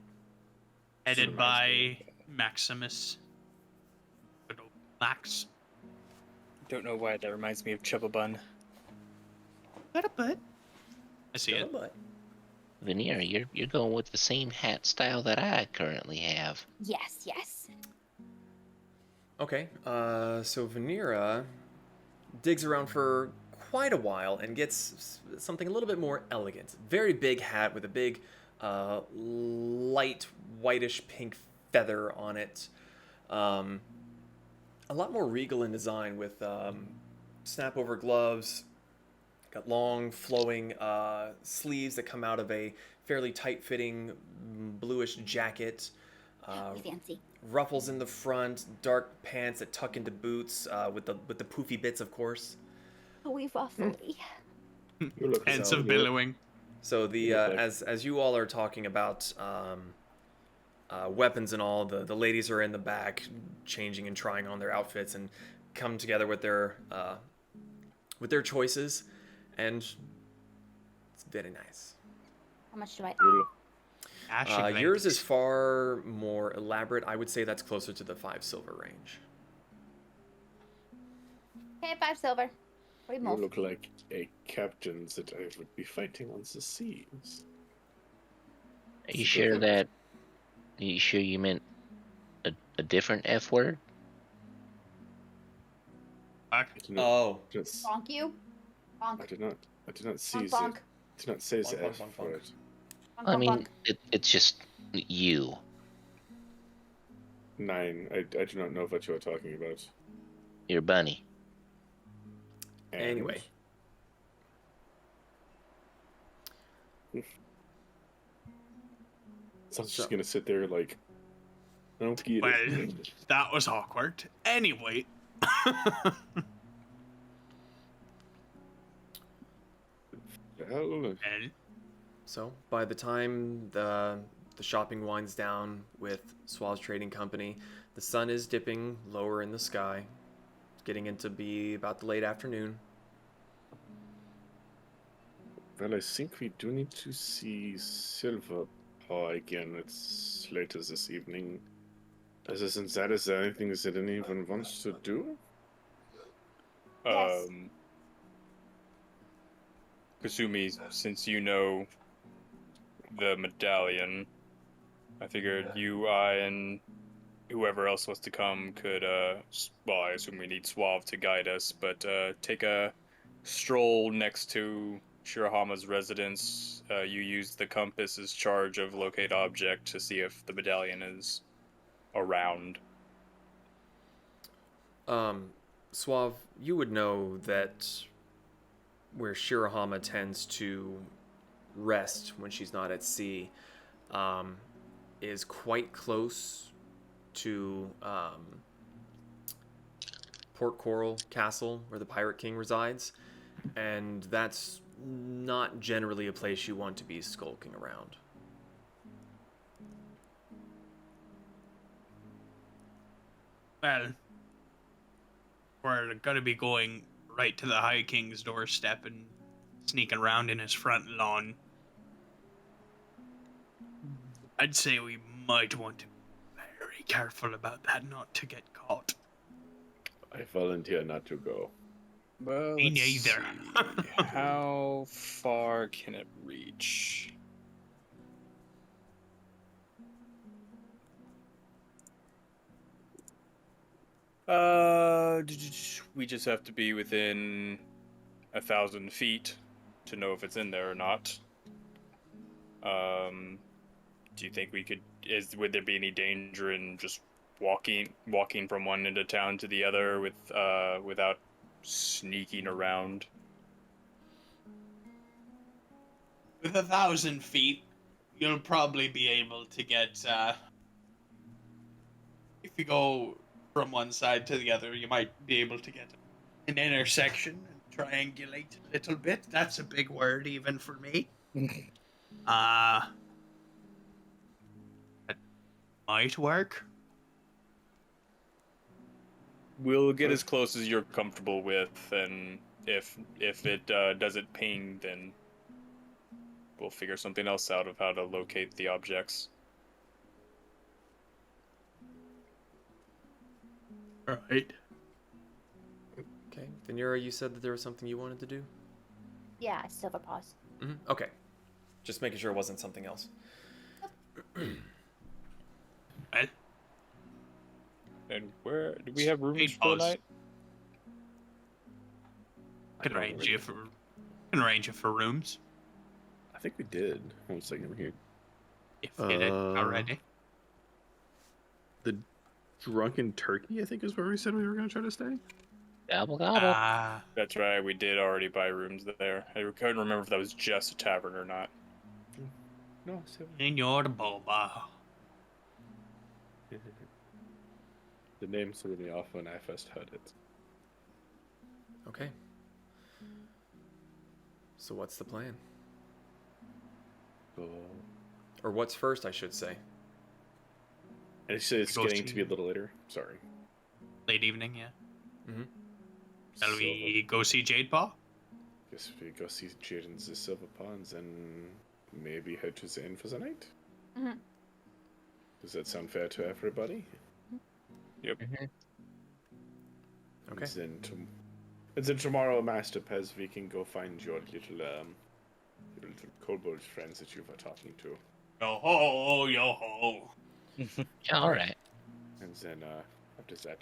Headed by Maximus. Good old Max. Don't know why that reminds me of Chubbabun. Scuttlebutt. I see it. Veneer, you're going with the same hat style that I currently have. Yes. Okay, so Venera digs around for quite a while and gets something a little bit more elegant. Very big hat with a big light whitish pink feather on it. A lot more regal in design with snap over gloves. Got long flowing sleeves that come out of a fairly tight fitting bluish jacket. Fancy. Ruffles in the front, dark pants that tuck into boots with the poofy bits, of course. Oh, we waffly. Hence of billowing. So the as you all are talking about weapons and all, the ladies are in the back changing and trying on their outfits and come together with their choices, and it's very nice. How much do I? Yours is far more elaborate. I would say that's closer to the 5 silver range. Okay, 5 silver. We You move. look like a captain that I would be fighting on the seas. Are you sure that? Are you sure you meant a different F word? Oh. Bonk you. Bonk. I did not see Bonk, bonk. the. Did not say the Bonk, F bonk, bonk, word. Bonk, I bonk, mean, bonk. it's just you. 9. I do not know what you are talking about. You're bunny. And Anyway. So I'm just gonna sit there like, I don't get Well, it. that was awkward. Anyway. Well, So, by the time the shopping winds down with Suave's Trading Company, the sun is dipping lower in the sky. It's getting into be about the late afternoon. well, I think we do need to see Silver Paw again. It's later this evening. Other than that, is there anything that anyone wants to do? Yes. Kasumi, since you know the medallion, I figured you, I, and whoever else wants to come could, well, I assume we need Suave to guide us, but take a stroll next to Shirahama's residence. You use the compass's charge of locate object to see if the medallion is around. Suave, you would know that where Shirahama tends to rest when she's not at sea is quite close to Port Coral Castle, where the Pirate King resides, and that's not generally a place you want to be skulking around. Well, we're gonna be going right to the High King's doorstep and sneaking around in his front lawn. I'd say we might want to be very careful about that, not to get caught. I volunteer not to go. Well, Me let's neither. see. How far can it reach? We just have to be within 1,000 feet to know if it's in there or not. Do you think we could? Would there be any danger in just walking from one end of town to the other without sneaking around? With 1,000 feet, you'll probably be able to get, if you go from one side to the other, you might be able to get an intersection and triangulate a little bit. That's a big word even for me. That might work. We'll get as close as you're comfortable with, and if it doesn't ping, then we'll figure something else out of how to locate the objects. Alright. Okay, Venera, you said that there was something you wanted to do? Yeah, Silver Paws. Okay. Just making sure it wasn't something else. Well, And where do we have rooms Jade for the Paws. night? can arrange you for rooms I think we did. One second here. if you did already. The Drunken Turkey, I think, is where we said we were going to try to stay. Gobble gobble. That's right, we did already buy rooms there. I couldn't remember if that was just a tavern or not. No, Senor Boba. the name threw me off when I first heard it. Okay. So what's the plan? So, Or what's first, I should say. actually, it's Go getting see- to be a little later. Sorry. Late evening, yeah. Mm-hmm. Shall we go see Jade Paw? Guess we go see Jade and the Silver Ponds and maybe head to the inn for the night. Does that sound fair to everybody? Yep. Okay. And then tomorrow, Master Pez, we can go find your little kobold friends that you were talking to. Yo ho, yo ho. Yeah, all right. And then after that,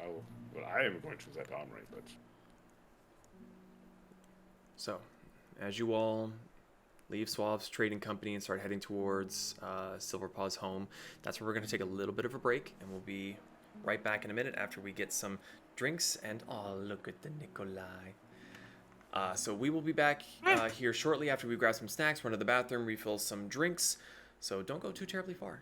I am going to that armory, but So, as you all leave Suave's trading company and start heading towards Silverpaw's home, that's where we're going to take a little bit of a break, and we'll be right back in a minute after we get some drinks and oh, look at the Nikolai. So we will be back here shortly after we grab some snacks, run to the bathroom, refill some drinks. So don't go too terribly far.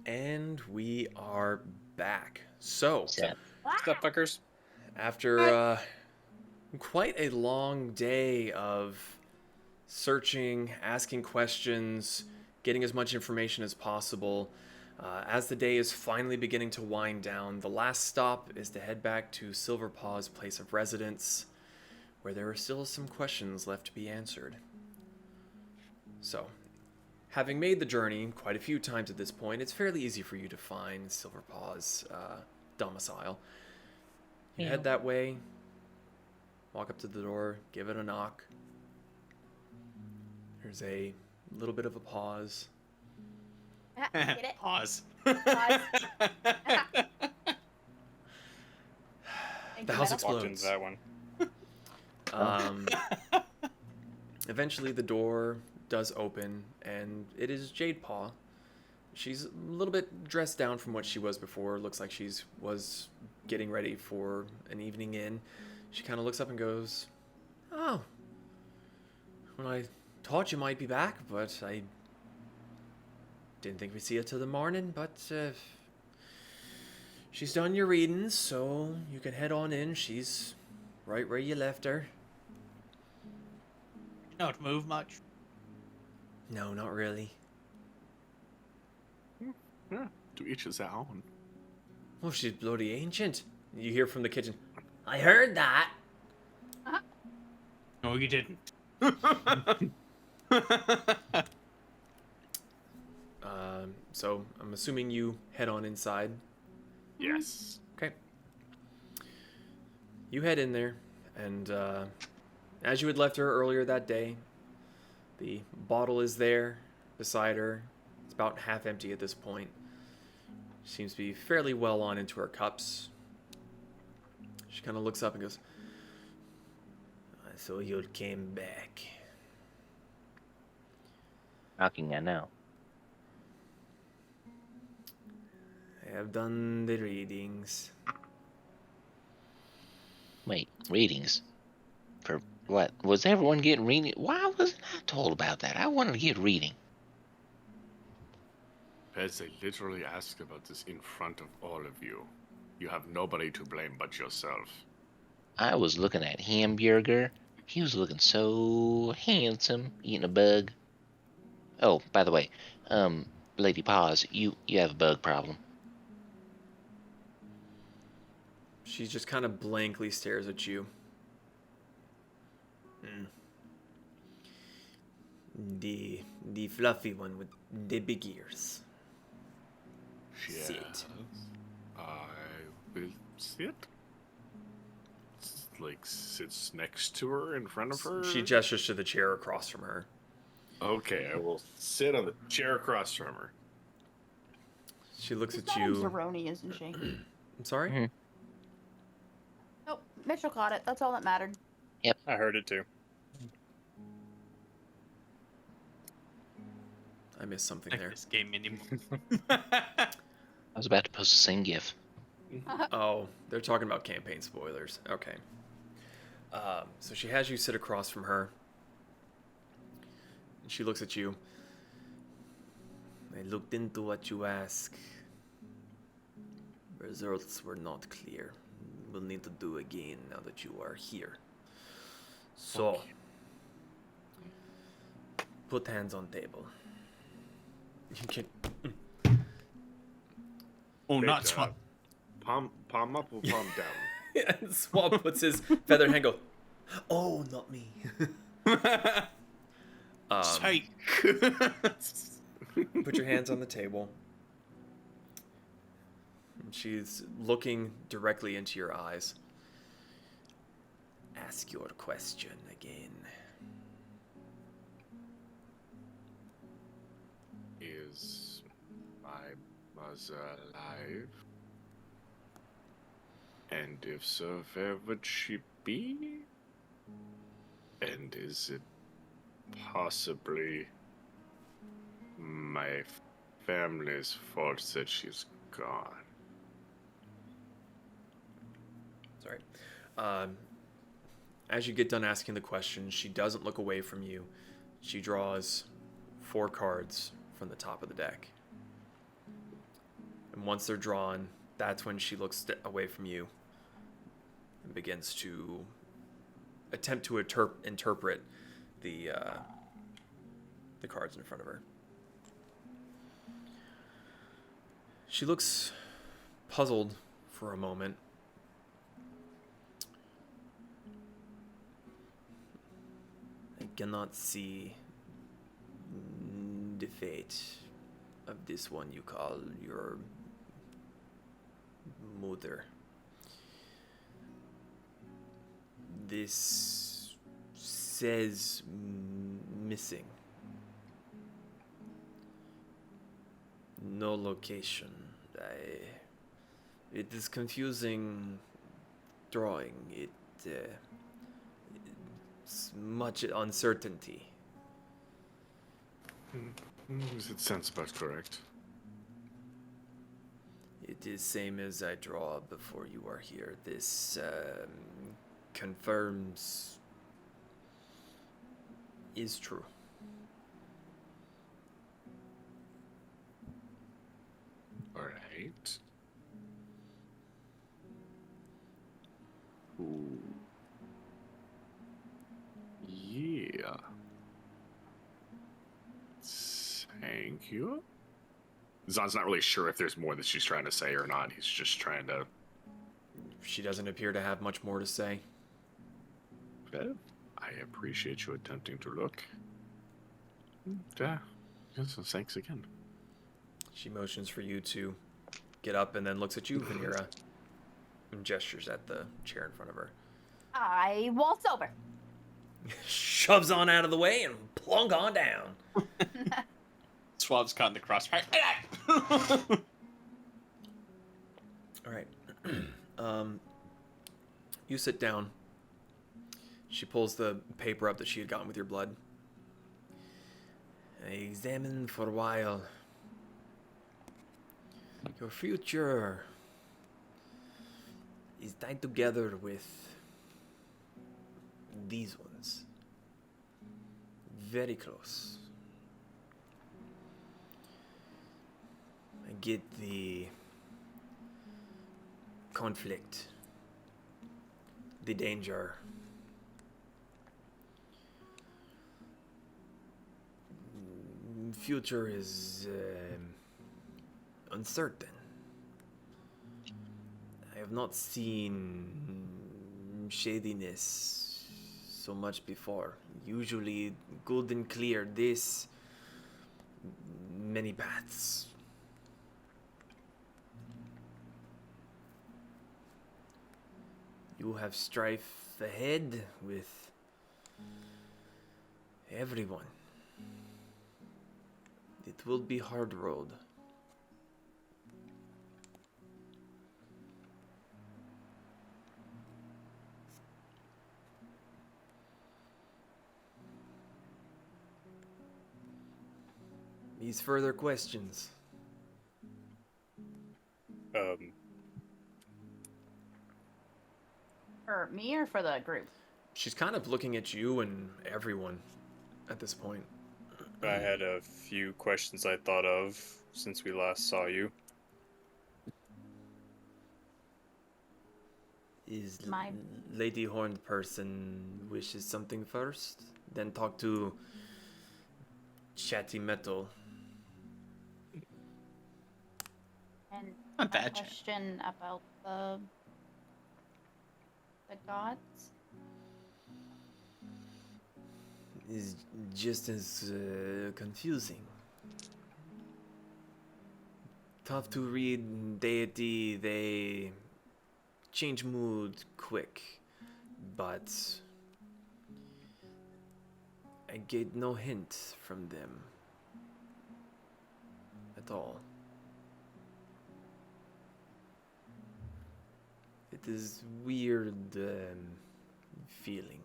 And we are back. So, What's up, fuckers? after quite a long day of searching, asking questions, getting as much information as possible, as the day is finally beginning to wind down, the last stop is to head back to Silverpaw's place of residence, where there are still some questions left to be answered. So, having made the journey quite a few times at this point, it's fairly easy for you to find Silverpaw's domicile. You head that way, walk up to the door, give it a knock. There's a little bit of a pause. Get it? Pause. Pause. The house Walked into explodes. that one. Eventually the door does open, and it is Jade Paw. She's a little bit dressed down from what she was before. Looks like was getting ready for an evening in. She kind of looks up and goes, "Oh, well, I thought you might be back, but I didn't think we'd see you till the morning. But she's done your readings, so you can head on in. She's right where you left her." Not move much. No, not really. yeah, to each his own. Oh, she's bloody ancient. You hear from the kitchen, "I heard that." No, you didn't. So I'm assuming you head on inside. Yes. Okay. You head in there, and as you had left her earlier that day, the bottle is there beside her. It's about half empty at this point. She seems to be fairly well on into her cups. She kind of looks up and goes, "So you came back." Shocking, I know. "I have done the readings." Wait, readings? For what? Was everyone getting reading? Why wasn't I told about that? I wanted to get reading. Pez, they literally asked about this in front of all of you. You have nobody to blame but yourself. I was looking at Hamburger. He was looking so handsome, eating a bug. Oh, by the way, Lady Paws, you have a bug problem. She just kind of blankly stares at you. The fluffy one with the big ears. Sit. I will sit. Like sits next to her, in front of her. She gestures to the chair across from her. Okay, I will sit on the chair across from her. She looks She's at not you. Zeroni, isn't she? I'm sorry? Mhm. Nope. Mitchell caught it. That's all that mattered. I heard it too. I missed something Like there. this game anymore. I was about to post the same gif. Oh, they're talking about campaign spoilers. Okay. So she has you sit across from her. And she looks at you. "I looked into what you ask. Results were not clear. We'll need to do again now that you are here. So, put hands on table." You can. Oh, Wait, not swap. palm up or palm down? And Swab puts his feathered hand. Go. Oh, not me. Psych. Put your hands on the table. She's looking directly into your eyes. Ask your question again. Is my mother alive? And if so, where would she be? And is it possibly my family's fault that she's gone? Sorry. As you get done asking the question, she doesn't look away from you. She draws 4 cards from the top of the deck. And once they're drawn, that's when she looks away from you and begins to attempt to interpret the cards in front of her. She looks puzzled for a moment. I cannot see the fate of this one you call your mother. This says missing. No location. It is confusing drawing. It's much uncertainty. It sounds about correct. It is same as I draw before you are here. This confirms is true. All right. Ooh. Yeah. Thank you. Zon's not really sure if there's more that she's trying to say or not. He's just trying to... She doesn't appear to have much more to say. Well, I appreciate you attempting to look. Yeah. So thanks again. She motions for you to get up and then looks at you, Vanera, and gestures at the chair in front of her. I waltz over. Shoves on out of the way and plunk on down. Suave's caught in the crossfire. All right. You sit down. She pulls the paper up that she had gotten with your blood. I examined for a while. Your future is tied together with these ones. Very close. I get the conflict, the danger. Future is uncertain. I have not seen shadiness so much before. Usually good and clear. This, many paths. You have strife ahead with everyone. It will be hard road. These further questions. For me or for the group? She's kind of looking at you and everyone at this point. I had a few questions I thought of since we last saw you. Is My- Lady Horned Person wishes something first? Then talk to Chatty Metal. And Not a that chat. question about the gods. is just as confusing. Tough to read deity, they change mood quick, but I get no hint from them at all. It is weird feeling.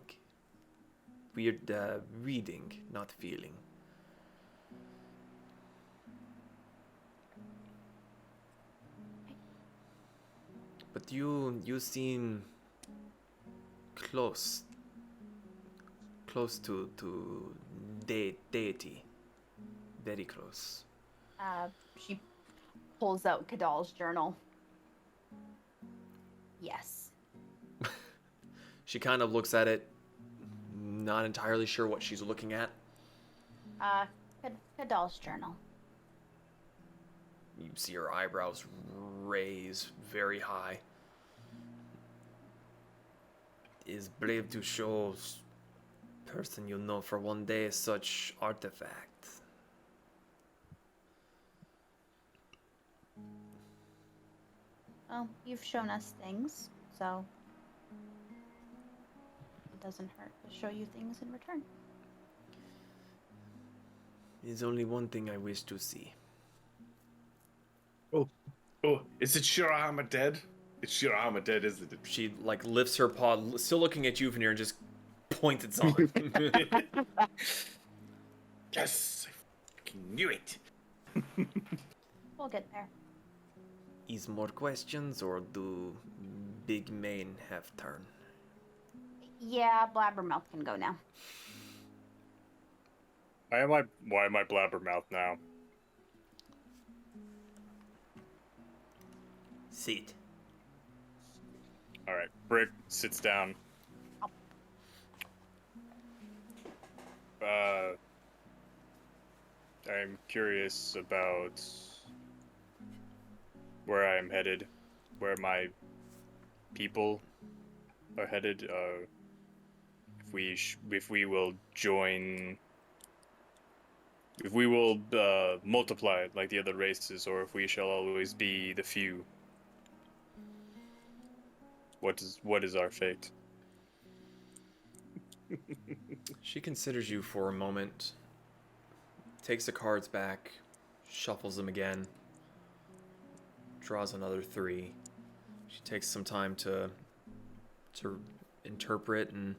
Weird reading, not feeling. But you seem close to deity, very close. She pulls out Kadal's journal. Yes. She kind of looks at it, not entirely sure what she's looking at. Kadal's journal. You see her eyebrows raise very high. Is brave to show person you know for one day such artifact. Well, you've shown us things, so it doesn't hurt to show you things in return. There's only one thing I wish to see. Oh, is it Shirahama dead? It's Shirahama dead, isn't it? She like lifts her paw, still looking at you, Veneer, and just points at someone. Yes, I fucking knew it. We'll get there. Is more questions, or do Big Mane have turn? Yeah, Blabbermouth can go now. Why am I blabbermouth now? Sit. All right, Brick sits down. I'm curious about where I'm headed, where my people are headed. If we will join, if we will multiply like the other races, or if we shall always be the few. What is our fate? She considers you for a moment, takes the cards back, shuffles them again, draws another 3. She takes some time to interpret, and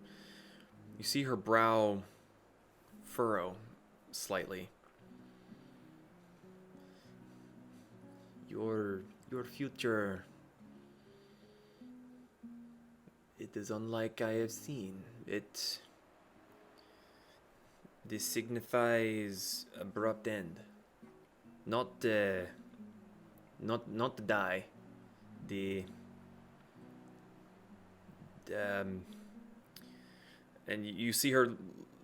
you see her brow furrow slightly. Your future. It is unlike I have seen. This signifies abrupt end. Not the die. And you see her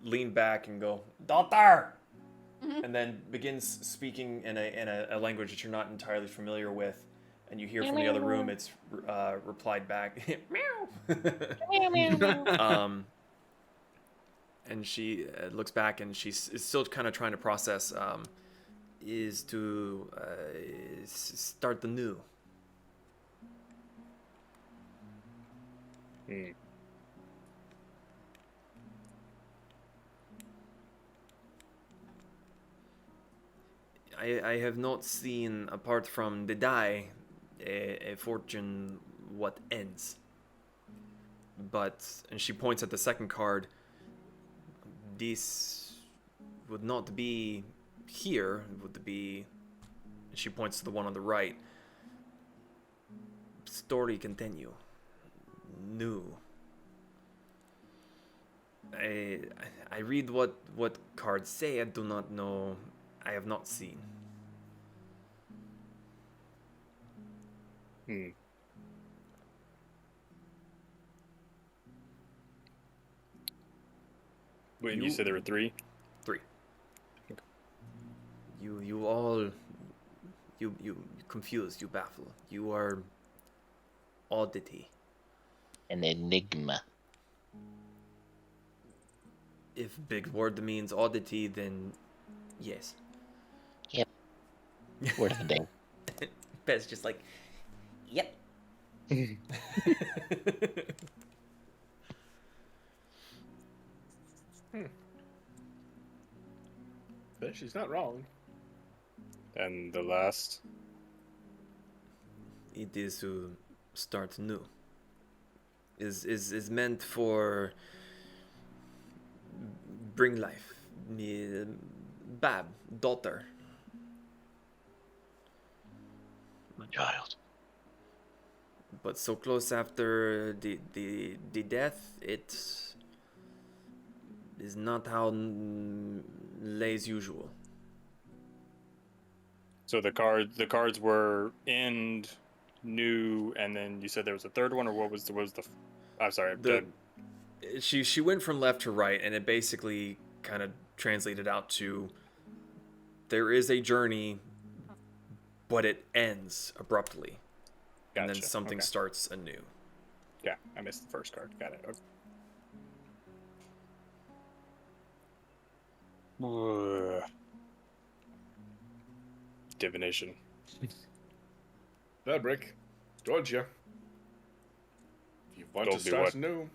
lean back and go, "Daughter!" And then begins speaking in a language that you're not entirely familiar with. And you hear from the other room, it's replied back, meow. And she looks back, and she's still kind of trying to process, is to start the new. I have not seen, apart from the die, a fortune what ends. But, and she points at the second card, this would not be here, it would be, she points to the one on the right. Story continue. New. I read what cards say. I do not know. I have not seen. Wait, you said there were 3? 3. Okay. You all. You confused. You baffle. You are oddity. An enigma. If big word means oddity, then yes. Yep. Word of the day. Pez just like, yep. But she's not wrong. And the last. It is to start new. Is meant for bring life. Bab, daughter. My child. But so close after the death, it is not how lays usual. So the cards were end, new, and then you said there was a third one, or what was the? I'm sorry. She went from left to right, and it basically kind of translated out to there is a journey, but it ends abruptly, and then something starts anew. Yeah, I missed the first card. Got it. Okay. Divination. That brick. Told you. If you want to start new,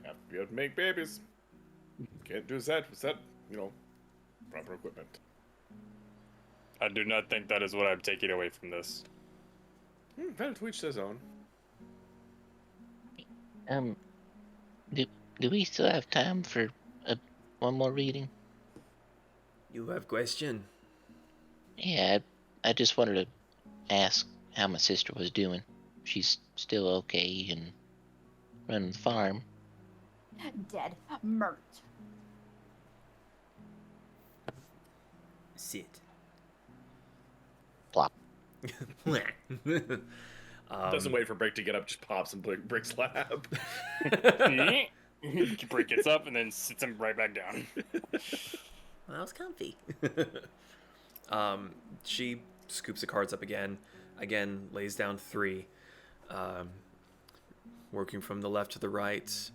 have to be able to make babies. Can't do that without, proper equipment. I do not think that is what I'm taking away from this. Well, to each his own. Do we still have time for one more reading? You have question? Yeah, I just wanted to ask how my sister was doing. She's still okay and running the farm. Dead. Murked. Sit. Plop. Doesn't wait for Brick to get up, just pops in Brick's lap. Brick gets up and then sits him right back down. Well, that was comfy. She scoops the cards up again, lays down 3, working from the left to the right.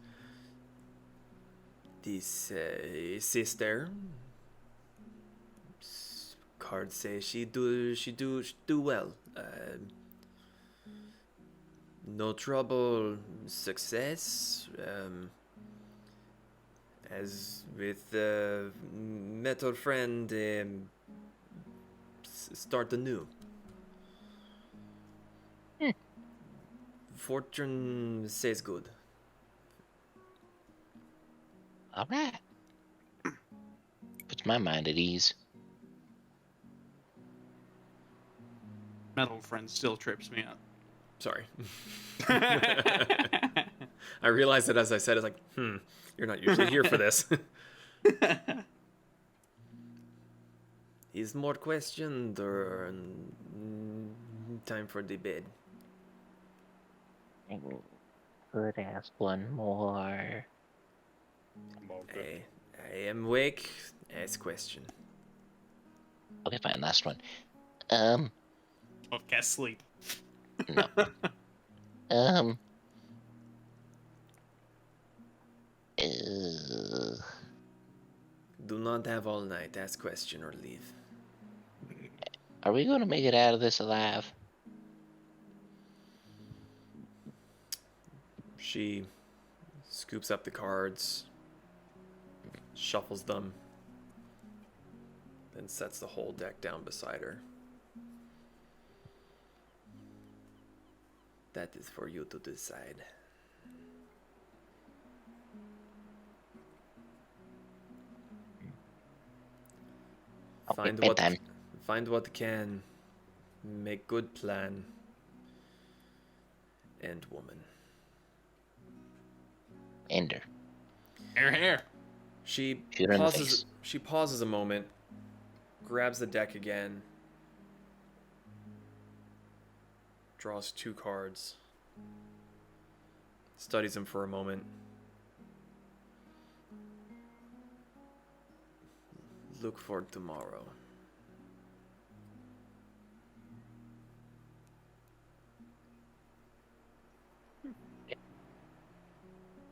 This sister cards say she do well. No trouble, success. As with metal friend, start anew. Fortune says good. All right. Puts my mind at ease. Metal friend still trips me up. Sorry. I realized that as I said, it's like, you're not usually here for this. Is more questioned or time for the bed? I could ask one more. I am awake. Ask question. Okay, fine. Last one. Of cast sleep. No. Do not have all night. Ask question or leave. Are we going to make it out of this alive? She scoops up the cards, shuffles them, then sets the whole deck down beside her. That is for you to decide. Find what can, make good plan, and woman. Ender. Here. She Shoot her in the face. pauses. She pauses a moment, grabs the deck again, draws 2 cards, studies them for a moment. Look for tomorrow.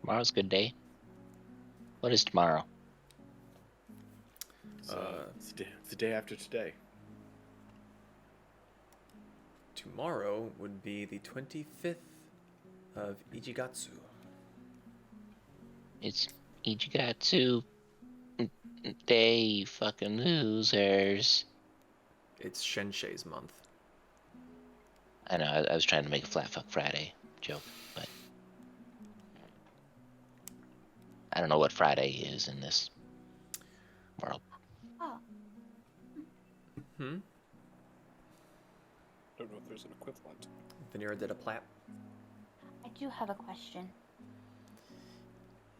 Tomorrow's a good day. What is tomorrow? It's the day after today. Tomorrow would be the 25th of Ichigatsu. It's Ichigatsu Day, fucking losers. It's Shenshei's month. I know, I was trying to make a Flat Fuck Friday joke, but I don't know what Friday is in this world. Oh. Hmm? I don't know if there's an equivalent. Vanera did a plap. I do have a question.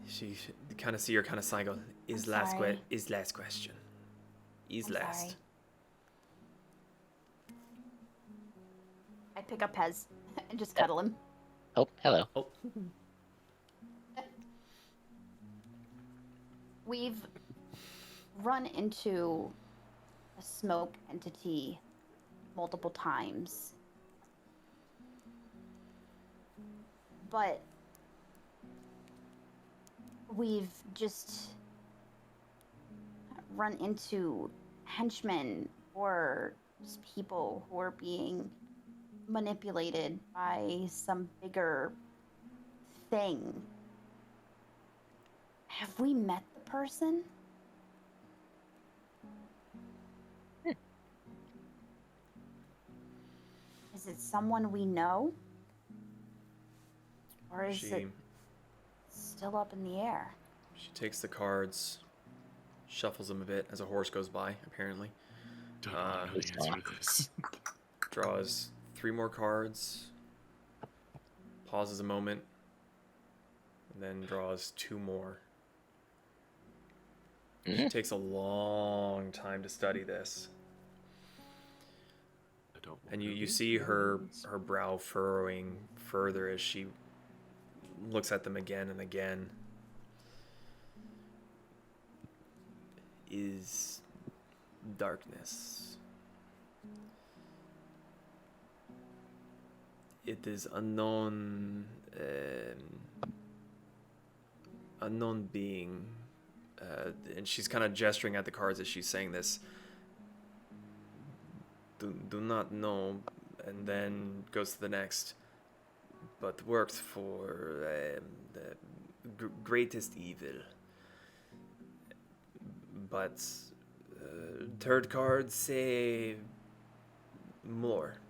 She kind of see her kind of sigh, go, is I'm last sorry. is last question. Is I'm last. sorry. I pick up Pez and just cuddle him. Oh, hello. Oh. We've run into a smoke entity multiple times. But we've just run into henchmen or just people who are being manipulated by some bigger thing. Have we met the person? Is it someone we know? Or is it still up in the air? She takes the cards, shuffles them a bit as a horse goes by, apparently. Don't know the answer to this. Draws 3 more cards, pauses a moment, and then draws 2 more. She takes a long time to study this. And you see her brow furrowing further as she looks at them again and again. Is darkness. It is unknown being. And she's kind of gesturing at the cards as she's saying this. Do not know, and then goes to the next. But worked for the greatest evil. But third card say more,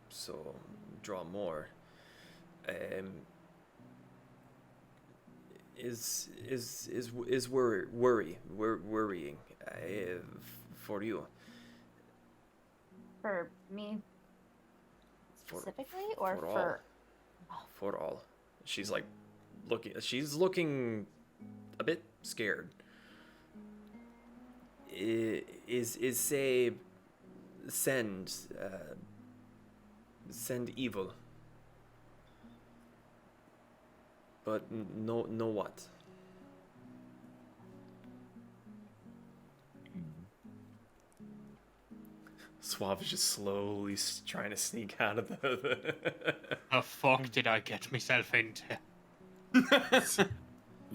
so draw more. Is worrying for you? For me specifically, or for for all? For all. She's like looking a bit scared. Is say send evil, but no what? Suave is just slowly trying to sneak out of the The fuck did I get myself into?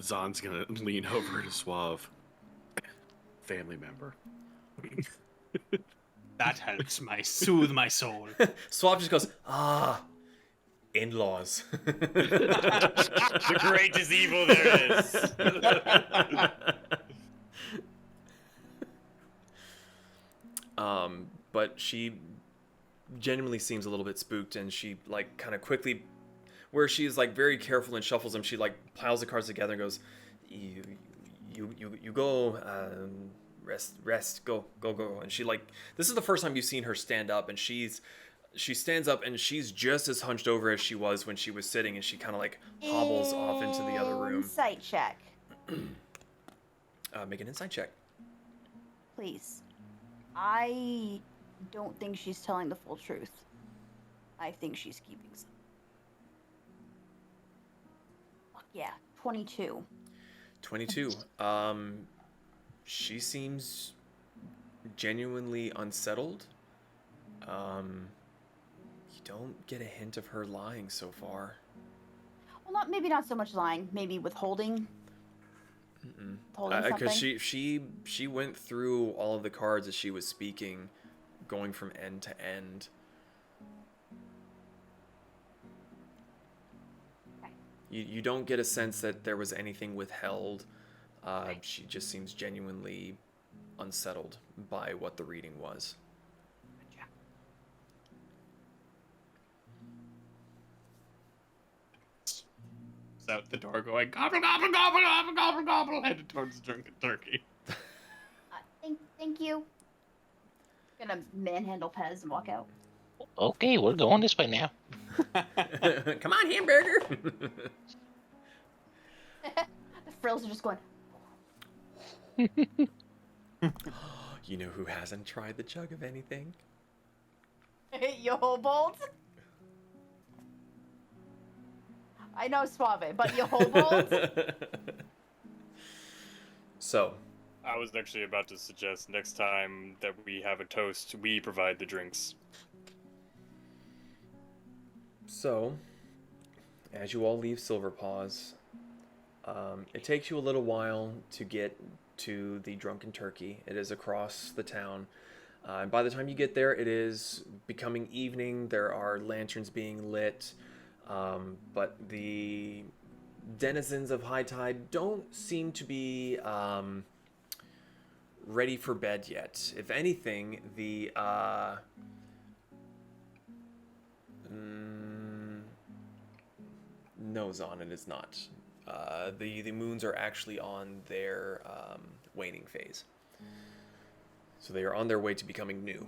Zon's gonna lean over to Suave. Family member. That helps soothe my soul. Suave just goes, in-laws. The greatest evil there is. But she genuinely seems a little bit spooked, and she like kind of quickly, where she's like very careful and shuffles them, she like piles the cards together and goes, you go, rest, go. And she like, this is the first time you've seen her stand up, and she stands up and she's just as hunched over as she was when she was sitting, and she kind of like hobbles off into the other room. Insight check, Make an insight check. please. I don't think she's telling the full truth. I think she's keeping some. Fuck yeah, 22. 22. She seems genuinely unsettled. You don't get a hint of her lying so far. Well, maybe not so much lying, maybe withholding. told him something? Because she went through all of the cards as she was speaking, going from end to end. Okay. You don't get a sense that there was anything withheld. She just seems genuinely unsettled by what the reading was. Out the door going, gobble, gobble, gobble, gobble, gobble, gobble, headed towards the drunken turkey. Thank you. Gonna manhandle Pez and walk out. Okay, we're going this way now. Come on, hamburger! The frills are just going. You know who hasn't tried the chug of anything? Yo, Bolt. I know Suave, but you Bolt. So, I was actually about to suggest next time that we have a toast, we provide the drinks. So, as you all leave Silverpaws, it takes you a little while to get to the Drunken Turkey. It is across the town. And by the time you get there, it is becoming evening. There are lanterns being lit. But the denizens of High Tide don't seem to be ready for bed yet. If anything, the nose on it is not. The moons are actually on their waning phase. So they are on their way to becoming new.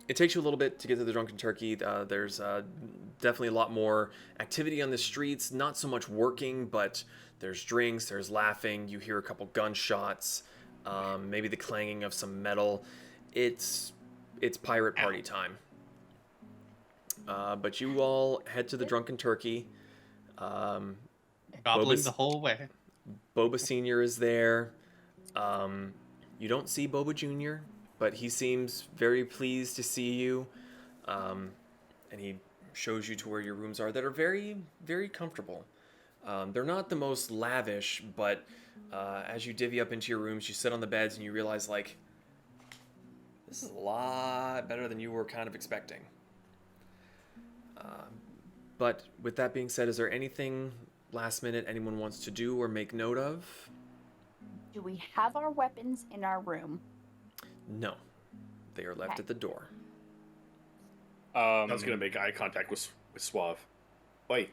It takes you a little bit to get to the Drunken Turkey. There's definitely a lot more activity on the streets. Not so much working, but there's drinks, there's laughing. You hear a couple gunshots, maybe the clanging of some metal. It's pirate party time. But you all head to the Drunken Turkey. Gobbling the whole way. Boba Sr. is there. You don't see Boba Jr., but he seems very pleased to see you. And he shows you to where your rooms are that are very, very comfortable. They're not the most lavish, but as you divvy up into your rooms, you sit on the beds and you realize, like, this is a lot better than you were kind of expecting. But with that being said, is there anything last minute anyone wants to do or make note of? Do we have our weapons in our room? No. They are left Okay. at the door. I was gonna make eye contact with Suave. Wait,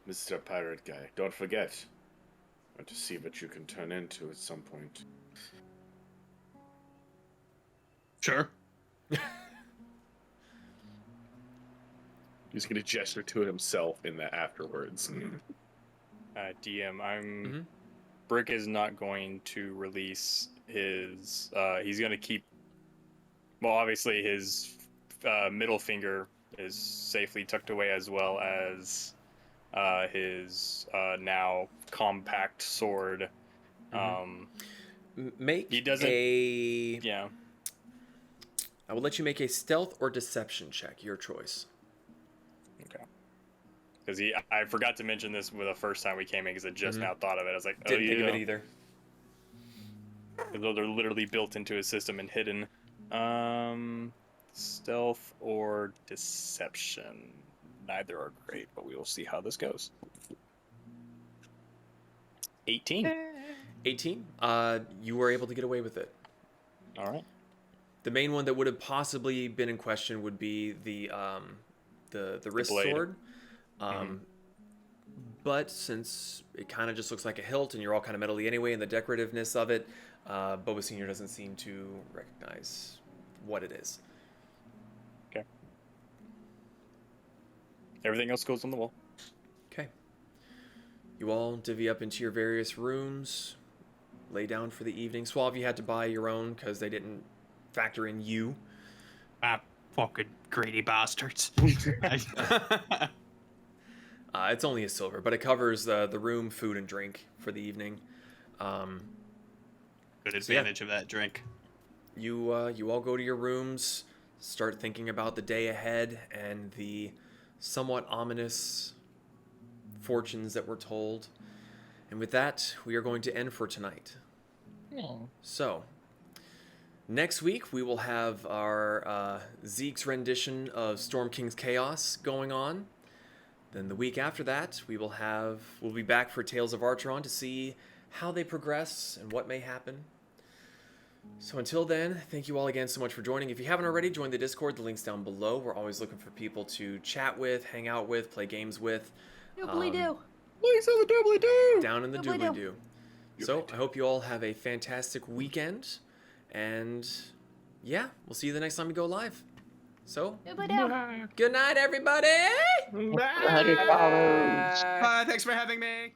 Mr. Pirate Guy, don't forget. I want to see what you can turn into at some point. Sure. He's gonna gesture to himself in the afterwards. DM, Brick is not going to release his. He's going to keep. Well, obviously his middle finger is safely tucked away, as well as his now compact sword. Make he doesn't. Yeah. I will let you make a stealth or deception check, your choice. Okay. Because I forgot to mention this the first time we came in, because I just now thought of it. I was like, Didn't think of it either. They're literally built into his system and hidden. Stealth or deception. Neither are great, but we will see how this goes. 18. 18? You were able to get away with it. All right. The main one that would have possibly been in question would be the wrist blade. sword. But since it kind of just looks like a hilt and you're all kind of metally anyway, and the decorativeness of it, Boba Sr. doesn't seem to recognize what it is. Okay. Everything else goes on the wall. Okay. You all divvy up into your various rooms, lay down for the evening. Suave, you had to buy your own because they didn't factor in you. Fucking greedy bastards. It's only a silver, but it covers the room, food, and drink for the evening. Good advantage of that drink. You all go to your rooms, start thinking about the day ahead and the somewhat ominous fortunes that we're told. And with that, we are going to end for tonight. So, next week we will have our Zeke's rendition of Storm King's Chaos going on. Then the week after that, we'll be back for Tales of Archeron to see how they progress and what may happen. So until then, thank you all again so much for joining. If you haven't already, join the Discord. The link's down below. We're always looking for people to chat with, hang out with, play games with. Doobly-doo. Links on the doobly-doo! Down in the Doobly-doo. doobly-doo. So I hope you all have a fantastic weekend. And yeah, we'll see you the next time we go live. So, Doobly-doo. good night, everybody! Bye. Bye. Thanks for having me.